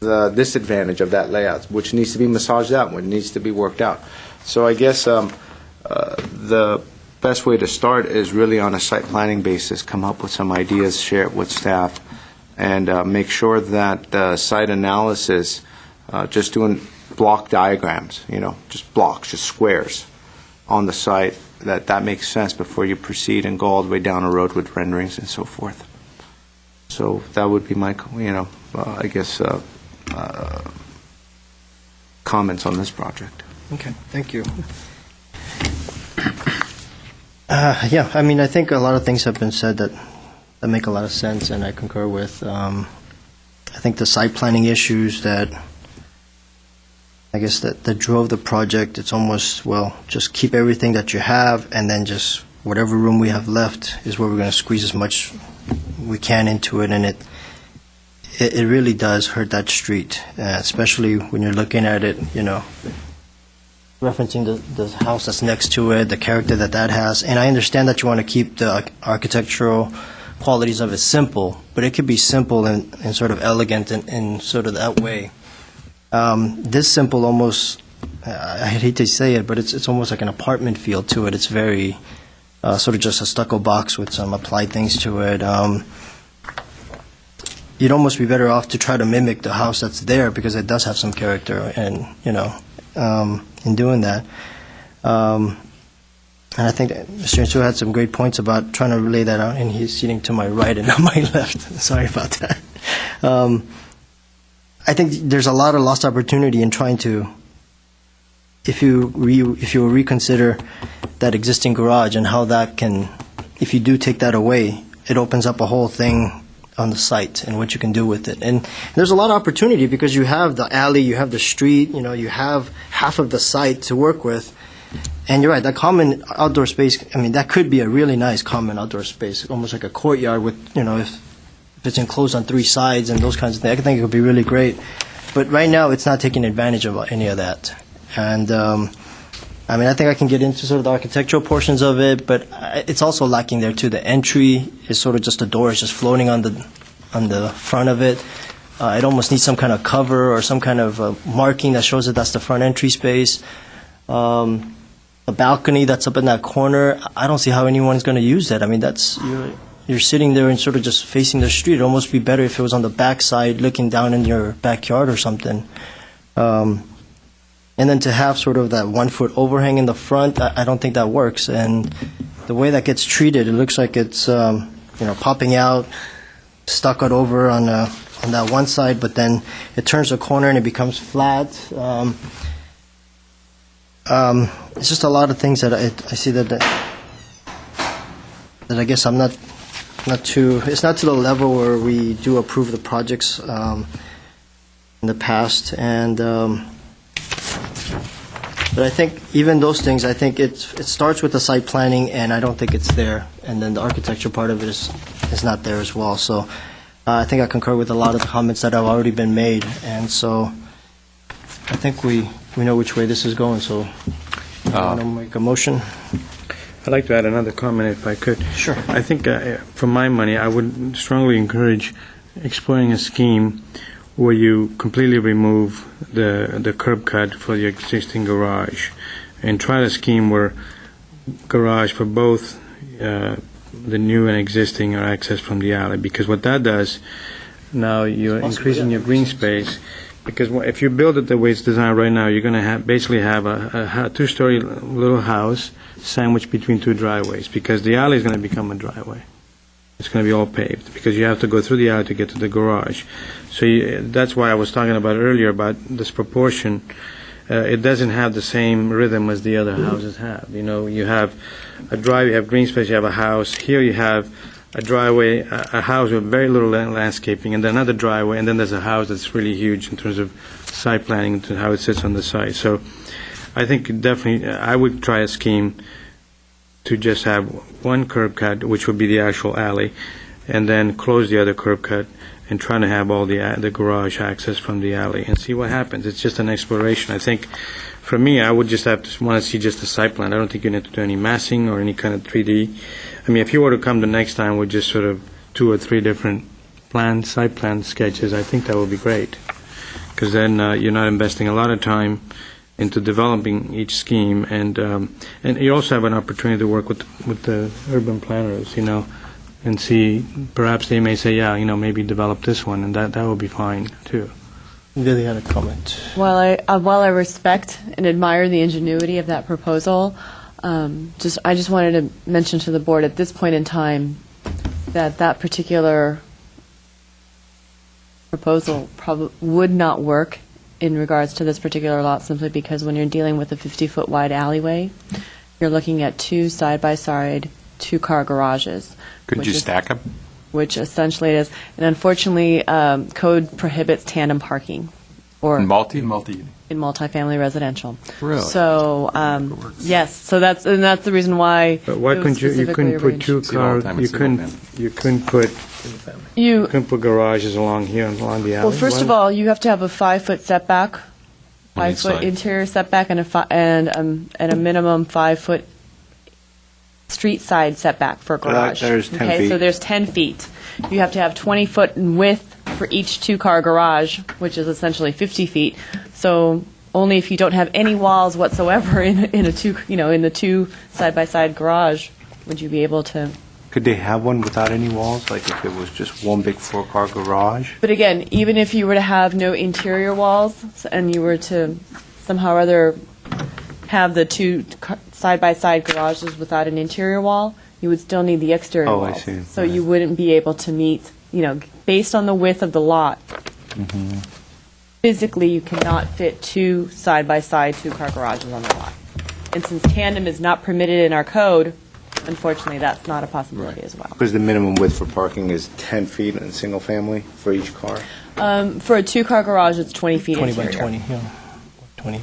the disadvantage of that layout, which needs to be massaged out, which needs to be worked out. So I guess the best way to start is really on a site planning basis, come up with some ideas, share it with staff, and make sure that the site analysis, just doing block diagrams, just blocks, just squares on the site, that makes sense before you proceed and go all the way down a road with renderings and so forth. So that would be my, I guess, comments on this project. Okay, thank you. Yeah, I mean, I think a lot of things have been said that make a lot of sense, and I concur with. I think the site planning issues that drove the project, it's almost, just keep everything that you have, and then just whatever room we have left is where we're going to squeeze as much we can into it, and it really does hurt that street, especially when you're looking at it, referencing the house that's next to it, the character that has. And I understand that you want to keep the architectural qualities of it simple, but it could be simple and sort of elegant in sort of that way. This simple almost I hate to say it, but it's almost like an apartment feel to it. It's very sort of just a stucco box with some applied things to it. You'd almost be better off to try to mimic the house that's there because it does have some character, and in doing that. And I think that Mr. Insu had some great points about trying to relay that out, and he's sitting to my right and not my left. Sorry about that. I think there's a lot of lost opportunity in trying to, if you reconsider that existing garage and how that can, if you do take that away, it opens up a whole thing on the site and what you can do with it. And there's a lot of opportunity because you have the alley, you have the street, you have half of the site to work with. And you're right, that common outdoor space, I mean, that could be a really nice common outdoor space, almost like a courtyard with, if it's enclosed on three sides and those kinds of things. I think it would be really great. But right now, it's not taking advantage of any of that. And, I think I can get into sort of the architectural portions of it, but it's also lacking there, too. The entry is sort of just a door. It's just floating on the front of it. It almost needs some kind of cover or some kind of marking that shows that that's the front entry space. A balcony that's up in that corner, I don't see how anyone's going to use that. I mean, you're sitting there and sort of just facing the street. It'd almost be better if it was on the back side looking down in your backyard or something. And then to have sort of that 1 foot overhang in the front, I don't think that works. And the way that gets treated, it looks like it's popping out, stuccoed over on that one side, but then it turns a corner and it becomes flat. It's just a lot of things that I see that I guess I'm not too. It's not to the level where we do approve the projects in the past, and but I think even those things, I think it starts with the site planning, and I don't think it's there, and then the architecture part of it is not there as well. So I think I concur with a lot of the comments that have already been made, and so I think we know which way this is going. So I want to make a motion. I'd like to add another comment if I could. Sure. I think for my money, I would strongly encourage exploring a scheme where you completely remove the curb cut for the existing garage and try a scheme where garage for both the new and existing are accessed from the alley, because what that does, now you're increasing your green space. Because if you build it the way it's designed right now, you're going to basically have a two-story little house sandwiched between two driveways, because the alley is going to become a driveway. It's going to be all paved, because you have to go through the alley to get to the garage. So that's why I was talking about earlier about this proportion. It doesn't have the same rhythm as the other houses have. You have a drive, you have green space, you have a house. Here you have a driveway, a house with very little landscaping, and then another driveway, and then there's a house that's really huge in terms of site planning to how it sits on the site. So I think definitely I would try a scheme to just have one curb cut, which would be the actual alley, and then close the other curb cut and try to have all the garage access from the alley and see what happens. It's just an exploration. I think for me, I would just have to want to see just the site plan. I don't think you need to do any massing or any kind of 3D. I mean, if you were to come the next time with just sort of 2 or 3 different site plan sketches, I think that would be great, because then you're not investing a lot of time into developing each scheme, and you also have an opportunity to work with the urban planners, and see, perhaps they may say, yeah, maybe develop this one, and that would be fine too. Lily had a comment. While I respect and admire the ingenuity of that proposal, I just wanted to mention to the board at this point in time that particular proposal probably would not work in regards to this particular lot, simply because when you're dealing with a 50-foot wide alleyway, you're looking at 2 side-by-side 2-car garages. Could you stack them? Which essentially it is. And unfortunately, code prohibits tandem parking. Or in multifamily residential. Really? So yes, so that's the reason why. But why couldn't you couldn't put 2 cars? You couldn't put garages along here and along the alley. Well, first of all, you have to have a 5-foot setback, 5-foot interior setback, and a minimum 5-foot street side setback for a garage. There's 10 feet. So there's 10 feet. You have to have 20 foot in width for each 2-car garage, which is essentially 50 feet. So only if you don't have any walls whatsoever in a two, in the two side-by-side garage, would you be able to. Could they have one without any walls, like if it was just one big four-car garage? But again, even if you were to have no interior walls and you were to somehow or other have the two side-by-side garages without an interior wall, you would still need the exterior Oh, walls. I see. So you wouldn't be able to meet, based on the width of the lot, physically you cannot fit two side-by-side two-car garages on the lot. And since tandem is not permitted in our code, unfortunately, that's not a possibility as well. Because the minimum width for parking is 10 feet in single family for each car? For a two-car garage, it's 20 feet 20 by interior. 20, yeah. 20.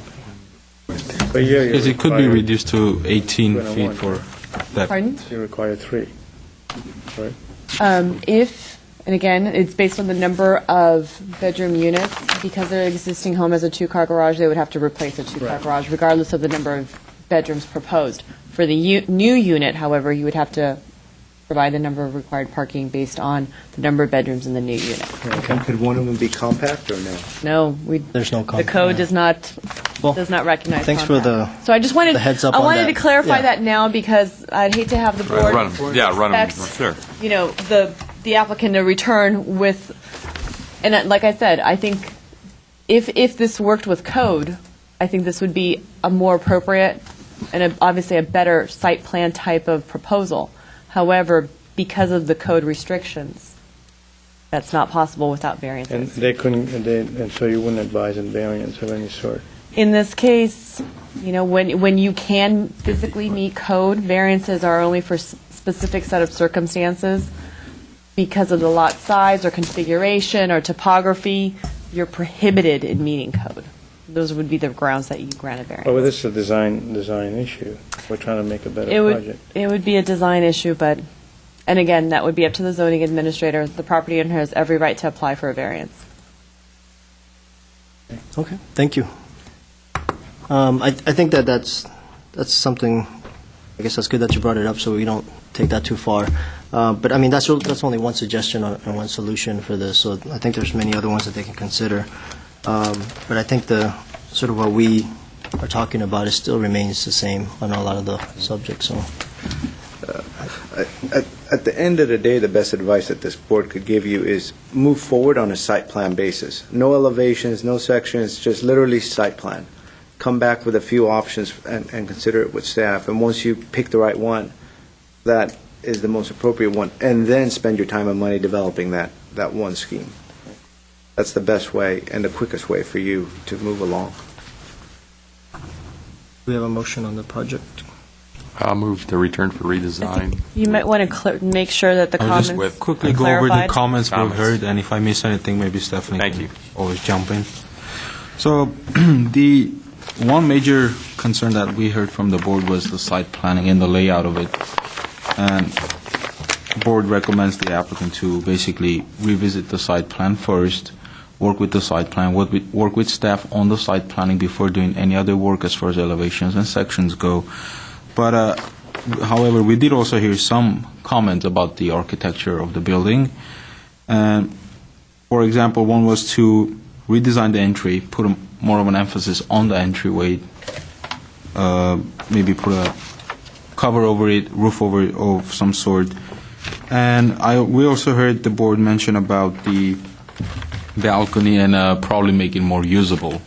Because it could be reduced to 18 feet for that. Pardon? You require 3, right? And again, it's based on the number of bedroom units. Because their existing home has a two-car garage, they would have to replace a two-car garage, regardless of the number of bedrooms proposed. For the new unit, however, you would have to provide the number of required parking based on the number of bedrooms in the new unit. Okay. Could one of them be compact or no? No, There's no the compact. code does not recognize Thanks for compact. So I just wanted the heads up I on wanted that. to clarify Yeah. that now because I'd hate to have the board Run them, expect, sure. the applicant to return with, and like I said, I think if this worked with code, I think this would be a more appropriate and obviously a better site plan type of proposal. However, because of the code restrictions, that's not possible without And variances. they couldn't, and so you wouldn't advise a variance of any sort? In this case, when you can physically meet code, variances are only for specific set of circumstances. Because of the lot size or configuration or topography, you're prohibited in meeting code. Those would be the grounds that you grant a variance. Well, this is a design issue. We're trying to make a better project. It would be a design issue, and again, that would be up to the zoning administrator. The property owner has every right to apply for a variance. Okay, thank you. I think that's something, I guess that's good that you brought it up so we don't take that too far. But I mean, that's only one suggestion and one solution for this, so I think there's many other ones that they can consider. But I think the sort of what we are talking about still remains the same on a lot of the subjects, so. At the end of the day, the best advice that this board could give you is move forward on a site plan basis. No elevations, no sections, just literally site plan. Come back with a few options and consider it with staff. And once you pick the right one, that is the most appropriate one, and then spend your time and money developing that one scheme. That's the best way and the quickest way for you to move along. We have a motion on the project. I'll move to return for redesign. You might want to make sure that the I'll comments just are quickly go over the clarified. comments we've Comments. heard, and if I miss anything, maybe Stephanie Thank can you. always jump in. So the one major concern that we heard from the board was the site planning and the layout of it. And the board recommends the applicant to basically revisit the site plan first, work with the site plan, work with staff on the site planning before doing any other work as far as elevations and sections go. But however, we did also hear some comments about the architecture of the building. And for example, one was to redesign the entry, put more of an emphasis on the entryway, maybe put a cover over it, roof over it of some sort. And we also heard the board mention about the balcony and probably make it more usable.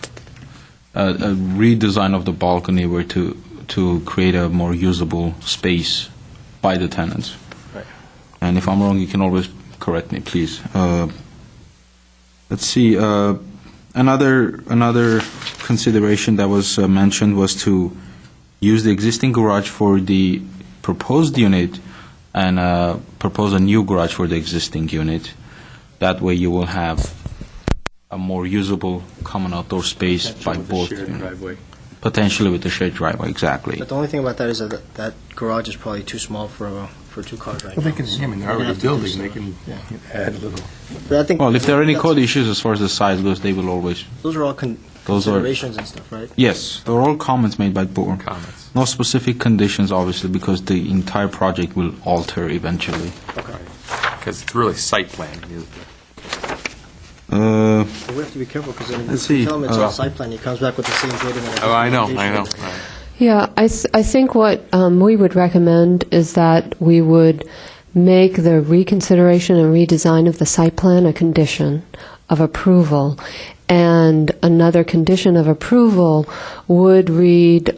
A redesign of the balcony were to create a more usable space by the tenants. Right. And if I'm wrong, you can always correct me, please. Let's see. Another consideration that was mentioned was to use the existing garage for the proposed unit and propose a new garage for the existing unit. That way you will have a more usable common outdoor space by both. driveway. Potentially with the shared driveway, exactly. But the only thing about that is that garage is probably too small for 2 cars right Well, now. they can, I mean, they're already building, they can add a little. But I think Well, if there are any that's- code issues as far as the size goes, they will always. Those are all Those are- considerations and stuff, right? Yes, they're all comments made by the board. Comments. No specific conditions, obviously, because the entire project will alter eventually. Because it's really site plan. So we have to be careful because then Let's if you see. tell him it's on site plan, he comes back with the same building. and Oh, I know. application. Right. Yeah, I think what we would recommend is that we would make the reconsideration and redesign of the site plan a condition of approval. And another condition of approval would read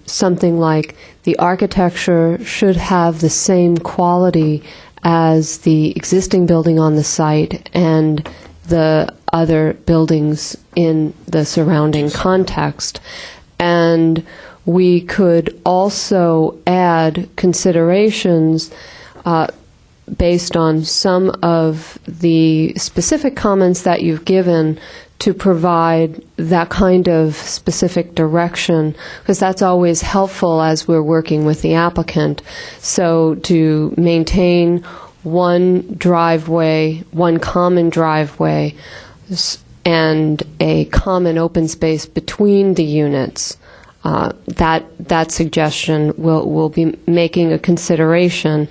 something like the architecture should have the same quality as the existing building on the site and the other buildings in the surrounding context. And we could also add considerations based on some of the specific comments that you've given to provide that kind of specific direction, because that's always helpful as we're working with the applicant. So to maintain one driveway, one common driveway, and a common open space between the units, that suggestion will be making a consideration.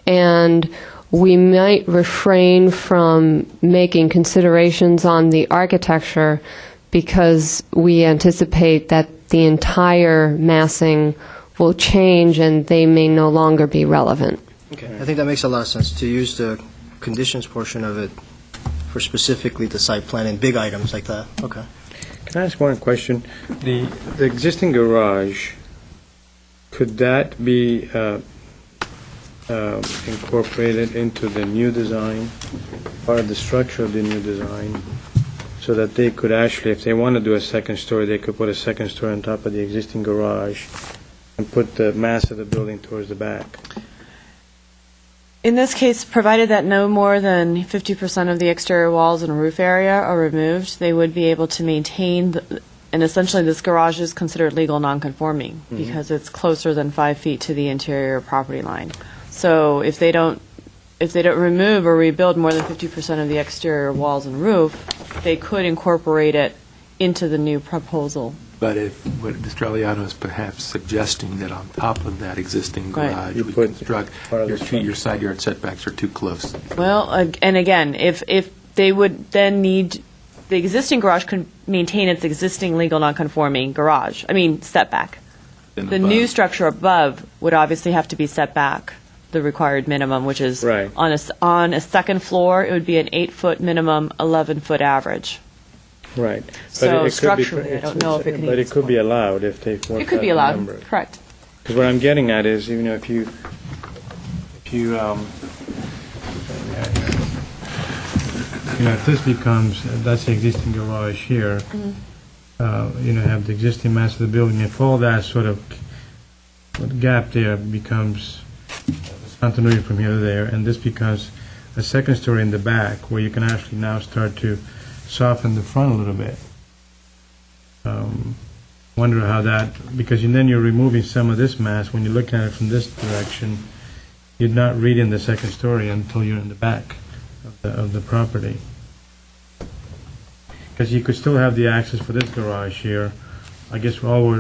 And we might refrain from making considerations on the architecture because we anticipate that the entire massing will change and they may no longer be relevant. Okay, I think that makes a lot of sense to use the conditions portion of it for specifically the site plan and big items like that. Okay. Can I ask one question? The existing garage, could that be incorporated into the new design, part of the structure of the new design, so that they could actually, if they want to do a second story, they could put a second story on top of the existing garage and put the mass of the building towards the back? In this case, provided that no more than 50% of the exterior walls and roof area are removed, they would be able to maintain, and essentially this garage is considered legal nonconforming because it's closer than 5 feet to the interior property line. So if they don't remove or rebuild more than 50% of the exterior walls and roof, they could incorporate it into the new proposal. But if what Mr. Aliano is perhaps suggesting that on top of that existing Right. garage, You we put construct, part of the your side yard setbacks are too close. Well, and again, if they would then need, the existing garage could maintain its existing legal nonconforming garage, setback. Then The above. new structure above would obviously have to be set back the required minimum, which is Right. on a second floor, it would be an 8-foot minimum, 11-foot average. Right. So structurally, I don't know if it can But even it could be allowed if they work It could be out the allowed, numbers. correct. Because what I'm getting at is, if you if this becomes, that's the existing garage here, have the existing mass of the building, if all that sort of gap there becomes continuity from here to there, and this becomes a second story in the back, where you can actually now start to soften the front a little bit. Wonder how that, because then you're removing some of this mass. When you look at it from this direction, you're not reading the second story until you're in the back of the property. Because you could still have the access for this garage here. I guess all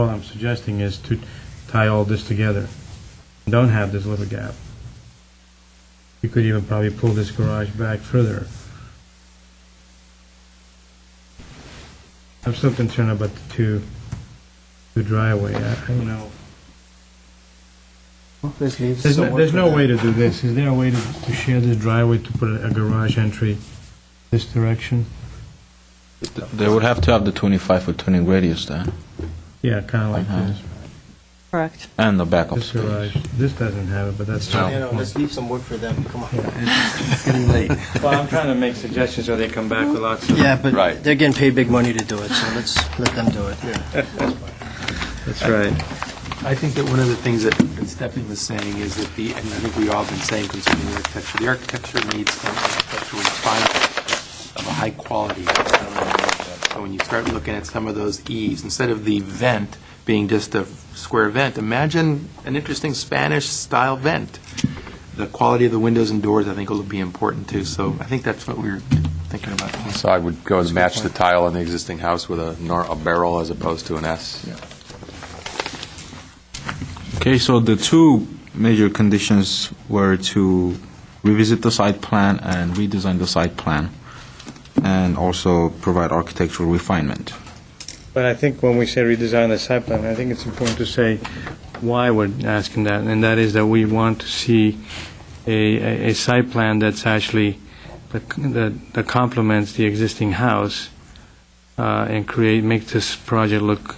I'm suggesting is to tie all this together. Don't have this little gap. You could even probably pull this garage back further. I'm still concerned about the two driveway. I don't know. There's no way to do this. Is there a way to share this driveway to put a garage entry this direction? They would have to have the 25-foot turning radius there, Yeah, kind of like this. Correct. and the backup This space. garage. This doesn't have it, but that's Let's leave some work for them. Come on. It's getting late. Well, I'm trying to make suggestions so they come back with lots of. Yeah, but Right. they're getting paid big money to do it, so let's let them do it. That's right. I think that one of the things that Stephanie was saying is that and I think we've all been saying concerning the architecture needs some architectural refinement of a high quality. So when you start looking at some of those eaves, instead of the vent being just a square vent, imagine an interesting Spanish-style vent. The quality of the windows and doors, I think, will be important too. So I think that's what we were thinking about. So I would go and match the tile in the existing house with a barrel as opposed to an S. Okay, so the two major conditions were to revisit the site plan and redesign the site plan. and also provide architectural refinement. But I think when we say redesign the site plan, I think it's important to say why we're asking that, and that is that we want to see a site plan that's actually, that complements the existing house and make this project look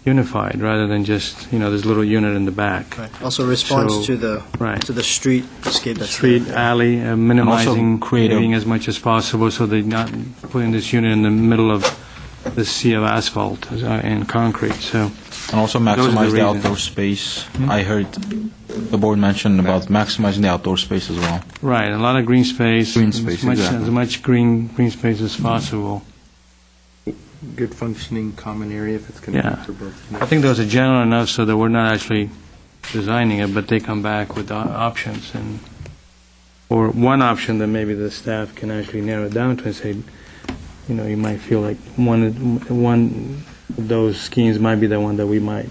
unified, rather than just, this little unit in the back. Also responds So- to the Right. to the streetscape that's Street, there. alley, minimizing create a- paving as much as possible, so they're not putting this unit in the middle of the sea of asphalt and concrete, so. And also Those are the maximize the reasons. outdoor space. I heard the board mentioned about maximizing the outdoor space as well. Right, a lot of green space. Green space, exactly. As much green space as possible. Good functioning common area if it's Yeah. connected to both. I think those are general enough so that we're not actually designing it, but they come back with options, or one option that maybe the staff can actually narrow it down to and say, you might feel like one of those schemes might be the one that we might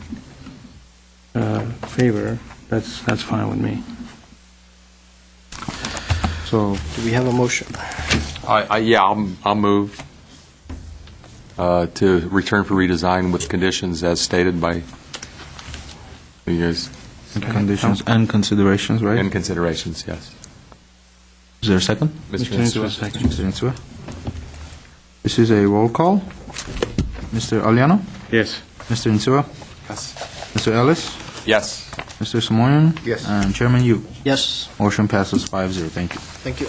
favor. That's fine with me. So, Do we have a motion? I'll move to return for redesign with conditions as stated by you guys. conditions and considerations, right? And considerations, yes. Is there a second? Mr. Insua. Insua, second. Mr. Insua. This is a roll call. Mr. Aliano? Yes. Mr. Insua? Yes. Mr. Ellis? Yes. Mr. Samoyan? Yes. And Chairman Yu? Yes. Motion passes 5-0. Thank you. Thank you.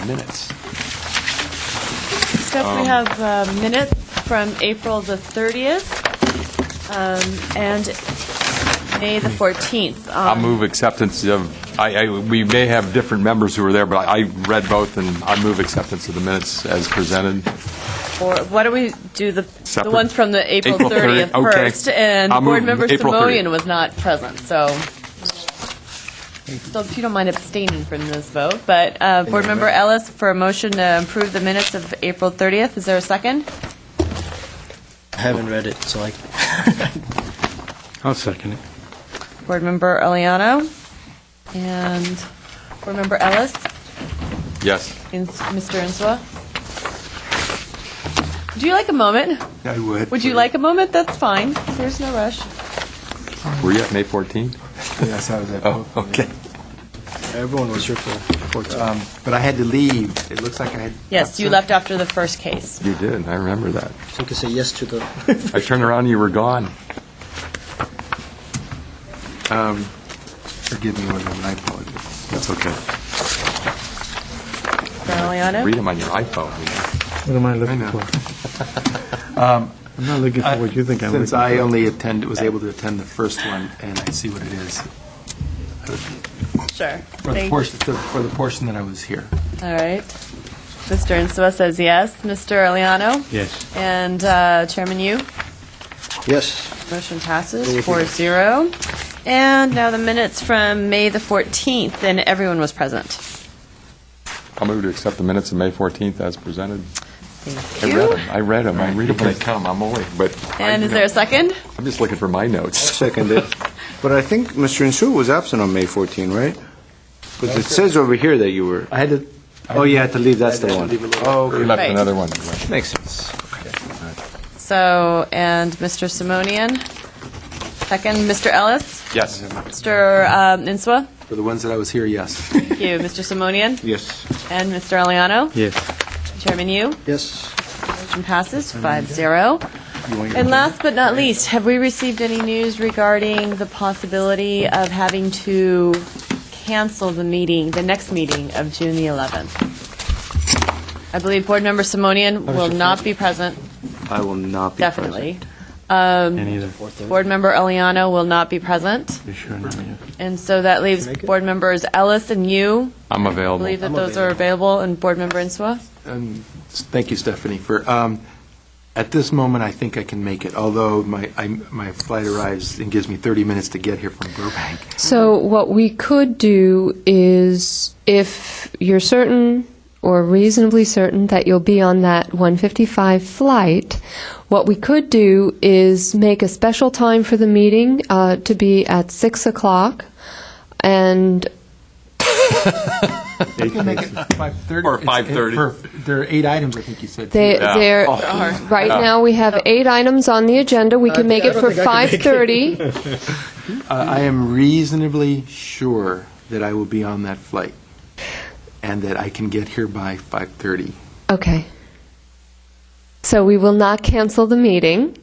Minutes. Next up, we have minutes from April the 30th and May the 14th. I'll move acceptance of, we may have different members who were there, but I read both, and I move acceptance of the minutes as presented. Or why don't we do the Separate. ones from the April April 30th 30th, okay. first? And I'll Board move Member April 30th. Simonian was not present, so if you don't mind abstaining from this vote. But Board Member Ellis, for a motion to approve the minutes of April 30th, is there a second? I haven't read it, so I. I'll second it. Board Member Aliano and Board Member Ellis, Yes. Mr. Insua. Would you like a moment? I would. Would you like a moment? That's fine. There's no rush. Were you at May 14th? Yes, I was at Oh, both. okay. Everyone was here for 14. But I had to leave. It looks like I had. Yes, you left after the first case. You did, I remember that. So you can say yes to the. I turned around and you were gone. Forgive me, William, I apologize. That's okay. Mr. Aliano? Read them on your iPhone. What am I looking I know. for? I'm not looking for what you think I'm looking Since for. I only was able to attend the first one, and I see what it is. Sure. For the portion that I was here. All right. Mr. Insua says yes. Mr. Aliano? Yes. And Chairman Yu? Yes. Motion passes 4-0. And now the minutes from May the 14th, and everyone was present. I'll move to accept the minutes of May 14th as presented. Thank I you. read them. I read them when they come. I'm awake, but And is there a second? I'm just looking for my notes. Seconded. But I think Mr. Insua was absent on May 14, right? Because it says over here that you were. I had to. Oh, you had to leave, that's the one. Oh, We okay. left Right. another one. Makes sense. So, and Mr. Simonian? Second, Mr. Ellis? Yes. Mr. Insua? For the ones that I was here, yes. Thank you. Mr. Simonian? Yes. And Mr. Aliano? Yes. Chairman Yu? Yes. Motion passes 5-0. And last but not least, have we received any news regarding the possibility of having to cancel the meeting, the next meeting of June the 11th? I believe Board Member Simonian will not be present, I will not be definitely. And either. Board Member Aliano will not be present. You sure not? Yeah. And so that leaves Board Members Ellis and Yu. I'm I available. believe that those are available, and Board Member Insua. Thank you, Stephanie. At this moment, I think I can make it, although my flight arrives and gives me 30 minutes to get here from Burbank. So what we could do is, if you're certain or reasonably certain that you'll be on that 1:55 flight, what we could do is make a special time for the meeting to be at 6 o'clock, and You can make it 5:30. Or 5:30. There are 8 items, I think you said. There, right now, we have 8 items on the agenda. We can make it for 5:30. I am reasonably sure that I will be on that flight and that I can get here by 5:30. Okay. So we will not cancel the meeting,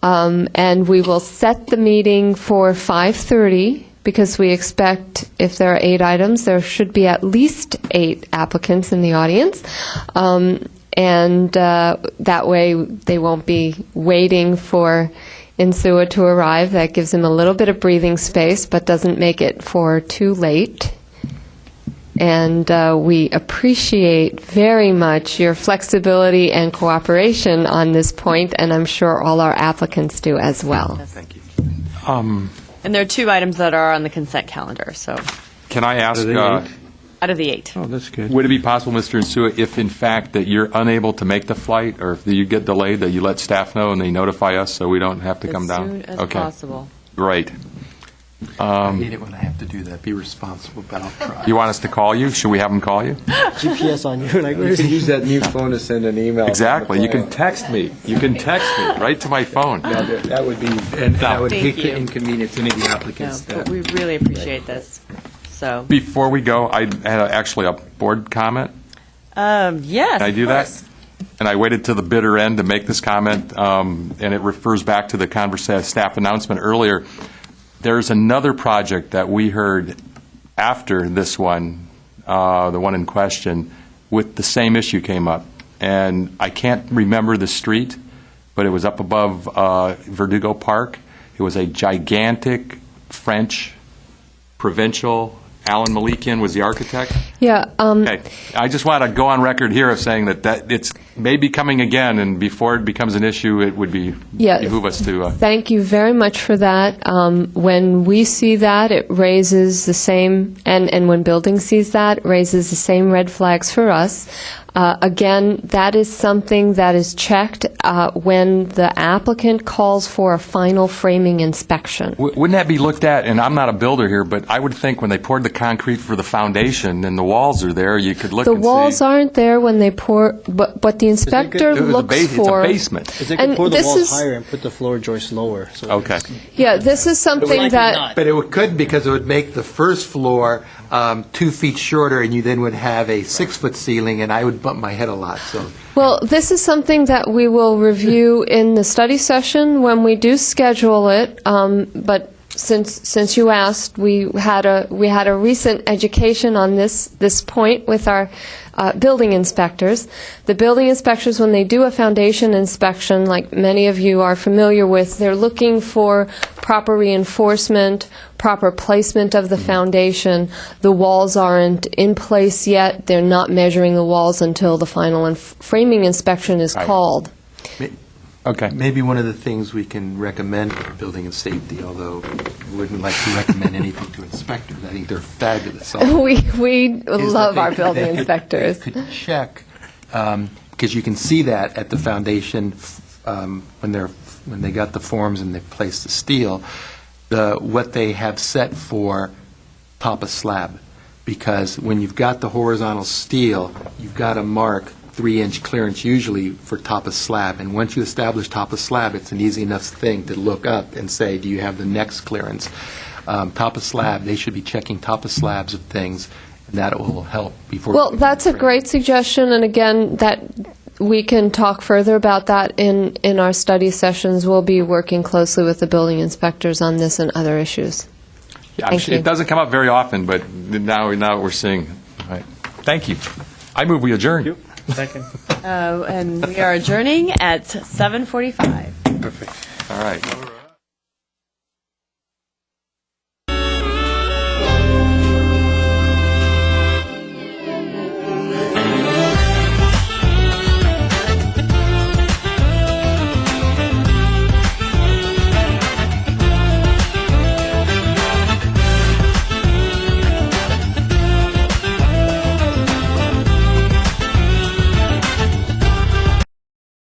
and we will set the meeting for 5:30 because we expect if there are 8 items, there should be at least 8 applicants in the audience. And that way they won't be waiting for Insua to arrive. That gives them a little bit of breathing space, but doesn't make it for too late. And we appreciate very much your flexibility and cooperation on this point, and I'm sure all our applicants do as well. Thank you. And there are 2 items that are on the consent calendar, so Can I ask, out of the 8. Oh, that's good. would it be possible, Mr. Insua, if in fact that you're unable to make the flight, or if you get delayed, that you let staff know and they notify us so we don't have to come down? As soon as possible. Great. I hate it when I have to do that. Be responsible, but I'll try. You want us to call you? Should we have them call you? GPS on you, like, where You is can he? use that new phone to send an email. Exactly. You can text me. You can text me right to my phone. That would be, And I would Thank hate to you. inconvenience any of the No, applicants. but we really appreciate this. So, Before we go, I had actually a board comment. yes. Can I do of that? course. And I waited to the bitter end to make this comment, and it refers back to the staff announcement earlier. There's another project that we heard after this one, the one in question, with the same issue came up. And I can't remember the street, but it was up above Verdugo Park. It was a gigantic French provincial. Alan Malikian was the architect. Yeah. Okay. I just want to go on record here of saying that it's maybe coming again, and before it becomes an issue, it would behoove us to. Thank you very much for that. When we see that, it raises the same, and when building sees that, it raises the same red flags for us. Again, that is something that is checked when the applicant calls for a final framing inspection. Wouldn't that be looked at? And I'm not a builder here, but I would think when they poured the concrete for the foundation and the walls are there, you could look The and walls see. aren't there when they pour, but the inspector It was looks for. It's a basement. Because they And could pour the this walls is- higher and put the floor joists lower. So Okay. Yeah, this is something that. But it could, because it would make the first floor 2 feet shorter, and you then would have a 6-foot ceiling, and I would bump my head a lot, so. Well, this is something that we will review in the study session when we do schedule it. But since you asked, we had a recent education on this point with our building inspectors. The building inspectors, when they do a foundation inspection, like many of you are familiar with, they're looking for proper reinforcement, proper placement of the foundation. The walls aren't in place yet. They're not measuring the walls until the final framing inspection is Right. called. Okay. Maybe one of the things we can recommend for building and safety, although we wouldn't like to recommend anything to inspectors. I think they're fabulous. We Is that love our they- building they- inspectors. They could check, because you can see that at the foundation when they got the forms and they placed the steel, what they have set for top of slab. Because when you've got the horizontal steel, you've got to mark 3-inch clearance usually for top of slab. And once you establish top of slab, it's an easy enough thing to look up and say, do you have the next clearance? Top of slab, they should be checking top of slabs of things, and that will help before. Well, that's a great suggestion, and again, that we can talk further about that in our study sessions. We'll be working closely with the building inspectors on this and other issues. Yeah, Thank you. it doesn't come up very often, but now we're seeing. Right. Thank you. I move we adjourn. Second. And we are adjourning at 7:45. Perfect. All right.